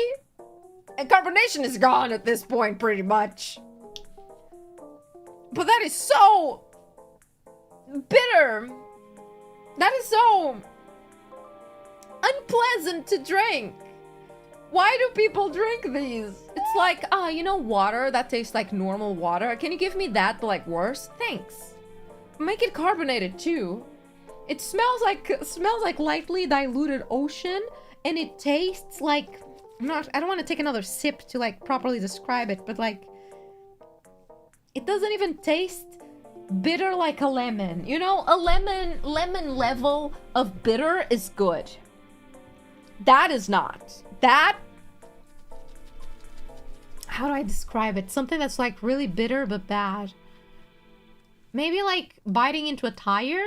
And carbonation is gone at this point, pretty much. But that is so bitter. That is so unpleasant to drink. Why do people drink these? It's like, you know, water that tastes like normal water. Can you give me that, but like worse? Thanks. Make it carbonated too. It smells like lightly diluted ocean, and it tastes like I don't want to take another sip to like properly describe it, but like it doesn't even taste bitter like a lemon. You know, a lemon level of bitter is good. That is not. That, how do I describe it? Something that's like really bitter but bad. Maybe like biting into a tire?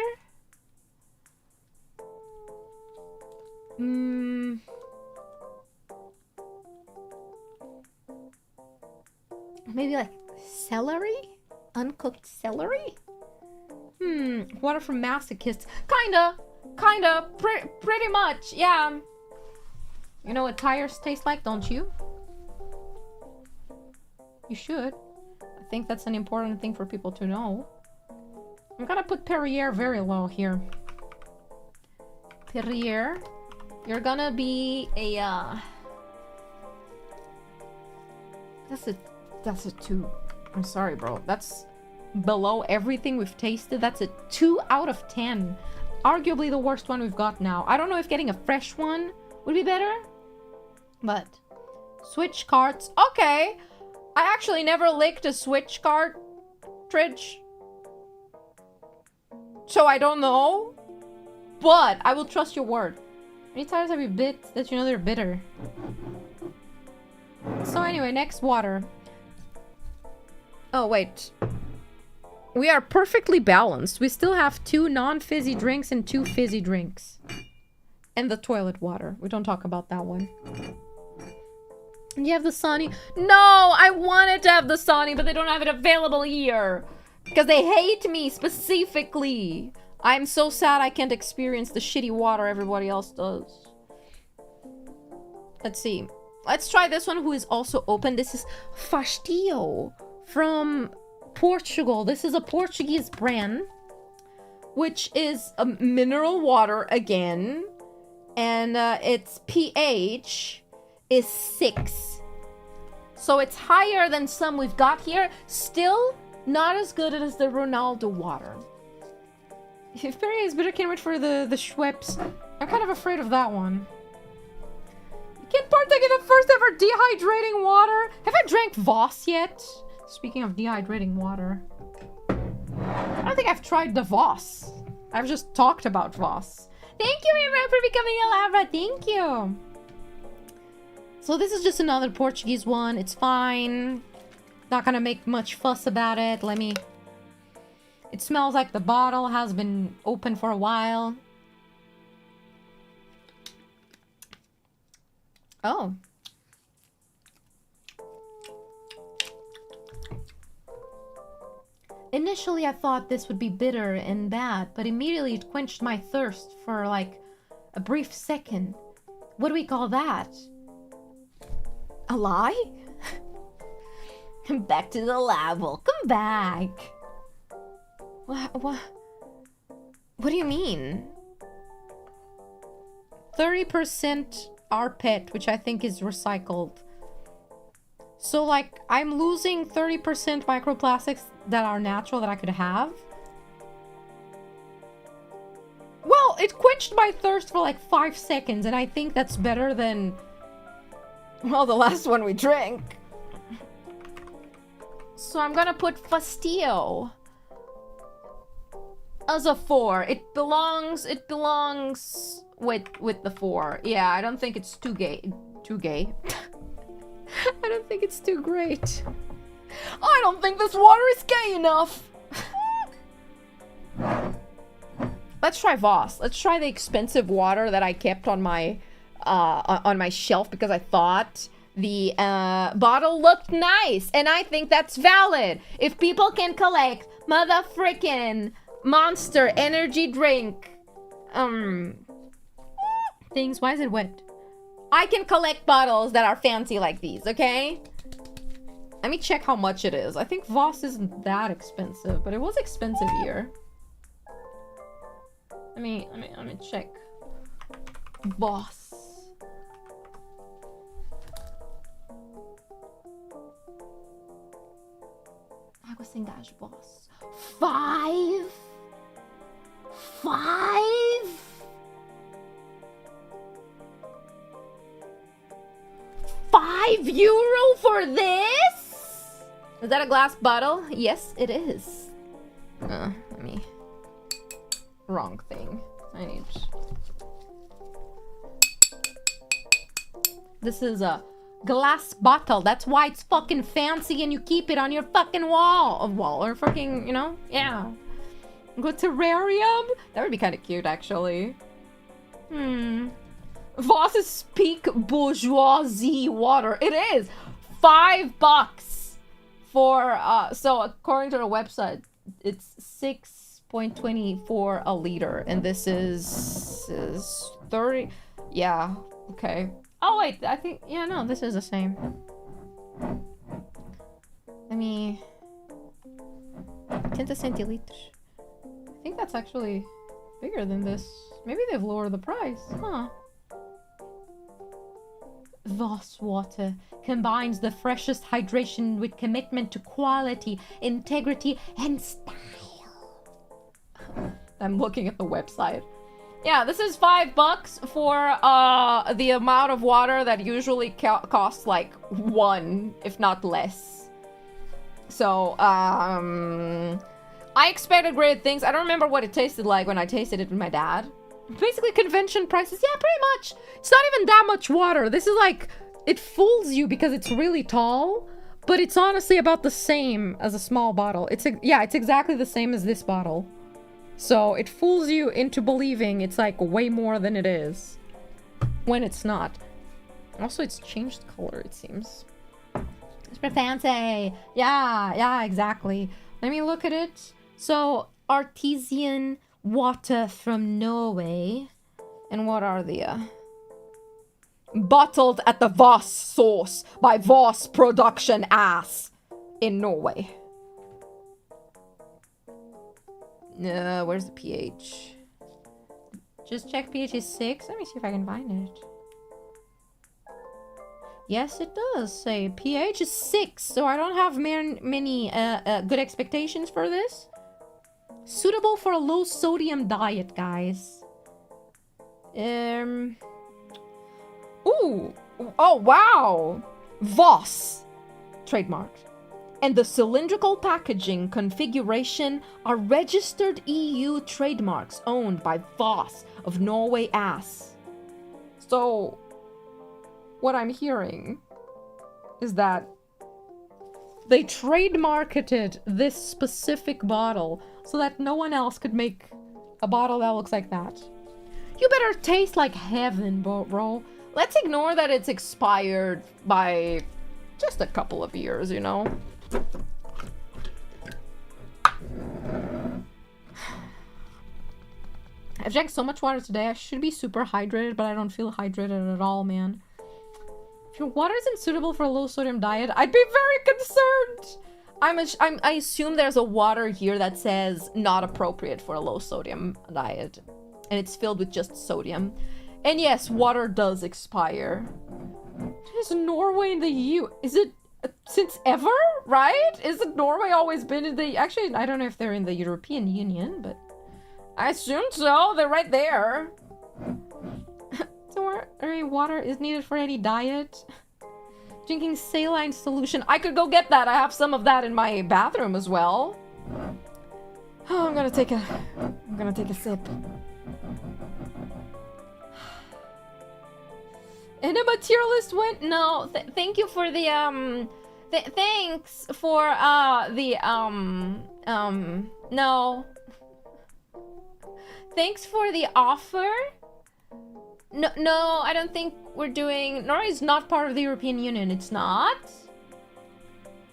Maybe like celery? Uncooked celery? Water from masochists. Kinda, pretty much, yeah. You know what tires taste like, don't you? You should. I think that's an important thing for people to know. I'm gonna put Perrier very low here. Perrier, you're gonna be a, That's a 2. I'm sorry, bro. That's below everything we've tasted. That's a 2 out of 10. Arguably the worst one we've got now. I don't know if getting a fresh one would be better, but switch carts. Okay. I actually never licked a switch cartridge, so I don't know, but I will trust your word. How many times have you bit that you know they're bitter? So anyway, next water. Oh, wait. We are perfectly balanced. We still have 2 non-fizzy drinks and 2 fizzy drinks. And the toilet water. We don't talk about that one. And you have the Sunny. No, I wanted to have the Sunny, but they don't have it available here. Because they hate me specifically. I'm so sad I can't experience the shitty water everybody else does. Let's see. Let's try this one, who is also open. This is Fastio from Portugal. This is a Portuguese brand, which is a mineral water again. And its pH is 6. So it's higher than some we've got here. Still not as good as the Ronaldo water. If Perrier is bitter, can't wait for the Schweppes. I'm kind of afraid of that one. You can't partake in the first ever dehydrating water. Have I I drank Voss yet? Speaking of dehydrating water. I don't think I've tried the Voss. I've just talked about Voss. Thank you, Ira, for becoming a Lavra. Thank you. So this is just another Portuguese one. It's fine. Not gonna make much fuss about it. Let me... It smells like the bottle has been open for a while. Oh. Initially, I thought this would be bitter and bad, but immediately it quenched my thirst for, like, a brief second. What do we call that? A lie? Come back to the lab. Welcome back. What do you mean? 30% rPET, which I think is recycled. So, like, I'm losing 30% microplastics that are natural that I could have. Well, it quenched my thirst for like 5 seconds, and I think that's better than, well, the last one we drank. So I'm gonna put Fastio as a 4. It belongs with the 4. Yeah, I don't think it's too gay. I don't think it's too great. I don't think this water is gay enough. Let's try Voss. Let's try the expensive water that I kept on my shelf because I thought the bottle looked nice, and I think that's valid. If people can collect mother frickin' Monster energy drink things, why is it wet? I can collect bottles that are fancy like these, okay? Let me check how much it is. I think Voss isn't that expensive, but it was expensive here. Let me check. Voss. Água sem gás, Voss. 5? 5 euro for this? Is that a glass bottle? Yes, it is. Let me... Wrong thing. I need... This is a glass bottle. That's why it's fucking fancy and you keep it on your fucking wall or fucking, you know? Yeah. Go terrarium? That would be kind of cute, actually. Voss's Peak Bourgeoisie water. It is $5 for so according to the website, it's 6.24 a liter, and this is 30. Yeah. Okay. Oh wait, I think no, this is the same. Let me 10 centiliters. I think that's actually bigger than this. Maybe they've lowered the price, huh? Voss water combines the freshest hydration with commitment to quality, integrity, and style. I'm looking at the website. Yeah, this is $5 for the amount of water that usually costs like 1, if not less. So, I expected great things. I don't remember what it tasted like when I tasted it with my dad. Basically convention prices. Yeah, pretty much. It's not even that much water. This is like, it fools you because it's really tall, but it's honestly about the same as a small bottle. It's exactly the same as this bottle. So it fools you into believing it's like way more than it is when it's not. Also, it's changed color, it seems. It's pretty fancy. Yeah, exactly. Let me look at it. So, artesian water from Norway. And what are the bottled at the Voss source by Voss Production Ass in Norway. Where's the pH? Just check pH is 6. Let me see if I can find it. Yes, it does say pH is 6, so I don't have many good expectations for this. Suitable for a low sodium diet, guys. Ooh. Oh, wow. Voss. trademarked. And the cylindrical packaging configuration are registered EU trademarks owned by Voss of Norway AS. So, what I'm hearing is that they trade-marketed this specific bottle so that no one else could make a bottle that looks like that. You better taste like heaven, bro. Let's ignore that it's expired by just a couple of years, you know? I've drank so much water today. I should be super hydrated, but I don't feel hydrated at all, man. If your water isn't suitable for a low-sodium diet, I'd be very concerned! I assume there's a water here that says not appropriate for a low-sodium diet. And it's filled with just sodium. And yes, water does expire. Is Norway in the EU? Is it since ever, right? Isn't Norway always been in the... Actually, I don't know if they're in the European Union, but... I assume so. They're right there. So any water is needed for any diet. Drinking saline solution. I could go get that. I have some of that in my bathroom as well. Oh, I'm gonna take a sip. And a materialist went... No, thank you for the, thanks for, no. Thanks for the offer. No, I don't think we're doing... Norway's not part of the European Union. It's not?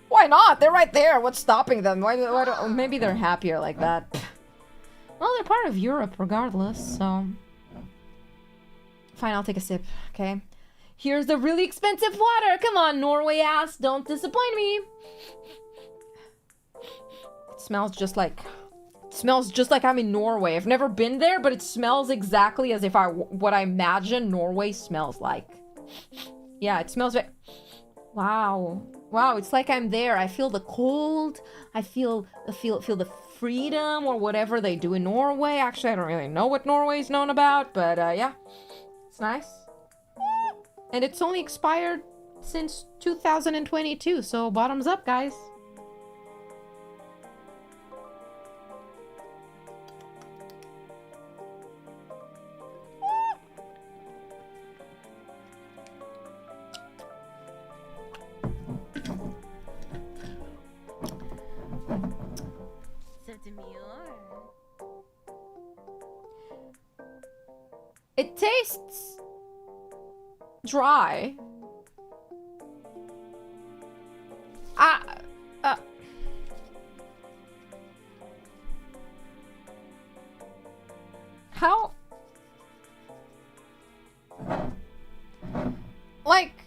Why not? They're right there. What's stopping them? Why don't... Maybe they're happier like that. Well, they're part of Europe regardless, so... Fine, I'll take a sip, okay? Here's the really expensive water. Come on, Norway ass. Don't disappoint me. It smells just like... It smells just like I'm in Norway. I've never been there, but it smells exactly as if what I imagine Norway smells like. Yeah, it smells like... Wow. Wow, it's like I'm there. I feel the cold. I feel the freedom or whatever they do in Norway. Actually, I don't really know what Norway's known about, but yeah. It's nice. And it's only expired since 2022, so bottoms up, guys. It tastes dry. How? Like,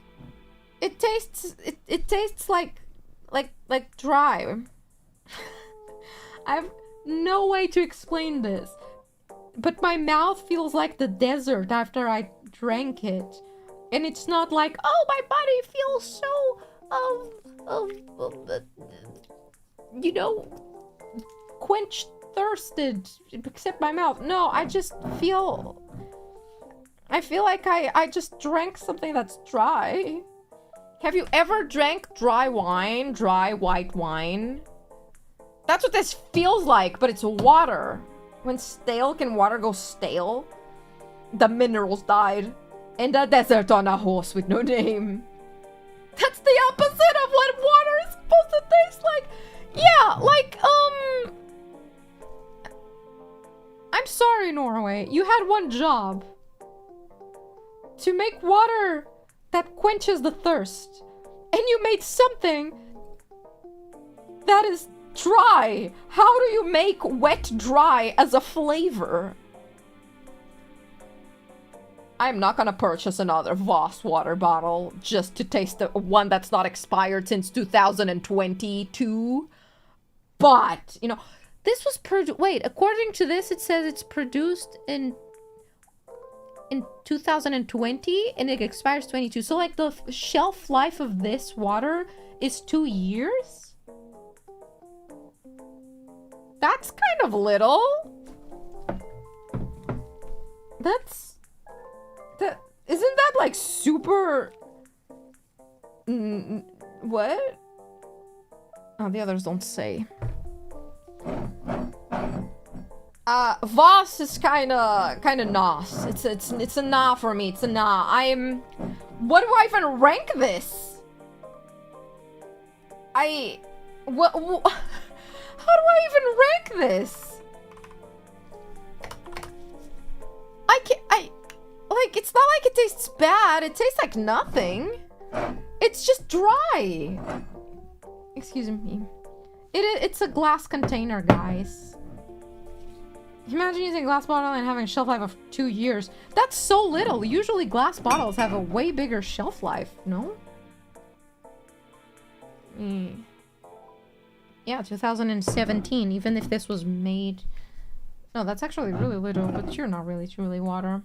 it tastes like dry. I have no way to explain this. But my mouth feels like the desert after I drank it. And it's not like, oh, my body feels so, you know, quenched, thirsted, except my mouth. No, I just feel... I feel like I just drank something that's dry. Have you ever drank dry wine? Dry white wine? That's what this feels like, but it's water. When stale, can water go stale? The minerals died. In the desert on a horse with no name. That's the opposite of what water is supposed to taste like. Yeah, like, I'm sorry, Norway. You had one job. To make water that quenches the thirst. And you made something that is dry. How do you make wet dry as a flavor? I'm not gonna purchase another Voss water bottle just to taste the one that's not expired since 2022. But, you know, this was wait, according to this, it says it's produced in 2020 and it expires 22. So, like, the shelf life of this water is 2 years? That's kind of little. Isn't that like super... what? Oh, the others don't say. Voss is kinda nos. It's a nah for me. It's a nah. What do I even rank this? What? How do I even rank this? Like, it's not like it tastes bad. It tastes like nothing. It's just dry. Excuse me. It's a glass container, guys. Imagine using a glass bottle and having a shelf life of 2 years. That's so little. Usually glass bottles have a way bigger shelf life, no? Yeah, 2017, even if this was made... No, that's actually really little, but you're not really truly water.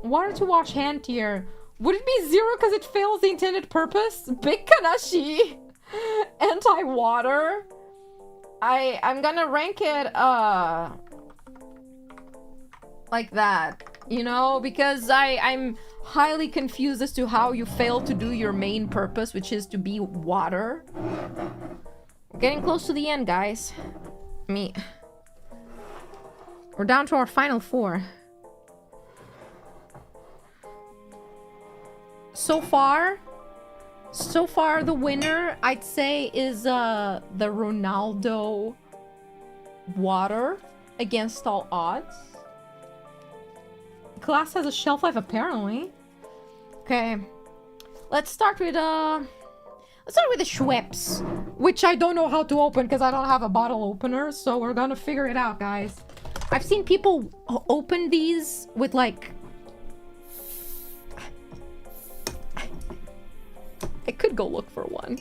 Water to wash hand tier. Would it be 0 because it fails the intended purpose? Big Kanashi! Anti-water? I'm gonna rank it, like that, you know? Because I'm highly confused as to how you fail to do your main purpose, which is to be water. We're getting close to the end, guys. We're down to our final 4. So far, the winner, I'd say, is the Ronaldo water against all odds. Glass has a shelf life, apparently. Okay, let's start with the Schweppes, which I don't know how to open because I don't have a bottle opener. So we're gonna figure it out, guys. I've seen people open these with like. I could go look for one.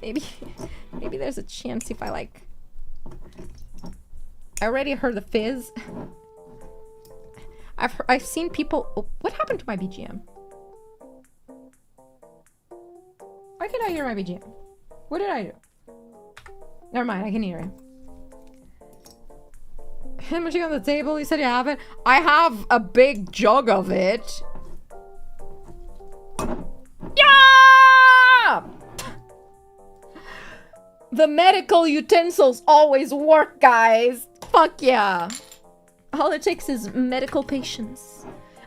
Maybe there's a chance if I like... I already heard the fizz. I've seen people... Oh, what happened to my BGM? Why can't I hear my BGM? What did I do? Never mind, I can hear it. Machine on the table, you said you have it. I have a big jug of it. Yeah! The medical utensils always work, guys. Fuck yeah. All it takes is medical patience.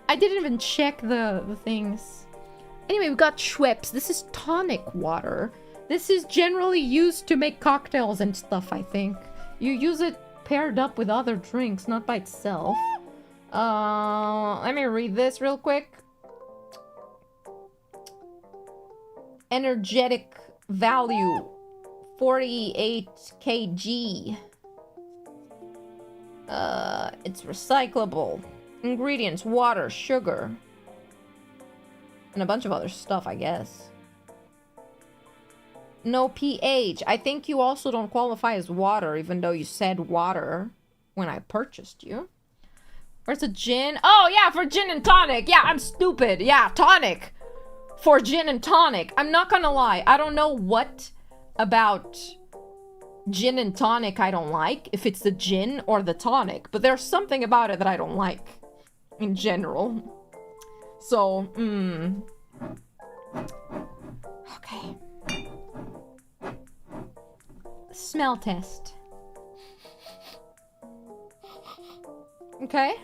I didn't even check the things. Anyway, we got Schweppes. This is tonic water. This is generally used to make cocktails and stuff, I think. You use it paired up with other drinks, not by itself. Let me read this real quick. Energetic value 48 kg. It's recyclable. Ingredients: water, sugar, and a bunch of other stuff, I guess. No pH. I think you also don't qualify as water, even though you said water when I purchased you. Where's the gin? Oh, yeah, for gin and tonic. Yeah, I'm stupid. Yeah, tonic. For gin and tonic. I'm not gonna lie. I don't know what about gin and tonic I don't like, if it's the gin or the tonic. But there's something about it that I don't like in general. So, okay. Smell test. Okay.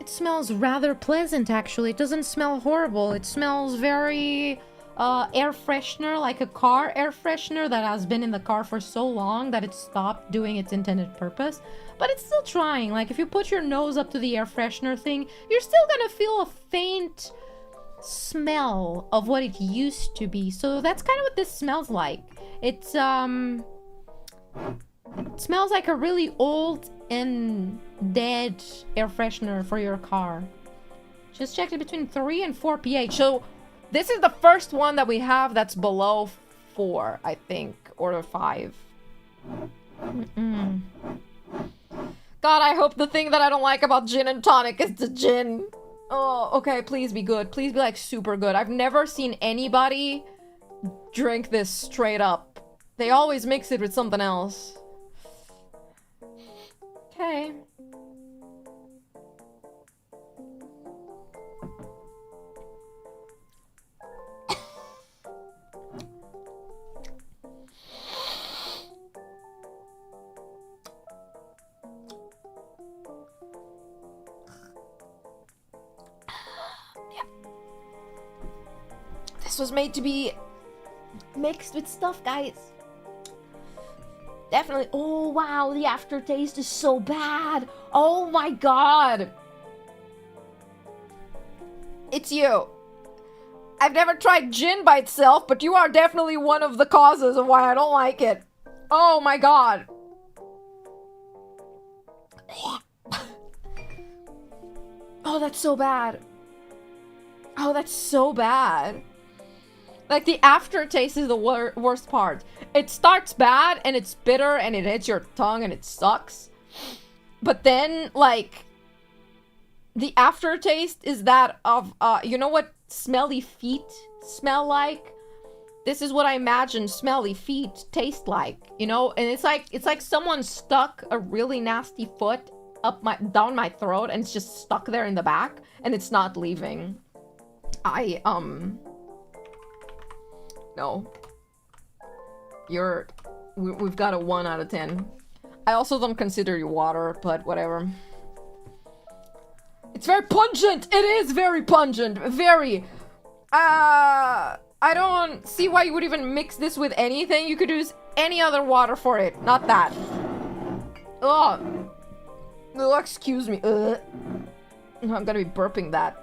It smells rather pleasant, actually. It doesn't smell horrible. It smells very air freshener, like a car air freshener that has been in the car for so long that it stopped doing its intended purpose. But it's still trying. Like, if you put your nose up to the air freshener thing, you're still gonna feel a faint smell of what it used to be. So that's kind of what this smells like. It's it smells like a really old and dead air freshener for your car. Just checked it between 3 and 4 pH. So this is the first one that we have that's below 4, I think, or 5. God, I hope the thing that I don't like about gin and tonic is the gin. Oh, okay, please be good. Please be, like, super good. I've never seen anybody drink this straight up. They always mix it with something else. Okay. This was made to be mixed with stuff, guys. Definitely. Oh, wow. The aftertaste is so bad. Oh, my God. It's you. I've never tried gin by itself, but you are definitely one of the causes of why I don't like it. Oh, my God. Oh, that's so bad. Oh, that's so bad. Like, the aftertaste is the worst part. It starts bad, and it's bitter, and it hits your tongue, and it sucks. But then, like, the aftertaste is that of, you know what smelly feet smell like? This is what I imagine smelly feet taste like, you know? And it's like someone stuck a really nasty foot down my throat, and it's just stuck there in the back, and it's not leaving. No. We've got a 1 out of 10. I also don't consider you water, but whatever. It's very pungent! It is very pungent! Very! I don't see why you would even mix this with anything. You could use any other water for it, not that. Ugh. Ugh, excuse me. Ugh. I'm gonna be burping that.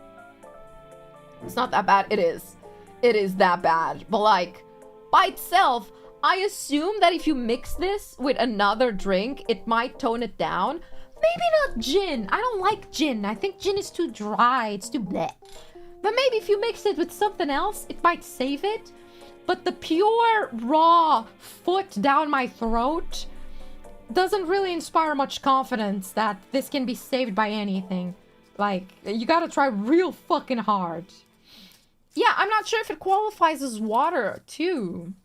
It's not that bad. It is. It is that bad. But like, by itself, I assume that if you mix this with another drink, it might tone it down. Maybe not gin. I don't like gin. I think gin is too dry. It's too bleh. But maybe if you mix it with something else, it might save it. But the pure, raw foot down my throat doesn't really inspire much confidence that this can be saved by anything. Like, you gotta try real fucking hard. Yeah, I'm not sure if it qualifies as water, too.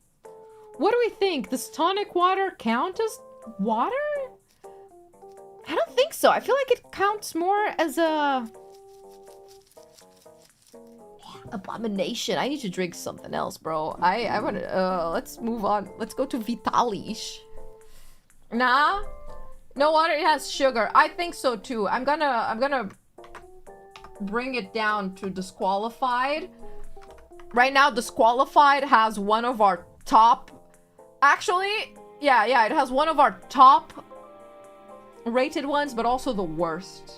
What do we think? Does tonic water count as water? I don't think so. I feel like it counts more as a... abomination. I need to drink something else, bro. I want to... let's move on. Let's go to Vitalish. Nah? No water, it has sugar. I think so, too. I'm gonna bring it down to disqualified. Right now, disqualified has one of our top... Actually, yeah, it has one of our top rated ones, but also the worst.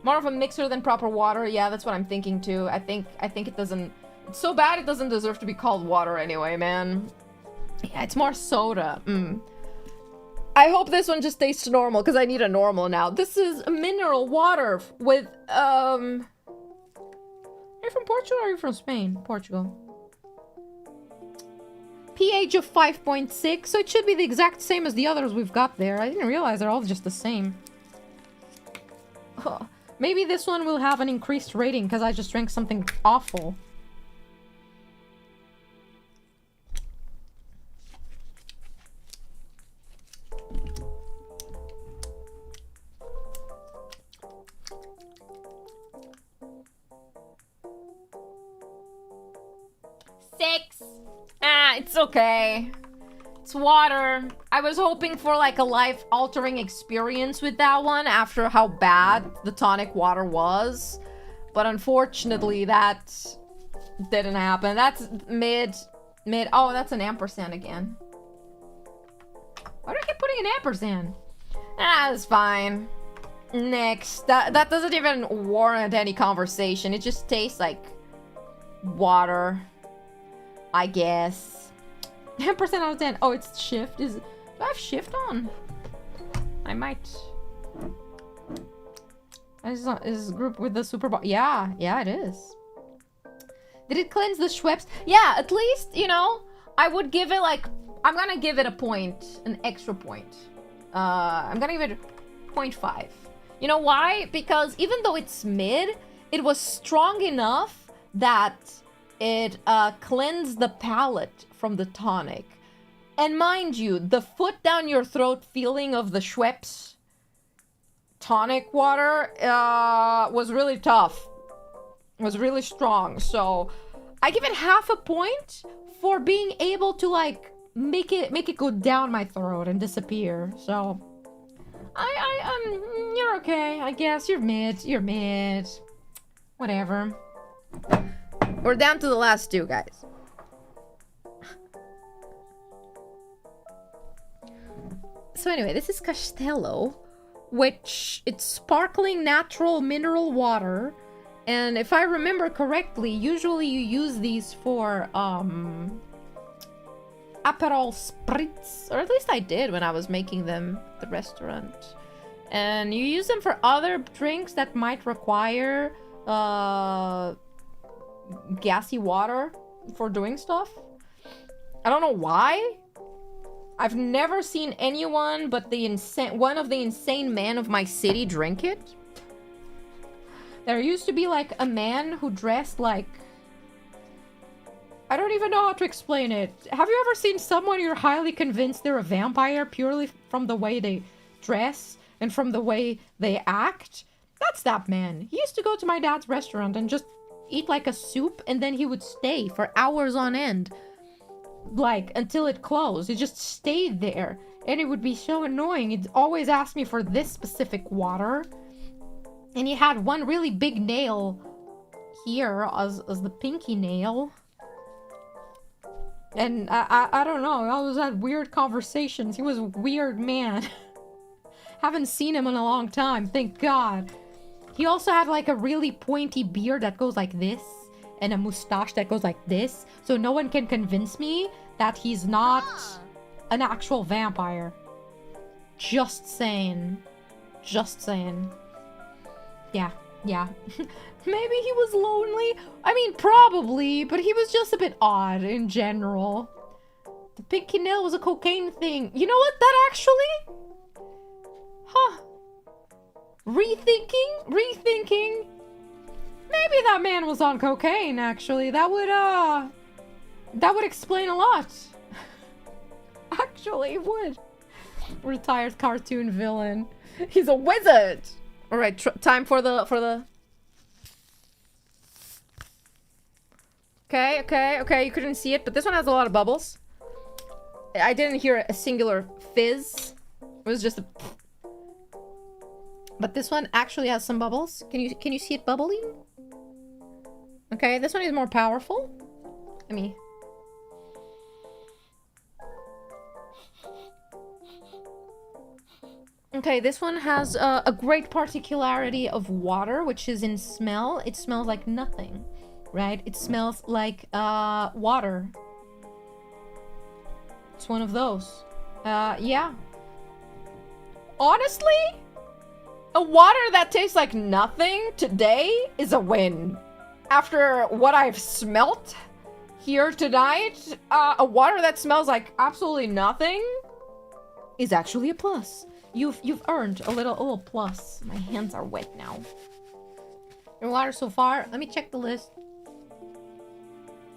More of a mixer than proper water. Yeah, that's what I'm thinking too. I think it doesn't... It's so bad it doesn't deserve to be called water anyway, man. Yeah, it's more soda. I hope this one just tastes normal, because I need a normal now. This is mineral water with, Are you from Portugal or are you from Spain? Portugal. pH of 5.6, so it should be the exact same as the others we've got there. I didn't realize they're all just the same. Huh. Maybe this one will have an increased rating because I just drank something awful. It's okay. It's water. I was hoping for like a life-altering experience with that one after how bad the tonic water was. But unfortunately, that didn't happen. That's mid. Oh, that's an ampersand again. Why do I keep putting an ampersand? That's fine. Next. That doesn't even warrant any conversation. It just tastes like water, I guess. 10% out of 10. Oh, it's shift. Do I have shift on? I might. Is this group with the super bar? Yeah, it is. Did it cleanse the Schweppes? Yeah, at least, you know, I would give it like... I'm gonna give it a point. An extra point. I'm gonna give it 0.5. You know why? Because even though it's mid, it was strong enough that it cleansed the palate from the tonic. And mind you, the foot down your throat feeling of the Schweppes tonic water was really tough. Was really strong. So I give it half a point for being able to like make it go down my throat and disappear. So you're okay, I guess. You're mid. Whatever. We're down to the last two, guys. So anyway, this is Castello, which it's sparkling natural mineral water. And if I remember correctly, usually you use these for Aperol Spritz, or at least I did when I was making them at the restaurant. And you use them for other drinks that might require gassy water for doing stuff. I don't know why. I've never seen anyone but one of the insane men of my city drink it. There used to be like a man who dressed like... I don't even know how to explain it. Have you ever seen someone you're highly convinced they're a vampire purely from the way they dress and from the way they act? That's that man. He used to go to my dad's restaurant and just eat like a soup, and then he would stay for hours on end. Like, until it closed. He just stayed there. And it would be so annoying. He'd always ask me for this specific water. And he had one really big nail here as the pinky nail. And I don't know. I always had weird conversations. He was a weird man. Haven't seen him in a long time. Thank God. He also had like a really pointy beard that goes like this. And a mustache that goes like this. So no one can convince me that he's not an actual vampire. Just saying. Just saying. Yeah. Maybe he was lonely. I mean, probably. But he was just a bit odd in general. The pinky nail was a cocaine thing. You know what? That actually... Huh. Rethinking. Maybe that man was on cocaine, actually. That would explain a lot. Actually, it would. Retired cartoon villain. He's a wizard! Alright, time for the... Okay, you couldn't see it, but this one has a lot of bubbles. I didn't hear a singular fizz. It was just a... But this one actually has some bubbles. Can you see it bubbling? Okay, this one is more powerful. Let me... Okay, this one has a great particularity of water, which is in smell. It smells like nothing, right? It smells like water. It's one of those. Yeah. Honestly, a water that tastes like nothing today is a win. After what I've smelt here tonight, a water that smells like absolutely nothing is actually a plus. You've earned a little plus. My hands are wet now. Your water so far. Let me check the list.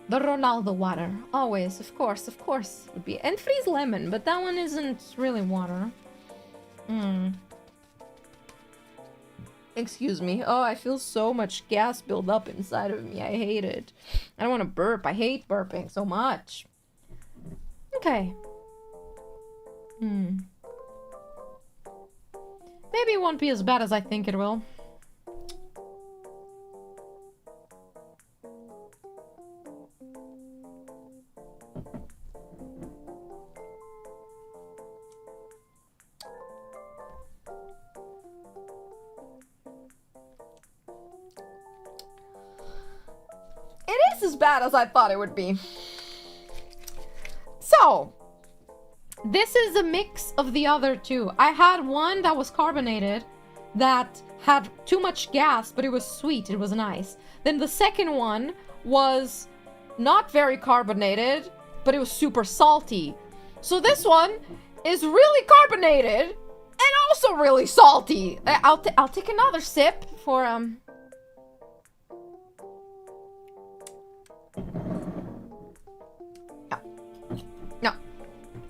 The Ronaldo water. Always, of course. Would be and freeze lemon, but that one isn't really water. Excuse me. Oh, I feel so much gas build up inside of me. I hate it. I don't want to burp. I hate burping so much. Okay. Maybe it won't be as bad as I think it will. It is as bad as I thought it would be. So, this is a mix of the other two. I had one that was carbonated that had too much gas, but it was sweet. It was nice. Then the second one was not very carbonated, but it was super salty. So this one is really carbonated and also really salty. I'll take another sip for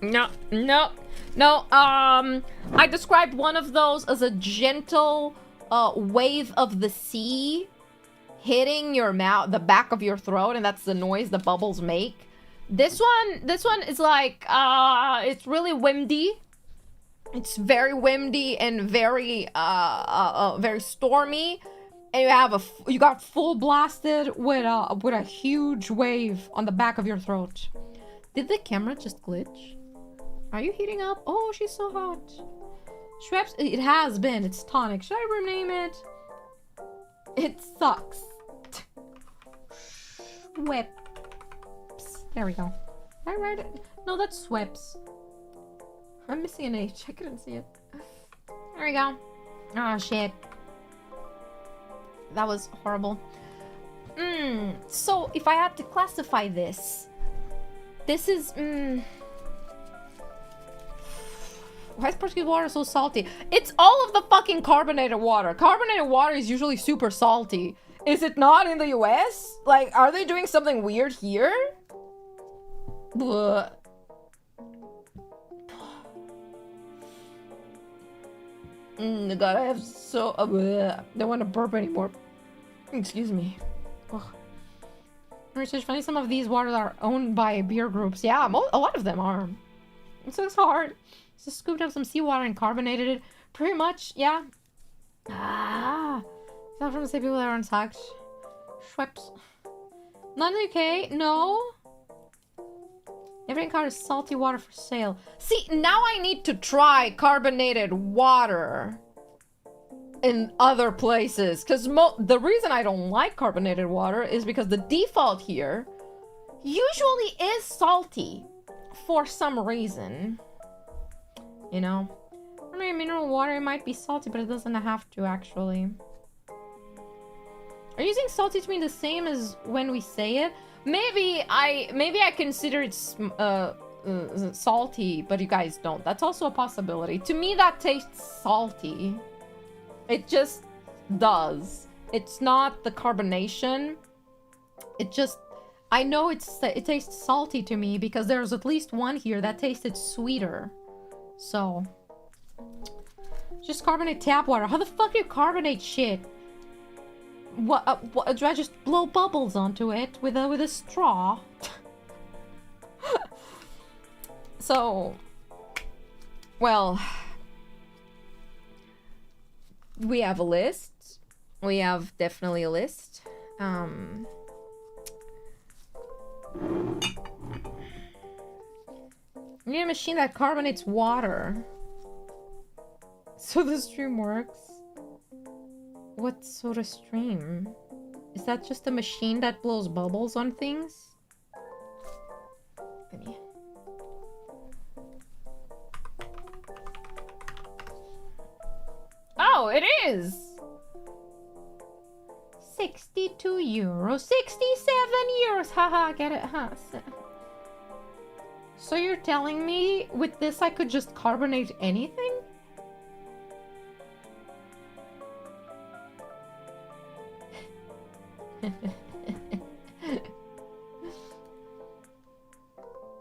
No. I described one of those as a gentle wave of the sea hitting your mouth, the back of your throat, and that's the noise the bubbles make. This one is like it's really windy. It's very windy and very very stormy. and you have you got full blasted with a huge wave on the back of your throat. Did the camera just glitch? Are you heating up? Oh, she's so hot. Schweppes, it has been. It's tonic. Should I rename it? It sucks. Schweppes. There we go. Did I write it? No, that's Schweppes. I'm missing an H. I couldn't see it. There we go. Oh, shit. That was horrible. So, if I had to classify this... This is... Why is Portuguese water so salty? It's all of the fucking carbonated water. Carbonated water is usually super salty. Is it not in the US? Like, are they doing something weird here? Blech. God, I have so... don't want to burp anymore. Excuse me. Ugh. Research funny, some of these waters are owned by beer groups. Yeah, a lot of them are. So it's hard. Just scooped up some seawater and carbonated it. Pretty much, yeah. Ah. It's not from the same people that are on Sax. Schweppes. Not in the UK? No. Every car is salty water for sale. See, now I need to try carbonated water in other places. Because the reason I don't like carbonated water is because the default here usually is salty for some reason. You know? I mean, mineral water, it might be salty, but it doesn't have to, actually. Are you using salty to mean the same as when we say it? Maybe I consider it salty, but you guys don't. That's also a possibility. To me, that tastes salty. It just does. It's not the carbonation. It just... I know it tastes salty to me because there's at least one here that tasted sweeter. So... just carbonate tap water. How the fuck do you carbonate shit? What do I just blow bubbles onto it with a straw? So, well, we have a list. We have definitely a list. We need a machine that carbonates water. So the stream works. What sort of stream? Is that just a machine that blows bubbles on things? Oh, it is! 62 euros. 67 euros! Haha, get it? Huh? So you're telling me with this I could just carbonate anything?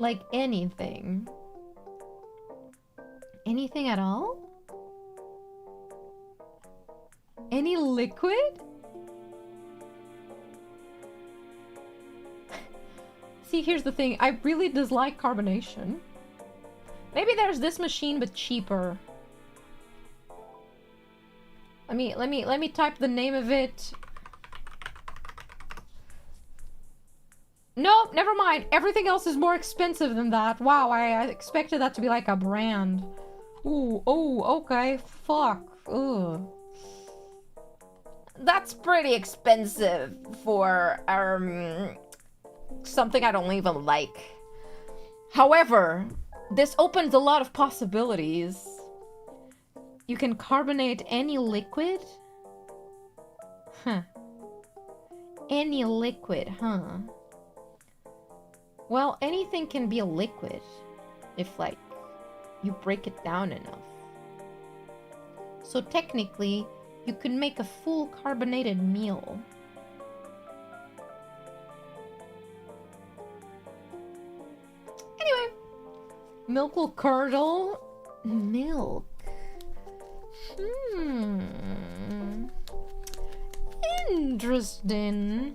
Like anything. Anything at all? Any liquid? See, here's the thing. I really dislike carbonation. Maybe there's this machine, but cheaper. Let me type the name of it. Nope, never mind. Everything else is more expensive than that. Wow, I expected that to be like a brand. Ooh, oh, okay. Fuck. Ugh. That's pretty expensive for something I don't even like. However, this opens a lot of possibilities. You can carbonate any liquid? Huh. Any liquid, huh? Well, anything can be a liquid if, like, you break it down enough. So technically, you could make a full carbonated meal. Anyway, milk will curdle. Milk. Interesting.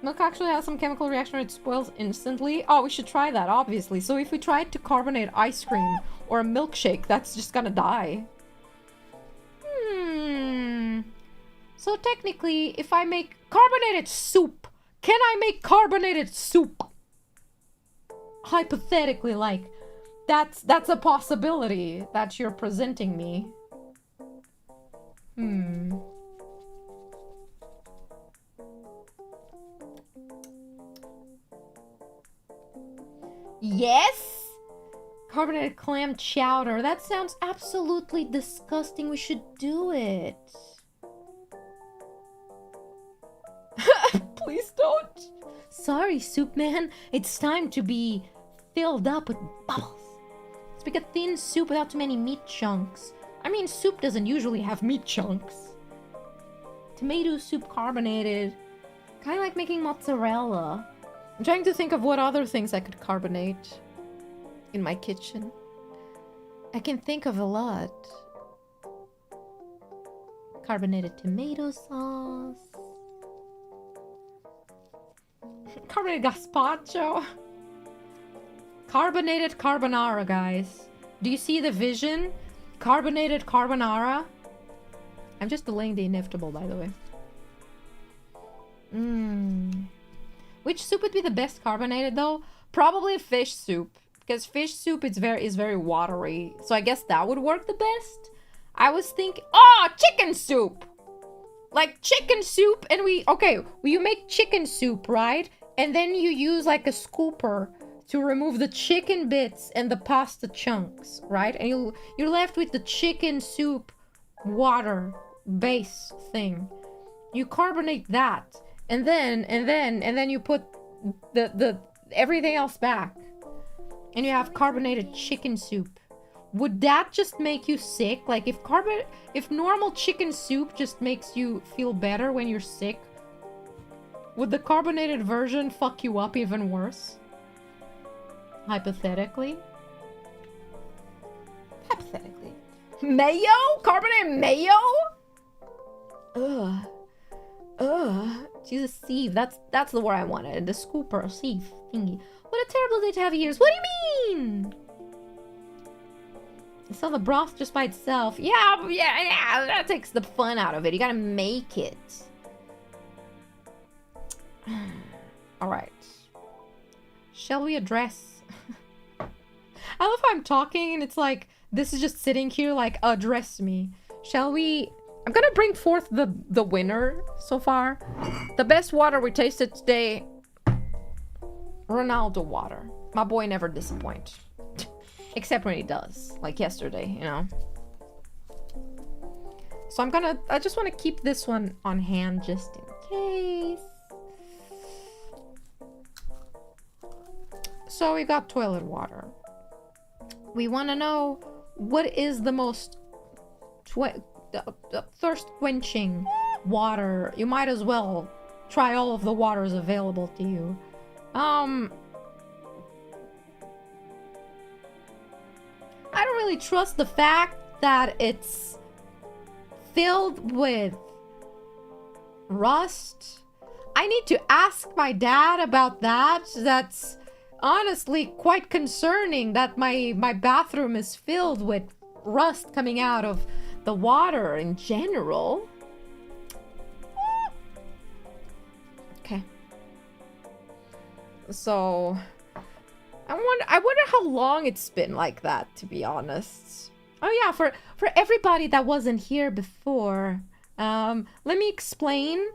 Milk actually has some chemical reaction where it spoils instantly. Oh, we should try that, obviously. So if we tried to carbonate ice cream or a milkshake, that's just gonna die. So technically, if I make carbonated soup, can I make carbonated soup? Hypothetically, like, that's a possibility that you're presenting me. Yes? Carbonated clam chowder. That sounds absolutely disgusting. We should do it. Please don't. Sorry, Soup Man. It's time to be filled up with bubbles. Let's make a thin soup without too many meat chunks. I mean, soup doesn't usually have meat chunks. Tomato soup carbonated. Kind of like making mozzarella. I'm trying to think of what other things I could carbonate in my kitchen. I can think of a lot. Carbonated tomato sauce. Carbonated gazpacho. Carbonated carbonara, guys. Do you see the vision? Carbonated carbonara. I'm just delaying the inevitable, by the way. Which soup would be the best carbonated, though? Probably fish soup. Because fish soup is very watery. So I guess that would work the best. I was thinking... Oh, chicken soup! Like chicken soup and you make chicken soup, right? And then you use like a scooper to remove the chicken bits and the pasta chunks, right? And you're left with the chicken soup water base thing. You carbonate that, and then you put the everything else back, and you have carbonated chicken soup. Would that just make you sick? Like if normal chicken soup just makes you feel better when you're sick, would the carbonated version fuck you up even worse? Hypothetically. Hypothetically. Mayo? Carbonated mayo? Ugh. Jesus, sieve. That's the word I wanted. The scooper, sieve thingy. What a terrible day to have ears. What do you mean? I saw the broth just by itself. Yeah, that takes the fun out of it. You gotta make it. Alright. Shall we address... I love how I'm talking and it's like, this is just sitting here like, address me. Shall we... I'm gonna bring forth the winner so far. The best water we tasted today. Ronaldo water. My boy never disappoints. Except when he does. Like yesterday, you know. So I just want to keep this one on hand just in case. So we got toilet water. We want to know what is the most thirst quenching water. You might as well try all of the waters available to you. I don't really trust the fact that it's filled with rust. I need to ask my dad about that. That's honestly quite concerning that my bathroom is filled with rust coming out of the water in general. Okay. So I wonder how long it's been like that, to be honest. Oh yeah, for everybody that wasn't here before, let me explain.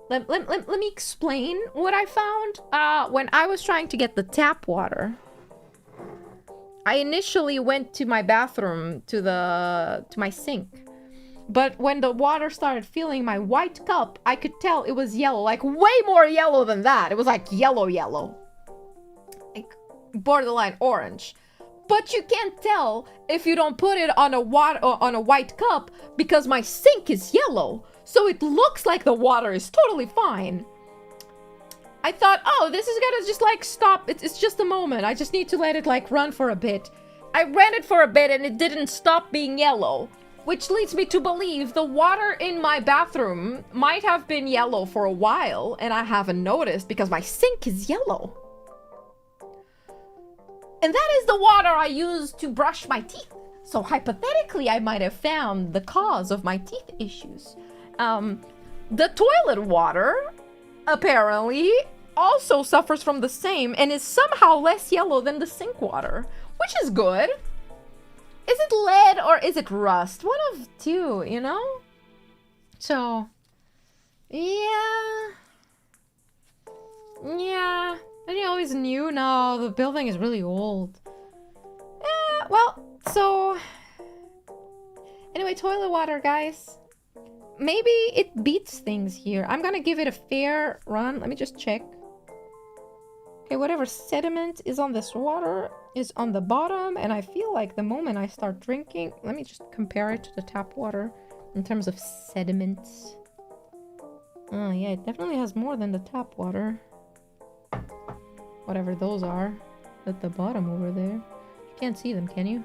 Let me explain what I found. When I was trying to get the tap water, I initially went to my bathroom to my sink. But when the water started filling my white cup, I could tell it was yellow, like way more yellow than that. It was like yellow. Like borderline orange. But you can't tell if you don't put it on a white cup because my sink is yellow. So it looks like the water is totally fine. I thought, oh, this is gonna just like stop. It's just a moment. I just need to let it like run for a bit. I ran it for a bit and it didn't stop being yellow. Which leads me to believe the water in my bathroom might have been yellow for a while and I haven't noticed because my sink is yellow. And that is the water I use to brush my teeth. So hypothetically, I might have found the cause of my teeth issues. The toilet water apparently also suffers from the same and is somehow less yellow than the sink water, which is good. Is it lead or is it rust? One of two, you know? So, yeah. Yeah. I always knew. No, the building is really old. Yeah, well, so... Anyway, toilet water, guys. Maybe it beats things here. I'm gonna give it a fair run. Let me just check. Okay, whatever sediment is on this water is on the bottom, and I feel like the moment I start drinking... Let me just compare it to the tap water in terms of sediments. Oh, yeah, it definitely has more than the tap water. Whatever those are. At the bottom over there. You can't see them, can you?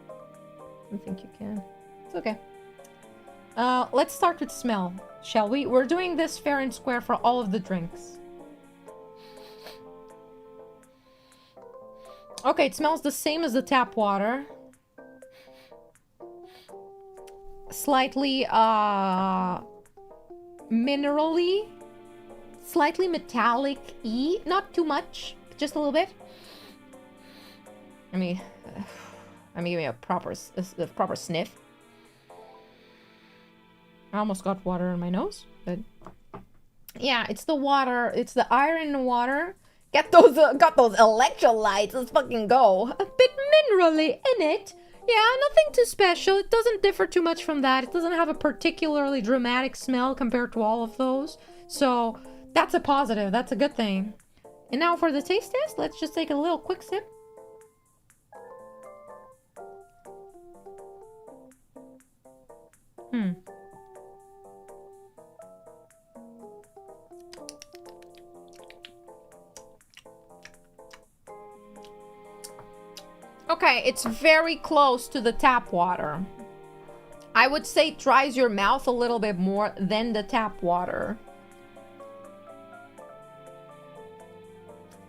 I don't think you can. It's okay. Let's start with smell, shall we? We're doing this fair and square for all of the drinks. Okay, it smells the same as the tap water. Slightly, minerally. Slightly metallic-y. Not too much. Just a little bit. Let me give me a proper sniff. I almost got water in my nose, but yeah, it's the water. It's the iron in the water. Got those electrolytes. Let's fucking go. A bit minerally in it. Yeah, nothing too special. It doesn't differ too much from that. It doesn't have a particularly dramatic smell compared to all of those. So that's a positive. That's a good thing. And now for the taste test, let's just take a little quick sip. Okay, it's very close to the tap water. I would say it dries your mouth a little bit more than the tap water.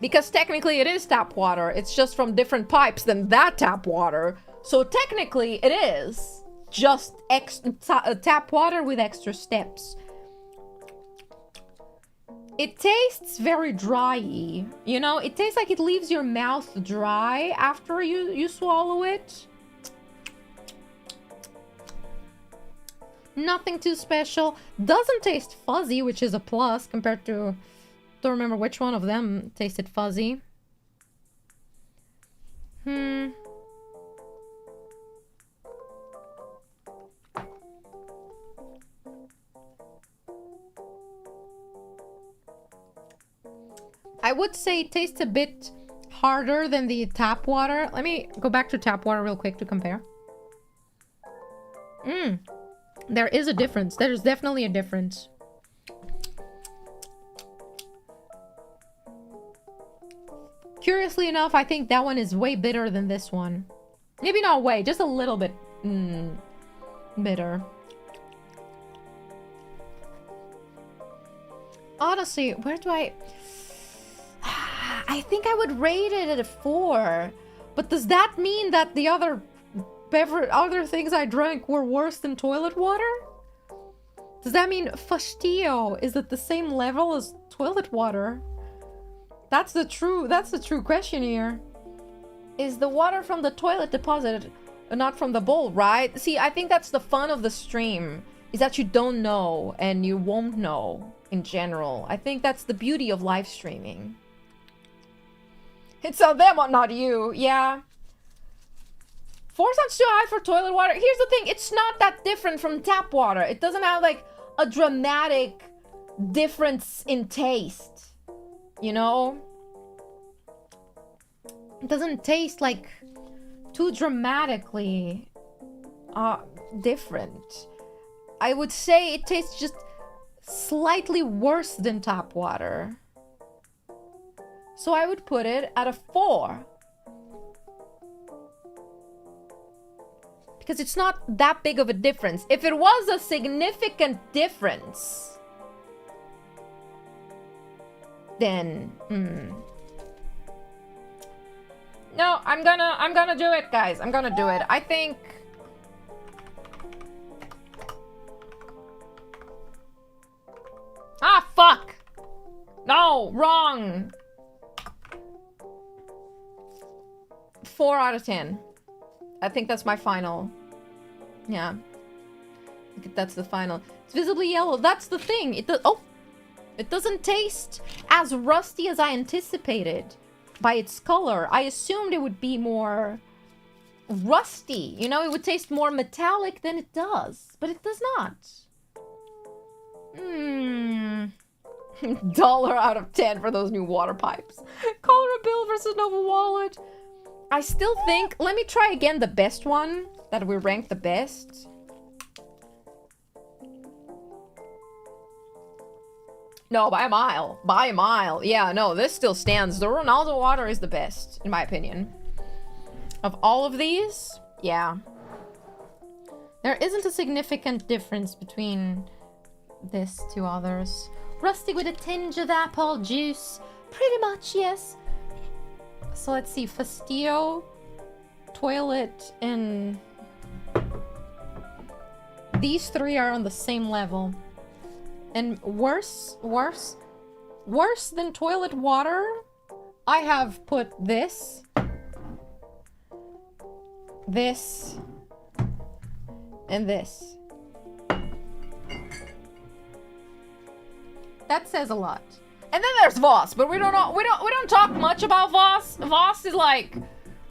Because technically it is tap water. It's just from different pipes than that tap water. So technically it is just tap water with extra steps. It tastes very dry-y. You know, it tastes like it leaves your mouth dry after you swallow it. Nothing too special. Doesn't taste fuzzy, which is a plus compared to... Don't remember which one of them tasted fuzzy. I would say it tastes a bit harder than the tap water. Let me go back to tap water real quick to compare. There is a difference. There's definitely a difference. Curiously enough, I think that one is way bitter than this one. Maybe not way, just a little bit bitter. Honestly, where do I think I would rate it at a 4. But does that mean that the other things I drank were worse than toilet water? Does that mean Fastio is at the same level as toilet water? That's the true question here. Is the water from the toilet deposited, not from the bowl, right? See, I think that's the fun of the stream, is that you don't know and you won't know in general. I think that's the beauty of live streaming. It's on them, not you. Yeah. 4 sounds too high for toilet water. Here's the thing. It's not that different from tap water. It doesn't have, like, a dramatic difference in taste. You know? It doesn't taste, like, too dramatically different. I would say it tastes just slightly worse than tap water. So I would put it at a 4. Because it's not that big of a difference. If it was a significant difference, then no, I'm gonna do it, guys. I'm gonna do it. I think No, wrong. 4 out of 10. I think that's my final. Yeah. I think that's the final. It's visibly yellow. That's the thing. It doesn't taste as rusty as I anticipated by its color. I assumed it would be more rusty. You know, it would taste more metallic than it does. But it does not. $1 out of 10 for those new water pipes. Color bill versus Nova wallet. I still think... Let me try again the best one. That we ranked the best. No, by a mile. By a mile. Yeah, no, this still stands. The Ronaldo water is the best, in my opinion. Of all of these, yeah. There isn't a significant difference between this to others. Rusty with a tinge of apple juice. Pretty much, yes. So let's see. Fastio, toilet, and... These three are on the same level. And worse than toilet water, I have put this, and this. That says a lot. And then there's Voss, but we don't talk much about Voss. Voss is like,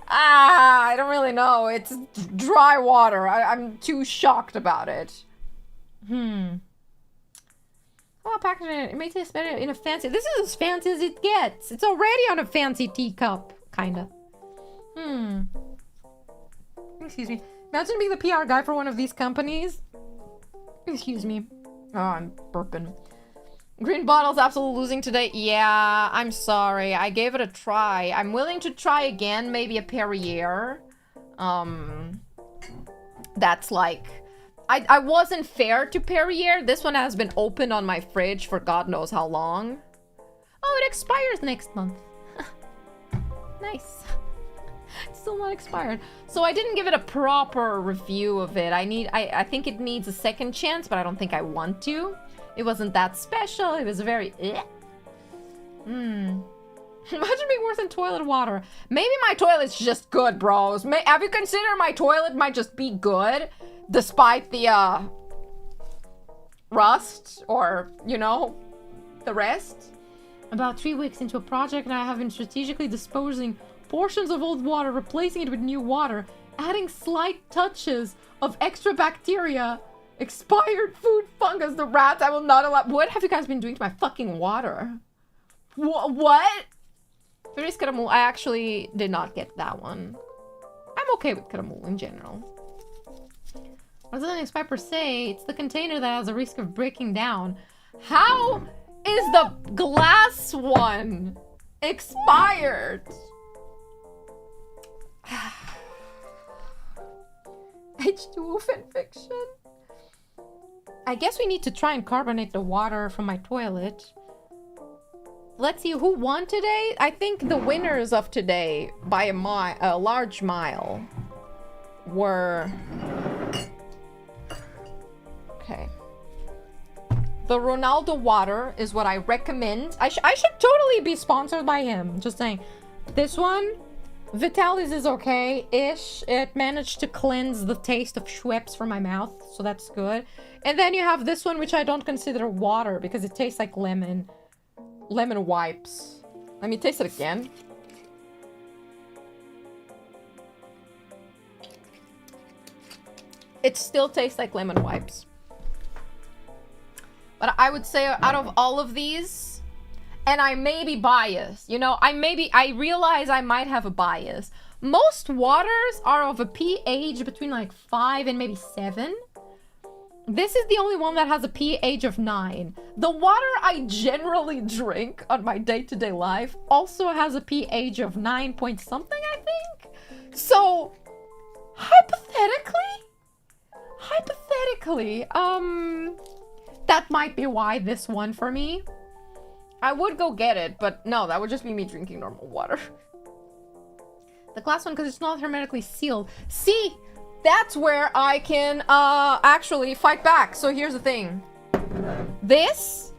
I don't really know. It's dry water. I'm too shocked about it. Oh, packaging it may taste better in a fancy. This is as fancy as it gets. It's already on a fancy teacup, kinda. Excuse me. Imagine being the PR guy for one of these companies. Excuse me. Oh, I'm burping. Green bottle's absolutely losing today. Yeah, I'm sorry. I gave it a try. I'm willing to try again, maybe a Perrier. That's like... I wasn't fair to Perrier. This one has been open on my fridge for God knows how long. Oh, it expires next month. Nice. It's still not expired. So I didn't give it a proper review of it. I think it needs a second chance, but I don't think I want to. It wasn't that special. It was very... Imagine being worse than toilet water. Maybe my toilet's just good, bros. Have you considered my toilet might just be good? Despite the, rust or, you know, the rest? About 3 weeks into a project, and I have been strategically disposing portions of old water, replacing it with new water, adding slight touches of extra bacteria, expired food, fungus, the rats. I will not allow... What have you guys been doing to my fucking water? What? Feliz Caramel. I actually did not get that one. I'm okay with Caramel in general. It doesn't expire per se, it's the container that has a risk of breaking down. How is the glass one expired? H2O fanfiction? I guess we need to try and carbonate the water from my toilet. Let's see, who won today? I think the winners of today, by a large mile, were... Okay. The Ronaldo water is what I recommend. I should totally be sponsored by him. Just saying. This one, Vitalis is okay-ish. It managed to cleanse the taste of Schweppes from my mouth, so that's good. And then you have this one, which I don't consider water because it tastes like lemon. Lemon wipes. Let me taste it again. It still tastes like lemon wipes. But I would say out of all of these, and I may be biased, you know, I realize I might have a bias. Most waters are of a pH between like 5 and maybe 7. This is the only one that has a pH of 9. The water I generally drink on my day-to-day life also has a pH of 9 point something, I think. So, hypothetically, that might be why this won for me. I would go get it, but no, that would just be me drinking normal water. The glass one, because it's not hermetically sealed. See, that's where I can actually fight back. So here's the thing. This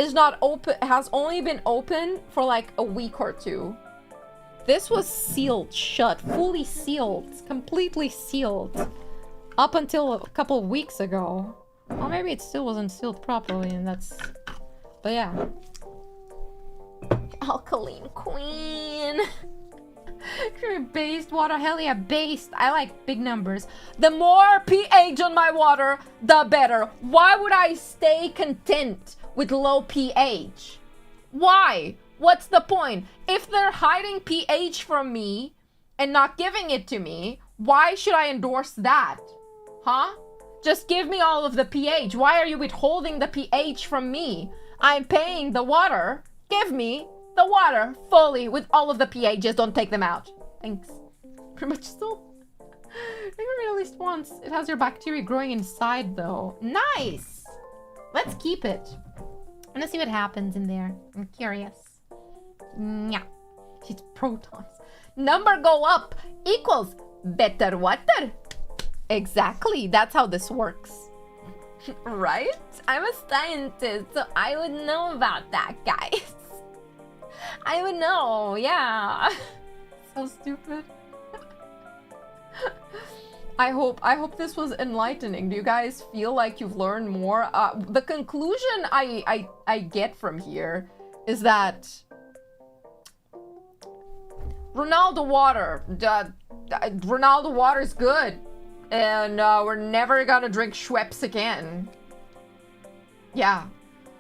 is not open, has only been open for like a week or two. This was sealed shut, fully sealed, completely sealed, up until a couple of weeks ago. Well, maybe it still wasn't sealed properly, and that's... But yeah. Alkaline queen. Based water, hell yeah, based. I like big numbers. The more pH on my water, the better. Why would I stay content with low pH? Why? What's the point? If they're hiding pH from me and not giving it to me, why should I endorse that? Huh? Just give me all of the pH. Why are you withholding the pH from me? I'm paying the water. Give me the water fully with all of the pHs. Don't take them out. Thanks. Pretty much still. Maybe at least once. It has your bacteria growing inside though. Nice! Let's keep it. I'm gonna see what happens in there. I'm curious. Yeah. It's protons. Number go up equals better water. Exactly. That's how this works. Right? I'm a scientist, so I would know about that, guys. I would know, yeah. So stupid. I hope this was enlightening. Do you guys feel like you've learned more? The conclusion I get from here is that Ronaldo water is good, and we're never gonna drink Schweppes again. Yeah.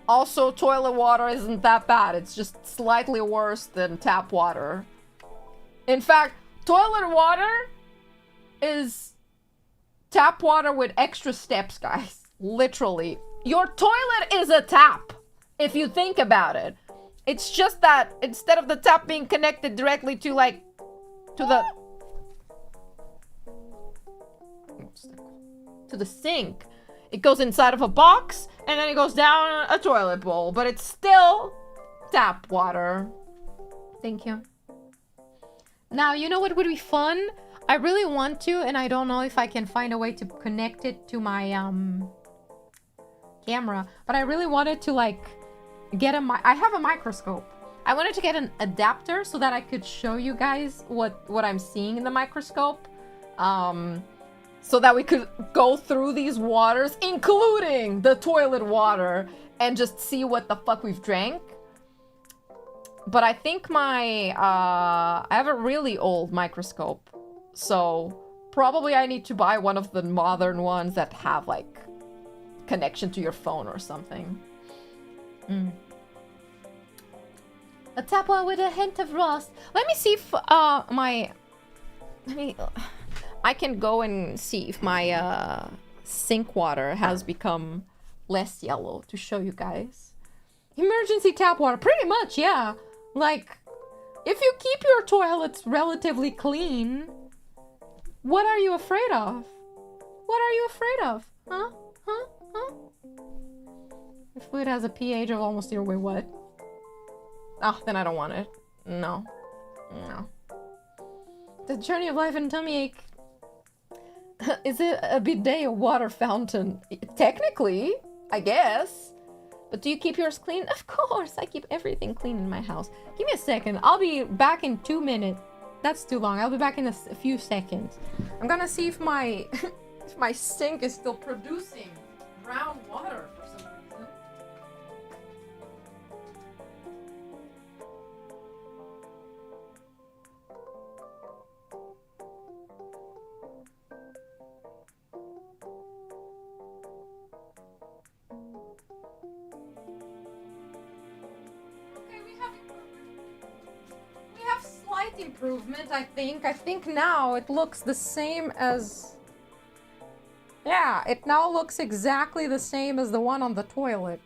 Also, toilet water isn't that bad. It's just slightly worse than tap water. In fact, toilet water is tap water with extra steps, guys. Literally. Your toilet is a tap, if you think about it. It's just that instead of the tap being connected directly to, like, to the sink, it goes inside of a box, and then it goes down a toilet bowl. But it's still tap water. Thank you. Now, you know what would be fun? I really want to, and I don't know if I can find a way to connect it to my camera. But I really wanted to, like, get I have a microscope. I wanted to get an adapter so that I could show you guys what I'm seeing in the microscope. So that we could go through these waters, including the toilet water, and just see what the fuck we've drank. But I think I have a really old microscope. So probably I need to buy one of the modern ones that have, like, connection to your phone or something. A tap water with a hint of rust. Let me see if I can go and see if my sink water has become less yellow to show you guys. Emergency tap water, pretty much, yeah. Like, if you keep your toilets relatively clean, what are you afraid of? What are you afraid of? Huh? Huh? Huh? The fluid has a pH of almost your way, what? Oh, then I don't want it. No. No. The journey of life and tummy ache. Is it a bidet or water fountain? Technically, I guess. But do you keep yours clean? Of course, I keep everything clean in my house. Give me a second. I'll be back in 2 minutes. That's too long. I'll be back in a few seconds. I'm gonna see if my if my sink is still producing brown water for some reason. Improvement, I think. I think now it looks the same as... Yeah, it now looks exactly the same as the one on the toilet.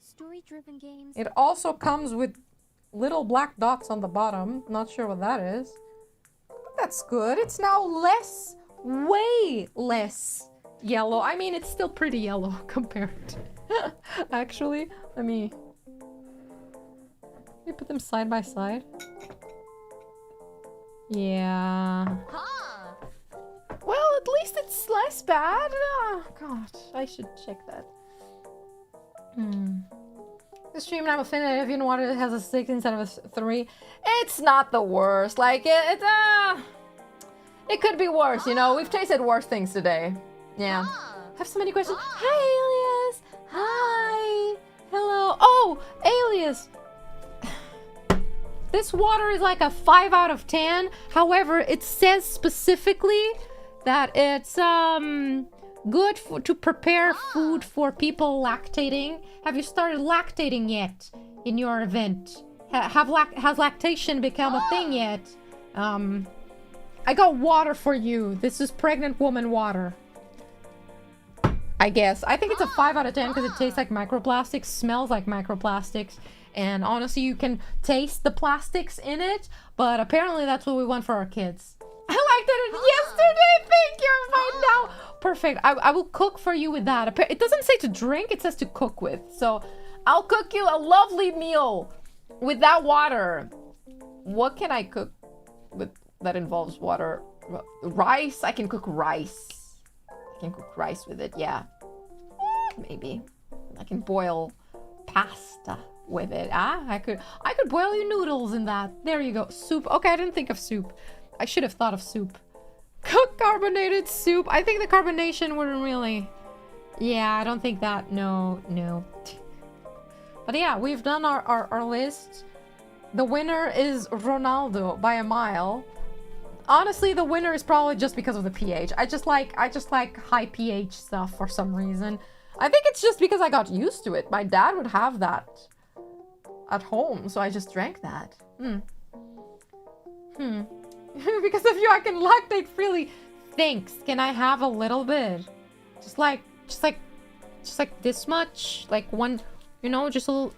Story-driven games. It also comes with little black dots on the bottom. Not sure what that is. That's good. It's now less, way less yellow. I mean, it's still pretty yellow compared. Actually, let me put them side by side. Yeah. Huh. Well, at least it's less bad. Oh, God, I should check that. The stream and I'm offended if you water has a 6 instead of a 3. It's not the worst. Like, it could be worse, you know? We've tasted worse things today. Yeah. I have so many questions. Hi, Alias. Hi. Hello. Oh, Alias. This water is like a 5 out of 10. However, it says specifically that it's good to prepare food for people lactating. Have you started lactating yet in your event? Has lactation become a thing yet? I got water for you. This is pregnant woman water. I guess. I think it's a 5 out of 10 because it tastes like microplastics, smells like microplastics. And honestly, you can taste the plastics in it, but apparently that's what we want for our kids. I liked it yesterday. Thank you. Right now. Perfect. I will cook for you with that. It doesn't say to drink. It says to cook with. So I'll cook you a lovely meal with that water. What can I cook with that involves water? Rice. I can cook rice. I can cook rice with it. Yeah. Maybe. I can boil pasta with it. I could boil you noodles in that. There you go. Soup. Okay, I didn't think of soup. I should have thought of soup. Cook carbonated soup. I think the carbonation wouldn't really... Yeah, I don't think that... No. But yeah, we've done our list. The winner is Ronaldo by a mile. Honestly, the winner is probably just because of the pH. I just like high pH stuff for some reason. I think it's just because I got used to it. My dad would have that at home, so I just drank that. Because of you, I can lactate freely. Thanks. Can I have a little bit? Just like this much? Like one, you know, just a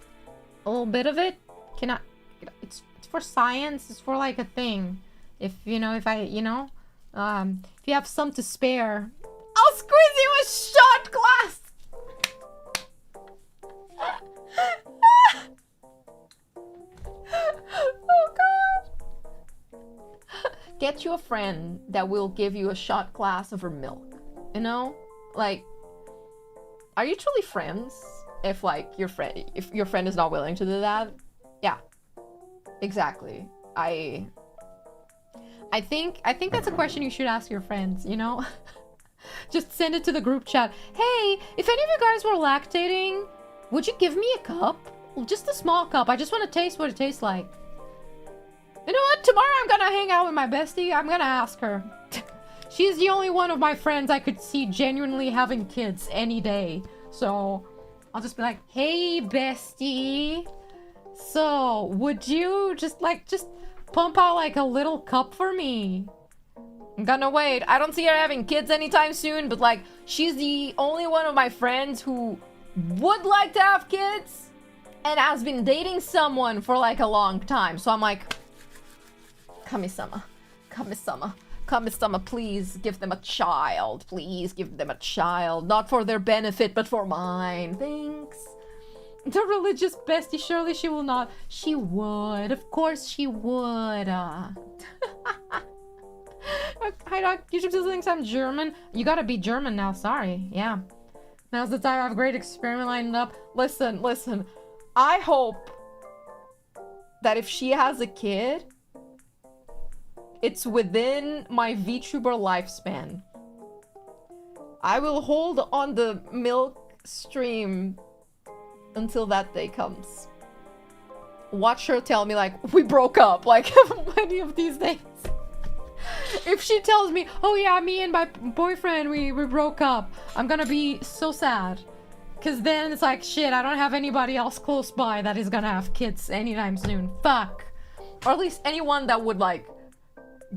little bit of it? Can I? It's for science. It's for like a thing. If you know, if you have some to spare, I'll squeeze you a shot glass. Oh god. Get you a friend that will give you a shot glass of her milk. You know? Like, are you truly friends if like your friend is not willing to do that? Yeah. Exactly. I think that's a question you should ask your friends, you know? Just send it to the group chat. Hey, if any of you guys were lactating, would you give me a cup? Just a small cup. I just want to taste what it tastes like. You know what? Tomorrow I'm gonna hang out with my bestie. I'm gonna ask her. She's the only one of my friends I could see genuinely having kids any day. So I'll just be like, hey, bestie. So would you just pump out like a little cup for me? I'm gonna wait. I don't see her having kids anytime soon, but like, she's the only one of my friends who would like to have kids and has been dating someone for like a long time. So I'm like, Kami-sama, please give them a child. Please give them a child. Not for their benefit, but for mine. Thanks. The religious bestie, surely she will not. She would. Of course she would. Hi, Doc. YouTube still thinks I'm German. You gotta be German now. Sorry. Yeah. Now's the time. I have a great experiment lined up. Listen. I hope that if she has a kid, it's within my VTuber lifespan. I will hold on the milk stream until that day comes. Watch her tell me like, we broke up, like many of these days. If she tells me, oh yeah, me and my boyfriend, we broke up, I'm gonna be so sad. Cause then it's like, shit, I don't have anybody else close by that is gonna have kids anytime soon. Fuck. Or at least anyone that would like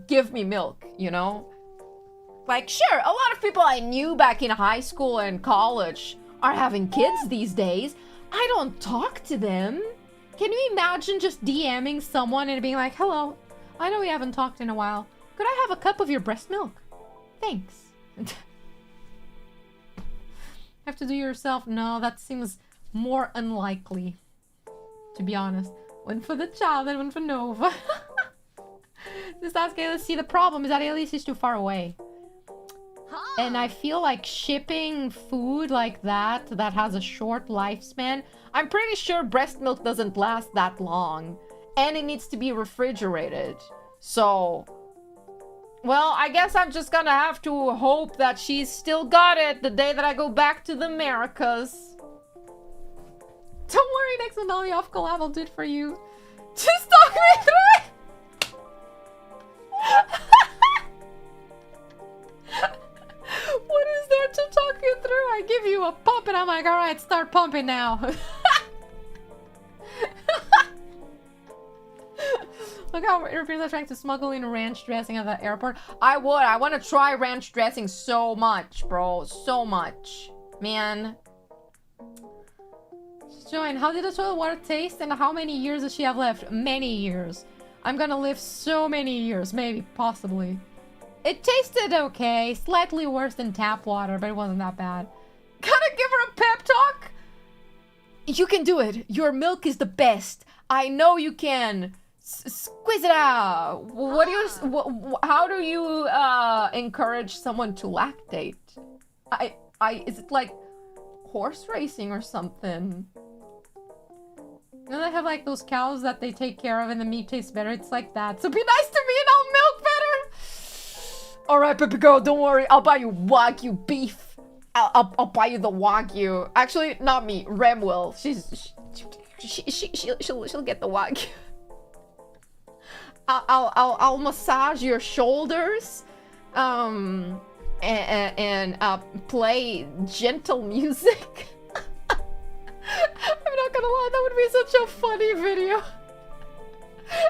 give me milk, you know? Like, sure, a lot of people I knew back in high school and college are having kids these days. I don't talk to them. Can you imagine just DMing someone and being like, hello, I know we haven't talked in a while. Could I have a cup of your breast milk? Thanks. Have to do yourself? No, that seems more unlikely, to be honest. One for the child and one for Nova. Just ask Alice. See, the problem is that Alice is too far away. And I feel like shipping food like that has a short lifespan, I'm pretty sure breast milk doesn't last that long. And it needs to be refrigerated. So, well, I guess I'm just gonna have to hope that she's still got it the day that I go back to the Americas. Don't worry, next one I'll be off collab, I'll do it for you. Just talk me through it! What is there to talk you through? I give you a pump and I'm like, alright, start pumping now. Look how Europeans are trying to smuggle in ranch dressing at the airport. I would. I want to try ranch dressing so much, bro. So much. Man. Join. How did the toilet water taste and how many years does she have left? Many years. I'm gonna live so many years. Maybe. Possibly. It tasted okay. Slightly worse than tap water, but it wasn't that bad. Gotta give her a pep talk? You can do it. Your milk is the best. I know you can. Squeeze it out. What do you? How do you encourage someone to lactate? Is it like horse racing or something? You know they have like those cows that they take care of and the meat tastes better. It's like that. So be nice to me and I'll milk better. All right, baby girl, don't worry. I'll buy you Wagyu beef. I'll buy you the Wagyu. Actually, not me. Rem will. She'll get the Wagyu. I'll massage your shoulders, and play gentle music. I'm not gonna lie, that would be such a funny video.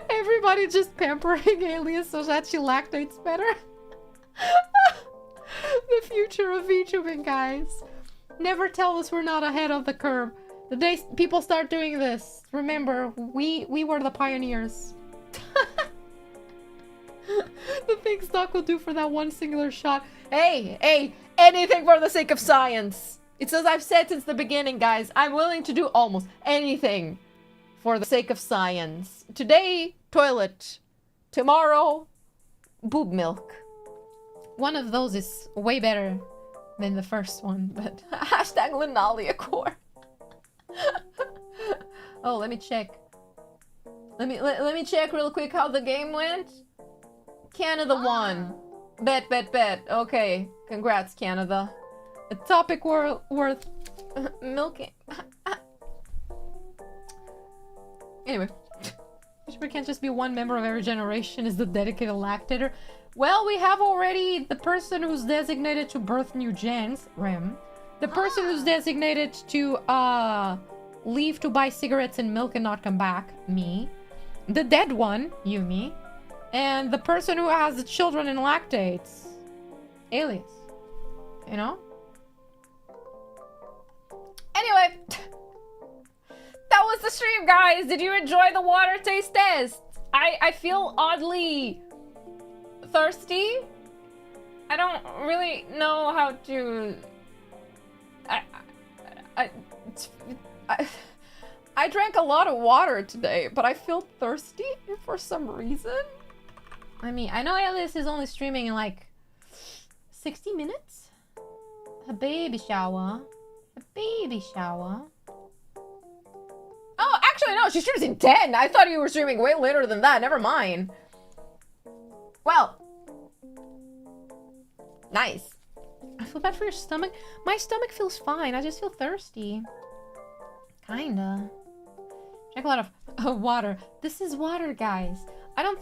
Everybody just pampering Alias so that she lactates better. The future of VTubing, guys. Never tell us we're not ahead of the curve. The day people start doing this, remember, we were the pioneers. The things Doc will do for that one singular shot. Hey, anything for the sake of science. It's as I've said since the beginning, guys. I'm willing to do almost anything for the sake of science. Today, toilet. Tomorrow, boob milk. One of those is way better than the first one, but hashtag Linalia core. Oh, let me check. Let me check real quick how the game went. Canada won. Bet. Okay, congrats, Canada. A topic worth milking. Anyway, we can't just be one member of every generation is the dedicated lactator. Well, we have already the person who's designated to birth new gens, Rem. The person who's designated to leave to buy cigarettes and milk and not come back, me. The dead one, Yumi. And the person who has the children and lactates, Alias. You know? Anyway, that was the stream, guys. Did you enjoy the water taste test? I feel oddly thirsty. I don't really know how to... I drank a lot of water today, but I feel thirsty for some reason. I mean, I know Alice is only streaming in like 60 minutes. A baby shower. A baby shower. Oh, actually, no, she streams in 10. I thought you were streaming way later than that. Never mind. Well. Nice. I feel bad for your stomach. My stomach feels fine. I just feel thirsty. Kinda. Drink a lot of water. This is water, guys. I don't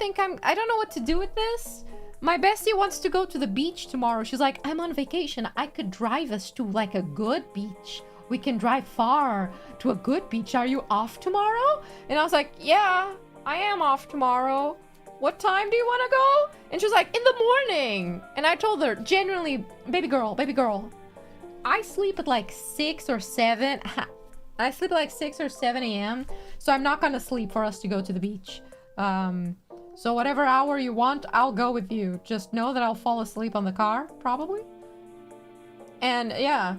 know what to do with this. My bestie wants to go to the beach tomorrow. She's like, I'm on vacation. I could drive us to like a good beach. We can drive far to a good beach. Are you off tomorrow? And I was like, yeah, I am off tomorrow. What time do you want to go? And she was like, in the morning. And I told her, genuinely, baby girl, I sleep at like 6 or 7. I sleep at like 6 or 7 a.m. So I'm not gonna sleep for us to go to the beach. So whatever hour you want, I'll go with you. Just know that I'll fall asleep on the car, probably. And yeah,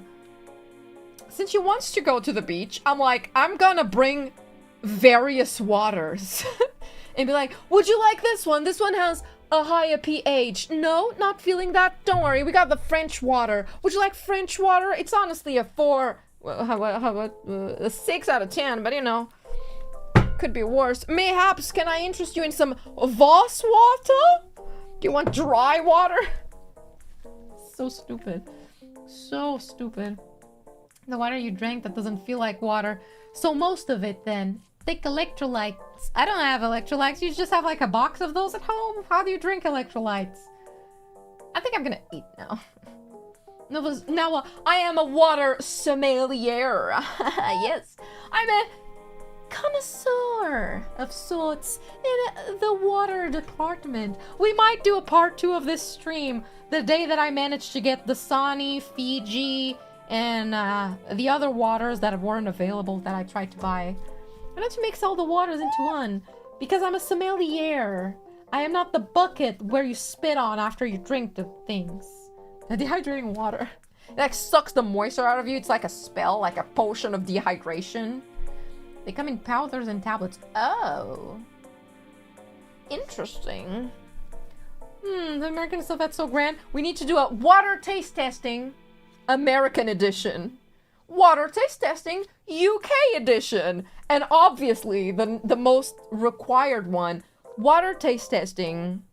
since she wants to go to the beach, I'm like, I'm gonna bring various waters. And be like, would you like this one? This one has a higher pH. No, not feeling that. Don't worry, we got the French water. Would you like French water? It's honestly a 4. Well, how about a 6 out of 10? But you know, could be worse. Mayhaps, can I interest you in some Voss water? Do you want dry water? So stupid. So stupid. The water you drank that doesn't feel like water. So most of it then. Take electrolytes. I don't have electrolytes. You just have like a box of those at home. How do you drink electrolytes? I think I'm gonna eat now. Now I am a water sommelier. Yes. I'm a connoisseur of sorts in the water department. We might do a part 2 of this stream the day that I managed to get the Sani, Fiji, and the other waters that weren't available that I tried to buy. I need to mix all the waters into one because I'm a sommelier. I am not the bucket where you spit on after you drink the things. The dehydrating water. It like sucks the moisture out of you. It's like a spell, like a potion of dehydration. They come in powders and tablets. Oh. Interesting. The American stuff, that's so grand. We need to do a water taste testing American edition. Water taste testing UK edition. And obviously the most required one, water taste testing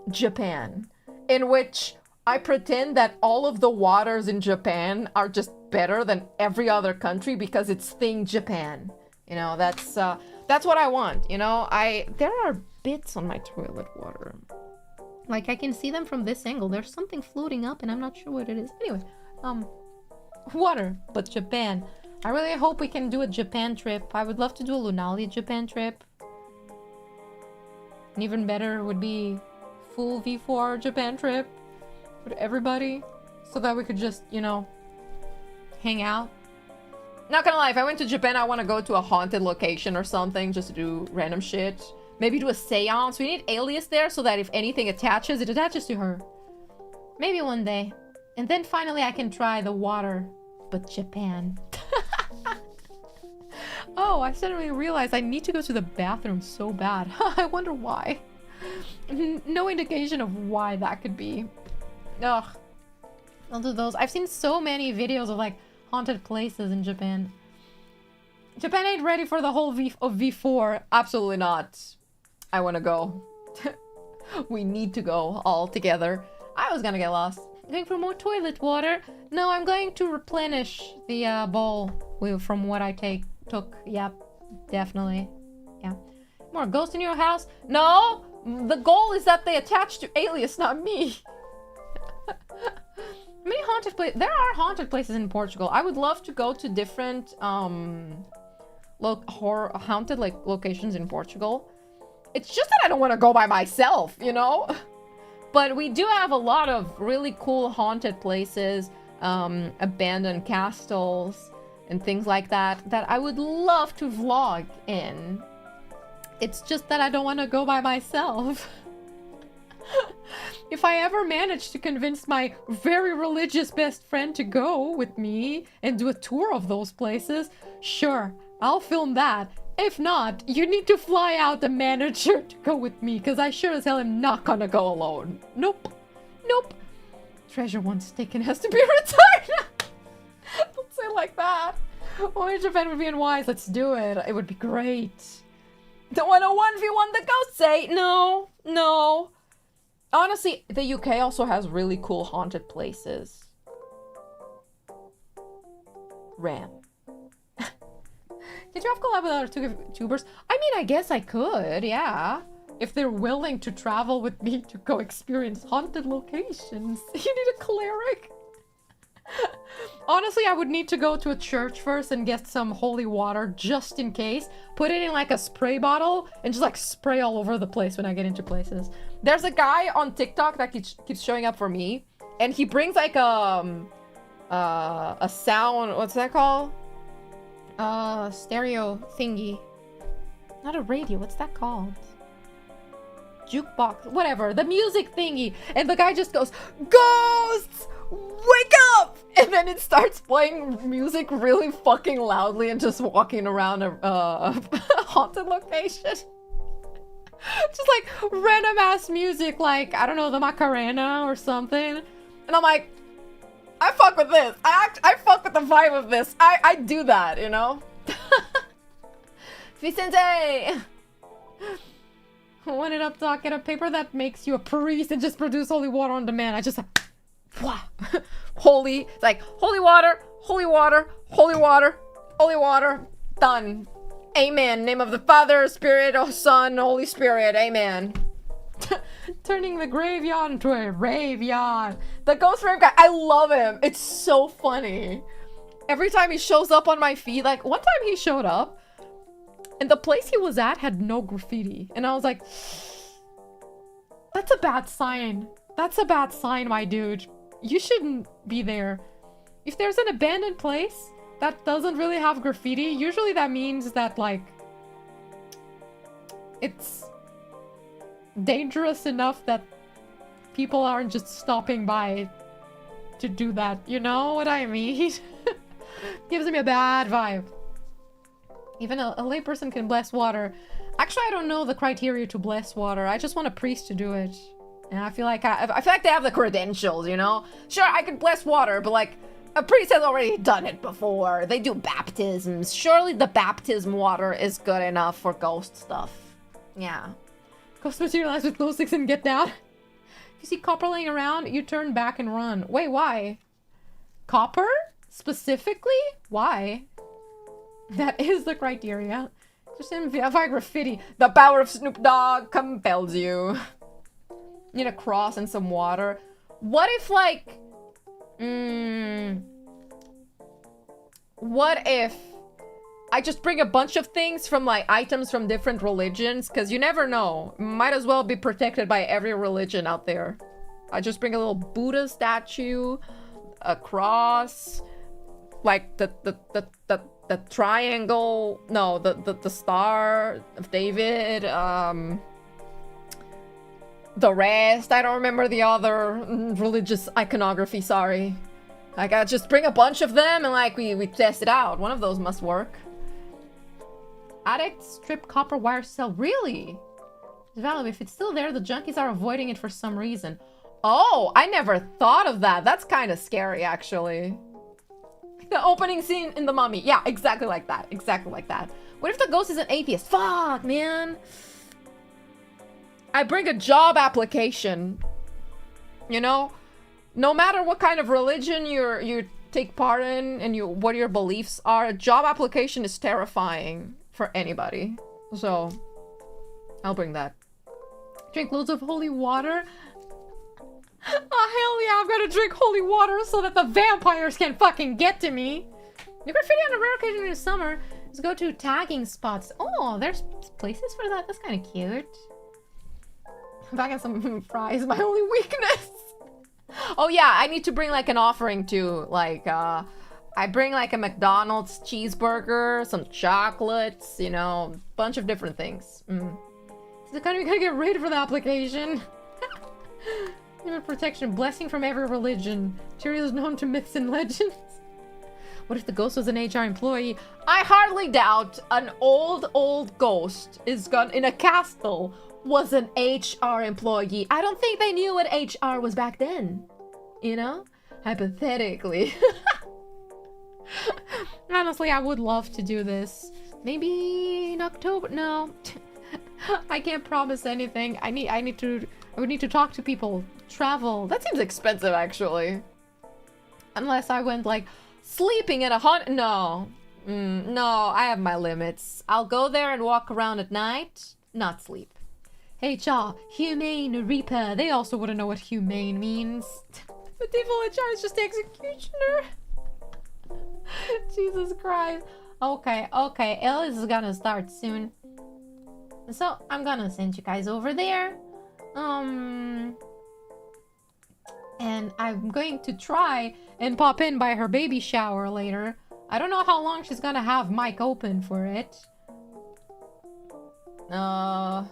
Japan, in which I pretend that all of the waters in Japan are just better than every other country because it's thing Japan. You know, that's what I want, you know? There are bits on my toilet water. Like, I can see them from this angle. There's something floating up and I'm not sure what it is. Anyway, water, but Japan. I really hope we can do a Japan trip. I would love to do a Lunali Japan trip. And even better would be full V4 Japan trip with everybody so that we could just, you know, hang out. Not gonna lie, if I went to Japan, I want to go to a haunted location or something just to do random shit. Maybe do a seance. We need Alias there so that if anything attaches, it attaches to her. Maybe one day. And then finally I can try the water, but Japan. Oh, I suddenly realized I need to go to the bathroom so bad. I wonder why. No indication of why that could be. Ugh. I'll do those. I've seen so many videos of like haunted places in Japan. Japan ain't ready for the whole V4. Absolutely not. I want to go. We need to go all together. I was gonna get lost. Going for more toilet water? No, I'm going to replenish the bowl from what I took. Yep, definitely. Yeah. More ghosts in your house? No! The goal is that they attach to Alias, not me. Many haunted places. There are haunted places in Portugal. I would love to go to different haunted like locations in Portugal. It's just that I don't want to go by myself, you know? But we do have a lot of really cool haunted places, abandoned castles, and things like that, that I would love to vlog in. It's just that I don't want to go by myself. If I ever manage to convince my very religious best friend to go with me and do a tour of those places, sure, I'll film that. If not, you need to fly out a manager to go with me, because I sure as hell am not gonna go alone. Nope. Nope. Treasure once taken has to be retired. Don't say it like that. Only Japan would be unwise. Let's do it. It would be great. Don't want to 1v1 the ghost say. No. No. Honestly, the UK also has really cool haunted places. Ram. Did you have collab with other tubers? I mean, I guess I could, yeah. If they're willing to travel with me to go experience haunted locations. You need a cleric? Honestly, I would need to go to a church first and get some holy water just in case. Put it in like a spray bottle and just like spray all over the place when I get into places. There's a guy on TikTok that keeps showing up for me. And he brings like a sound, what's that called? Stereo thingy. Not a radio, what's that called? Jukebox, whatever, the music thingy. And the guy just goes, "Ghosts! Wake up!" And then it starts playing music really fucking loudly and just walking around a haunted location. Just like random ass music, like, I don't know, the Macarena or something. And I'm like, I fuck with this. I fuck with the vibe of this. I do that, you know? Vicente! When it up, Doc, get a paper that makes you a priest and just produce holy water on demand. I just like, holy, it's like, holy water, holy water, holy water, holy water, done. Amen. Name of the Father, Spirit, oh Son, Holy Spirit, amen. turning the graveyard into a raveyard. The ghost rave guy, I love him. It's so funny. Every time he shows up on my feed, like one time he showed up and the place he was at had no graffiti. And I was like, that's a bad sign. That's a bad sign, my dude. You shouldn't be there. If there's an abandoned place that doesn't really have graffiti, usually that means that, like, it's dangerous enough that people aren't just stopping by to do that. You know what I mean? Gives me a bad vibe. Even a layperson can bless water. Actually, I don't know the criteria to bless water. I just want a priest to do it. And I feel like I feel like they have the credentials, you know? Sure, I could bless water, but like, a priest has already done it before. They do baptisms. Surely the baptism water is good enough for ghost stuff. Yeah. Ghost materialize with glow sticks and get down. If you see copper laying around, you turn back and run. Wait, why? Copper? Specifically? Why? That is the criteria. Just amplify graffiti. The power of Snoop Dogg compels you. Need a cross and some water. What if, like... what if I just bring a bunch of things from, like, items from different religions? Because you never know. Might as well be protected by every religion out there. I just bring a little Buddha statue, a cross, like the triangle, no, the Star of David, the rest, I don't remember the other religious iconography, sorry. Like, I just bring a bunch of them and, like, we test it out. One of those must work. Addict strip copper wire cell. Really? Valid. If it's still there, the junkies are avoiding it for some reason. Oh, I never thought of that. That's kind of scary, actually. The opening scene in The Mummy. Yeah, exactly like that. Exactly like that. What if the ghost is an atheist? Fuck, man. I bring a job application. You know? No matter what kind of religion you take part in and what your beliefs are, a job application is terrifying for anybody. So, I'll bring that. Drink loads of holy water. Oh, hell yeah, I'm gonna drink holy water so that the vampires can fucking get to me. New graffiti on a rare occasion in the summer is go to tagging spots. Oh, there's places for that. That's kind of cute. If I got some fries, my only weakness. Oh yeah, I need to bring like an offering too. Like, I bring like a McDonald's cheeseburger, some chocolates, you know, bunch of different things. So kind of gonna get ready for the application. Human protection, blessing from every religion. Materials known to myths and legends. What if the ghost was an HR employee? I hardly doubt an old ghost is gone in a castle was an HR employee. I don't think they knew what HR was back then. You know? Hypothetically. Honestly, I would love to do this. Maybe in October? No. I can't promise anything. I would need to talk to people. Travel. That seems expensive, actually. Unless I went, like, sleeping at a haunt. No. No, I have my limits. I'll go there and walk around at night, not sleep. HR, humane reaper. They also wouldn't know what humane means. The default HR is just the executioner. Jesus Christ. Okay, Ellis is gonna start soon. So, I'm gonna send you guys over there. And I'm going to try and pop in by her baby shower later. I don't know how long she's gonna have mic open for it. But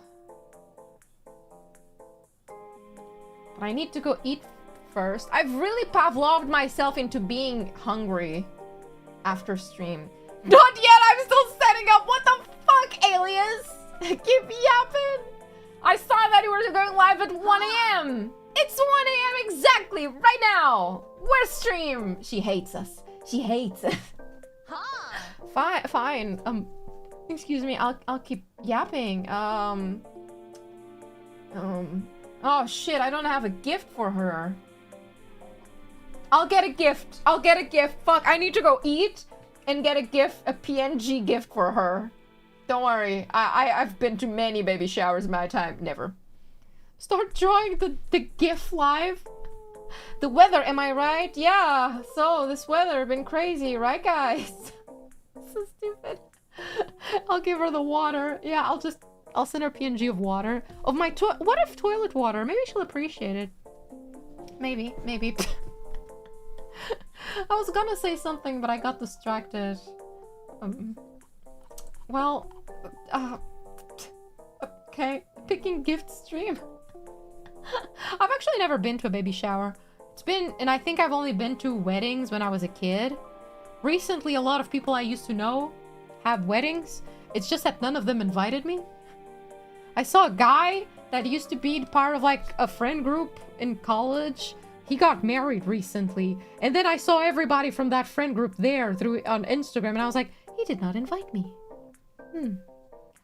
I need to go eat first. I've really Pavloved myself into being hungry after stream. Not yet! I'm still setting up! What the fuck, alias? Keep yapping! I saw that you were going live at 1 a.m. It's 1 a.m. exactly, right now. Where's stream? She hates us. She hates us. Fine. Excuse me. I'll keep yapping. Oh shit. I don't have a gift for her. I'll get a gift. Fuck. I need to go eat and get a gift, a PNG gift for her. Don't worry. I've been to many baby showers in my time. Never. Start drawing the GIF live. The weather, am I right? Yeah. So this weather been crazy, right, guys? So stupid. I'll give her the water. Yeah, I'll send her PNG of water. Of my what if toilet water? Maybe she'll appreciate it. Maybe. I was gonna say something, but I got distracted. Okay, picking gift stream. I've actually never been to a baby shower. And I think I've only been to weddings when I was a kid. Recently, a lot of people I used to know have weddings. It's just that none of them invited me. I saw a guy that used to be part of like a friend group in college. He got married recently. And then I saw everybody from that friend group there on Instagram. And I was like, he did not invite me.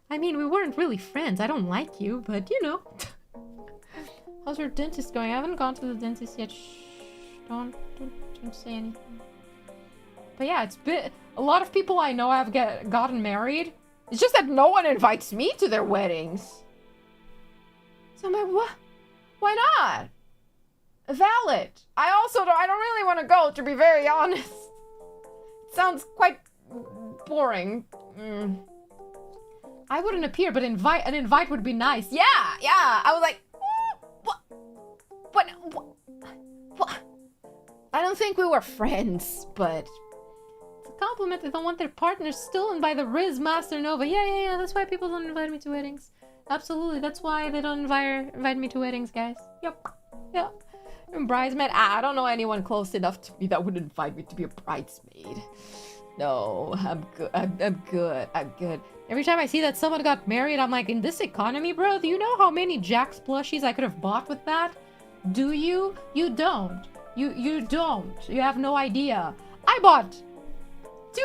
I mean, we weren't really friends. I don't like you, but you know. How's your dentist going? I haven't gone to the dentist yet. Shh. Don't say anything. But yeah, it's been a lot of people I know have gotten married. It's just that no one invites me to their weddings. So I'm like, what? Why not? Valid. I don't really want to go, to be very honest. It sounds quite boring. I wouldn't appear, but an invite would be nice. Yeah. I was like, what? I don't think we were friends, but it's a compliment. They don't want their partners stolen by the Riz Master Nova. Yeah. That's why people don't invite me to weddings. Absolutely. That's why they don't invite me to weddings, guys. Yep. And bridesmaid. I don't know anyone close enough to me that would invite me to be a bridesmaid. No, I'm good. Every time I see that someone got married, I'm like, in this economy, bro, do you know how many Jax plushies I could have bought with that? Do you? You don't. You don't. You have no idea. I bought 2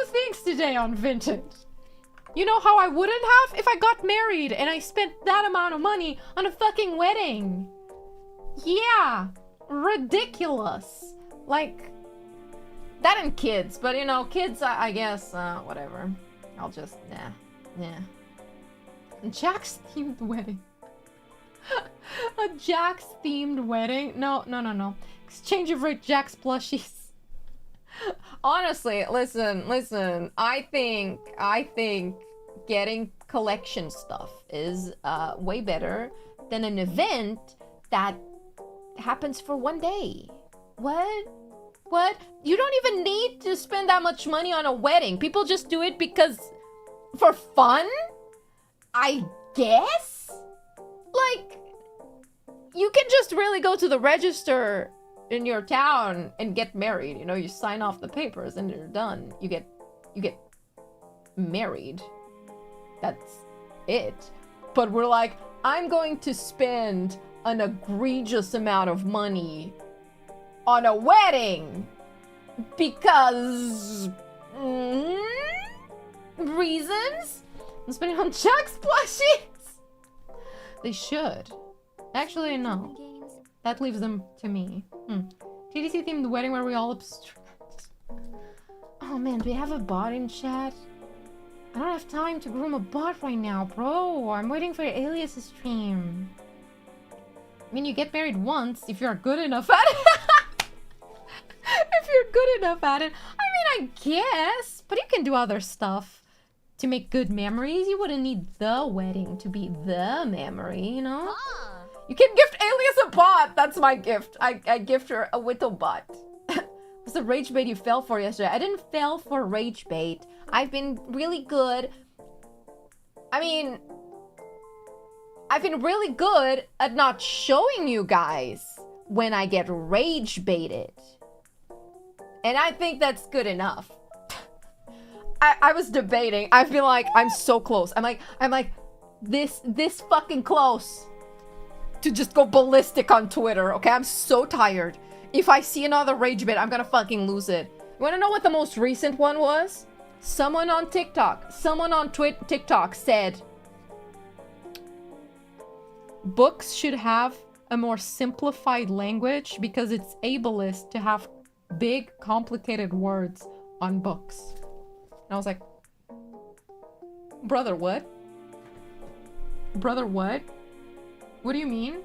things today on Vinted. You know how I wouldn't have if I got married and I spent that amount of money on a fucking wedding. Yeah. Ridiculous. Like, that and kids. But, you know, kids, I guess, whatever. I'll just, nah. Jax-themed wedding. A Jax-themed wedding? No. Exchange of rate Jax plushies. Honestly, listen. I think getting collection stuff is way better than an event that happens for one day. What? You don't even need to spend that much money on a wedding. People just do it because for fun? I guess? Like, you can just really go to the register in your town and get married. You know, you sign off the papers and you're done. You get married. That's it. But we're like, I'm going to spend an egregious amount of money on a wedding because reasons. I'm spending on Jax plushies. They should. Actually, no. That leaves them to me. TDC themed wedding where we all abstract. Oh man, do we have a bot in chat? I don't have time to groom a bot right now, bro. I'm waiting for Alias's stream. I mean, you get married once if you're good enough at it. If you're good enough at it. I mean, I guess. But you can do other stuff to make good memories. You wouldn't need the wedding to be the memory, you know? You can gift Alias a bot. That's my gift. I gift her a Whittle bot. What's the rage bait you fell for yesterday? I didn't fall for rage bait. I've been really good. I mean, I've been really good at not showing you guys when I get rage baited. And I think that's good enough. I was debating. I feel like I'm so close. I'm like this fucking close to just go ballistic on Twitter, okay? I'm so tired. If I see another rage bit, I'm gonna fucking lose it. You wanna know what the most recent one was? Someone on TikTok, someone on TikTok said, books should have a more simplified language because it's ableist to have big, complicated words on books. And I was like, brother, what? Brother, what? What do you mean?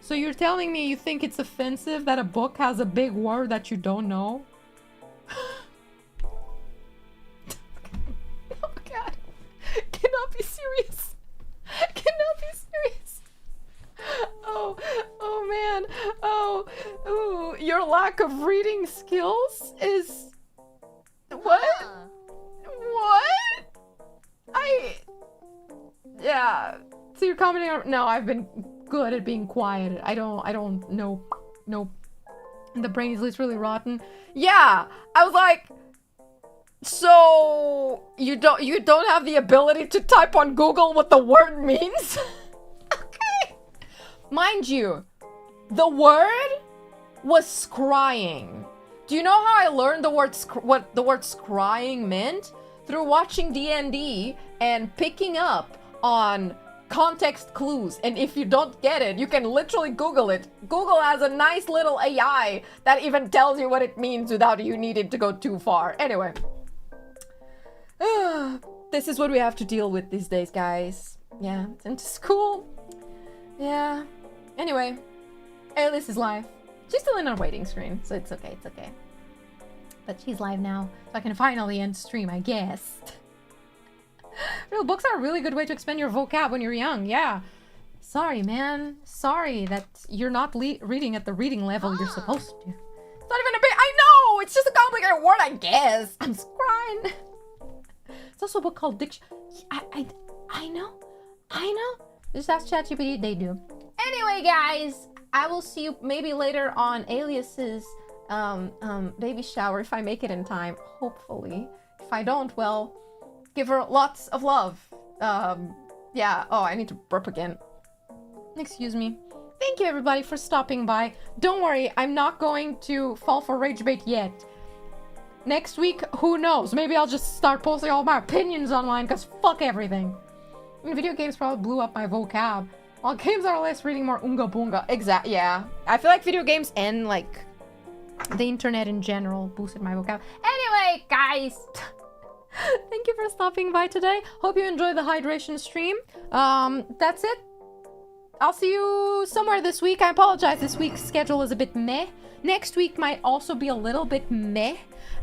So you're telling me you think it's offensive that a book has a big word that you don't know? Oh god. Cannot be serious. Cannot be serious. Oh man. Oh, your lack of reading skills is... What? What? Yeah. So you're commenting on... No, I've been good at being quiet. I don't know. Nope. The brain is literally rotten. Yeah. I was like... So... You don't have the ability to type on Google what the word means? Okay. Mind you, the word was scrying. Do you know how I learned the word what the word scrying meant? Through watching D&D and picking up on context clues. And if you don't get it, you can literally Google it. Google has a nice little AI that even tells you what it means without you needing to go too far. Anyway. This is what we have to deal with these days, guys. Yeah, into school. Yeah. Anyway. Alice is live. She's still in our waiting screen, so it's okay, it's okay. But she's live now, so I can finally end stream, I guess. Real books are a really good way to expand your vocab when you're young, yeah. Sorry, man. Sorry that you're not reading at the reading level you're supposed to. It's not even a bit. I know! It's just a complicated word, I guess. I'm crying. It's also a book called Diction. I know. Just ask ChatGPT, they do. Anyway, guys, I will see you maybe later on Alias's baby shower if I make it in time, hopefully. If I don't, well, give her lots of love. Yeah. Oh, I need to burp again. Excuse me. Thank you, everybody, for stopping by. Don't worry, I'm not going to fall for rage bait yet. Next week, who knows? Maybe I'll just start posting all my opinions online, because fuck everything. I mean, video games probably blew up my vocab. While games are less, reading more unga boonga. Yeah. I feel like video games and, like, the internet in general boosted my vocab. Anyway, guys. Thank you for stopping by today. Hope you enjoyed the hydration stream. That's it. I'll see you somewhere this week. I apologize. This week's schedule is a bit meh. Next week might also be a little bit meh.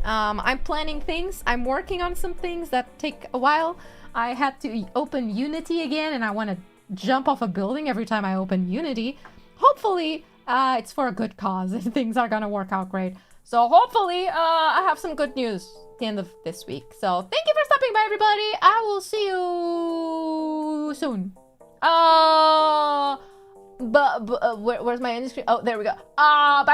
I'm planning things. I'm working on some things that take a while. I had to open Unity again, and I want to jump off a building every time I open Unity. Hopefully, it's for a good cause and things are gonna work out great. So hopefully, I have some good news at the end of this week. So thank you for stopping by, everybody. I will see you soon. Where's my end screen? Oh, there we go. Bye.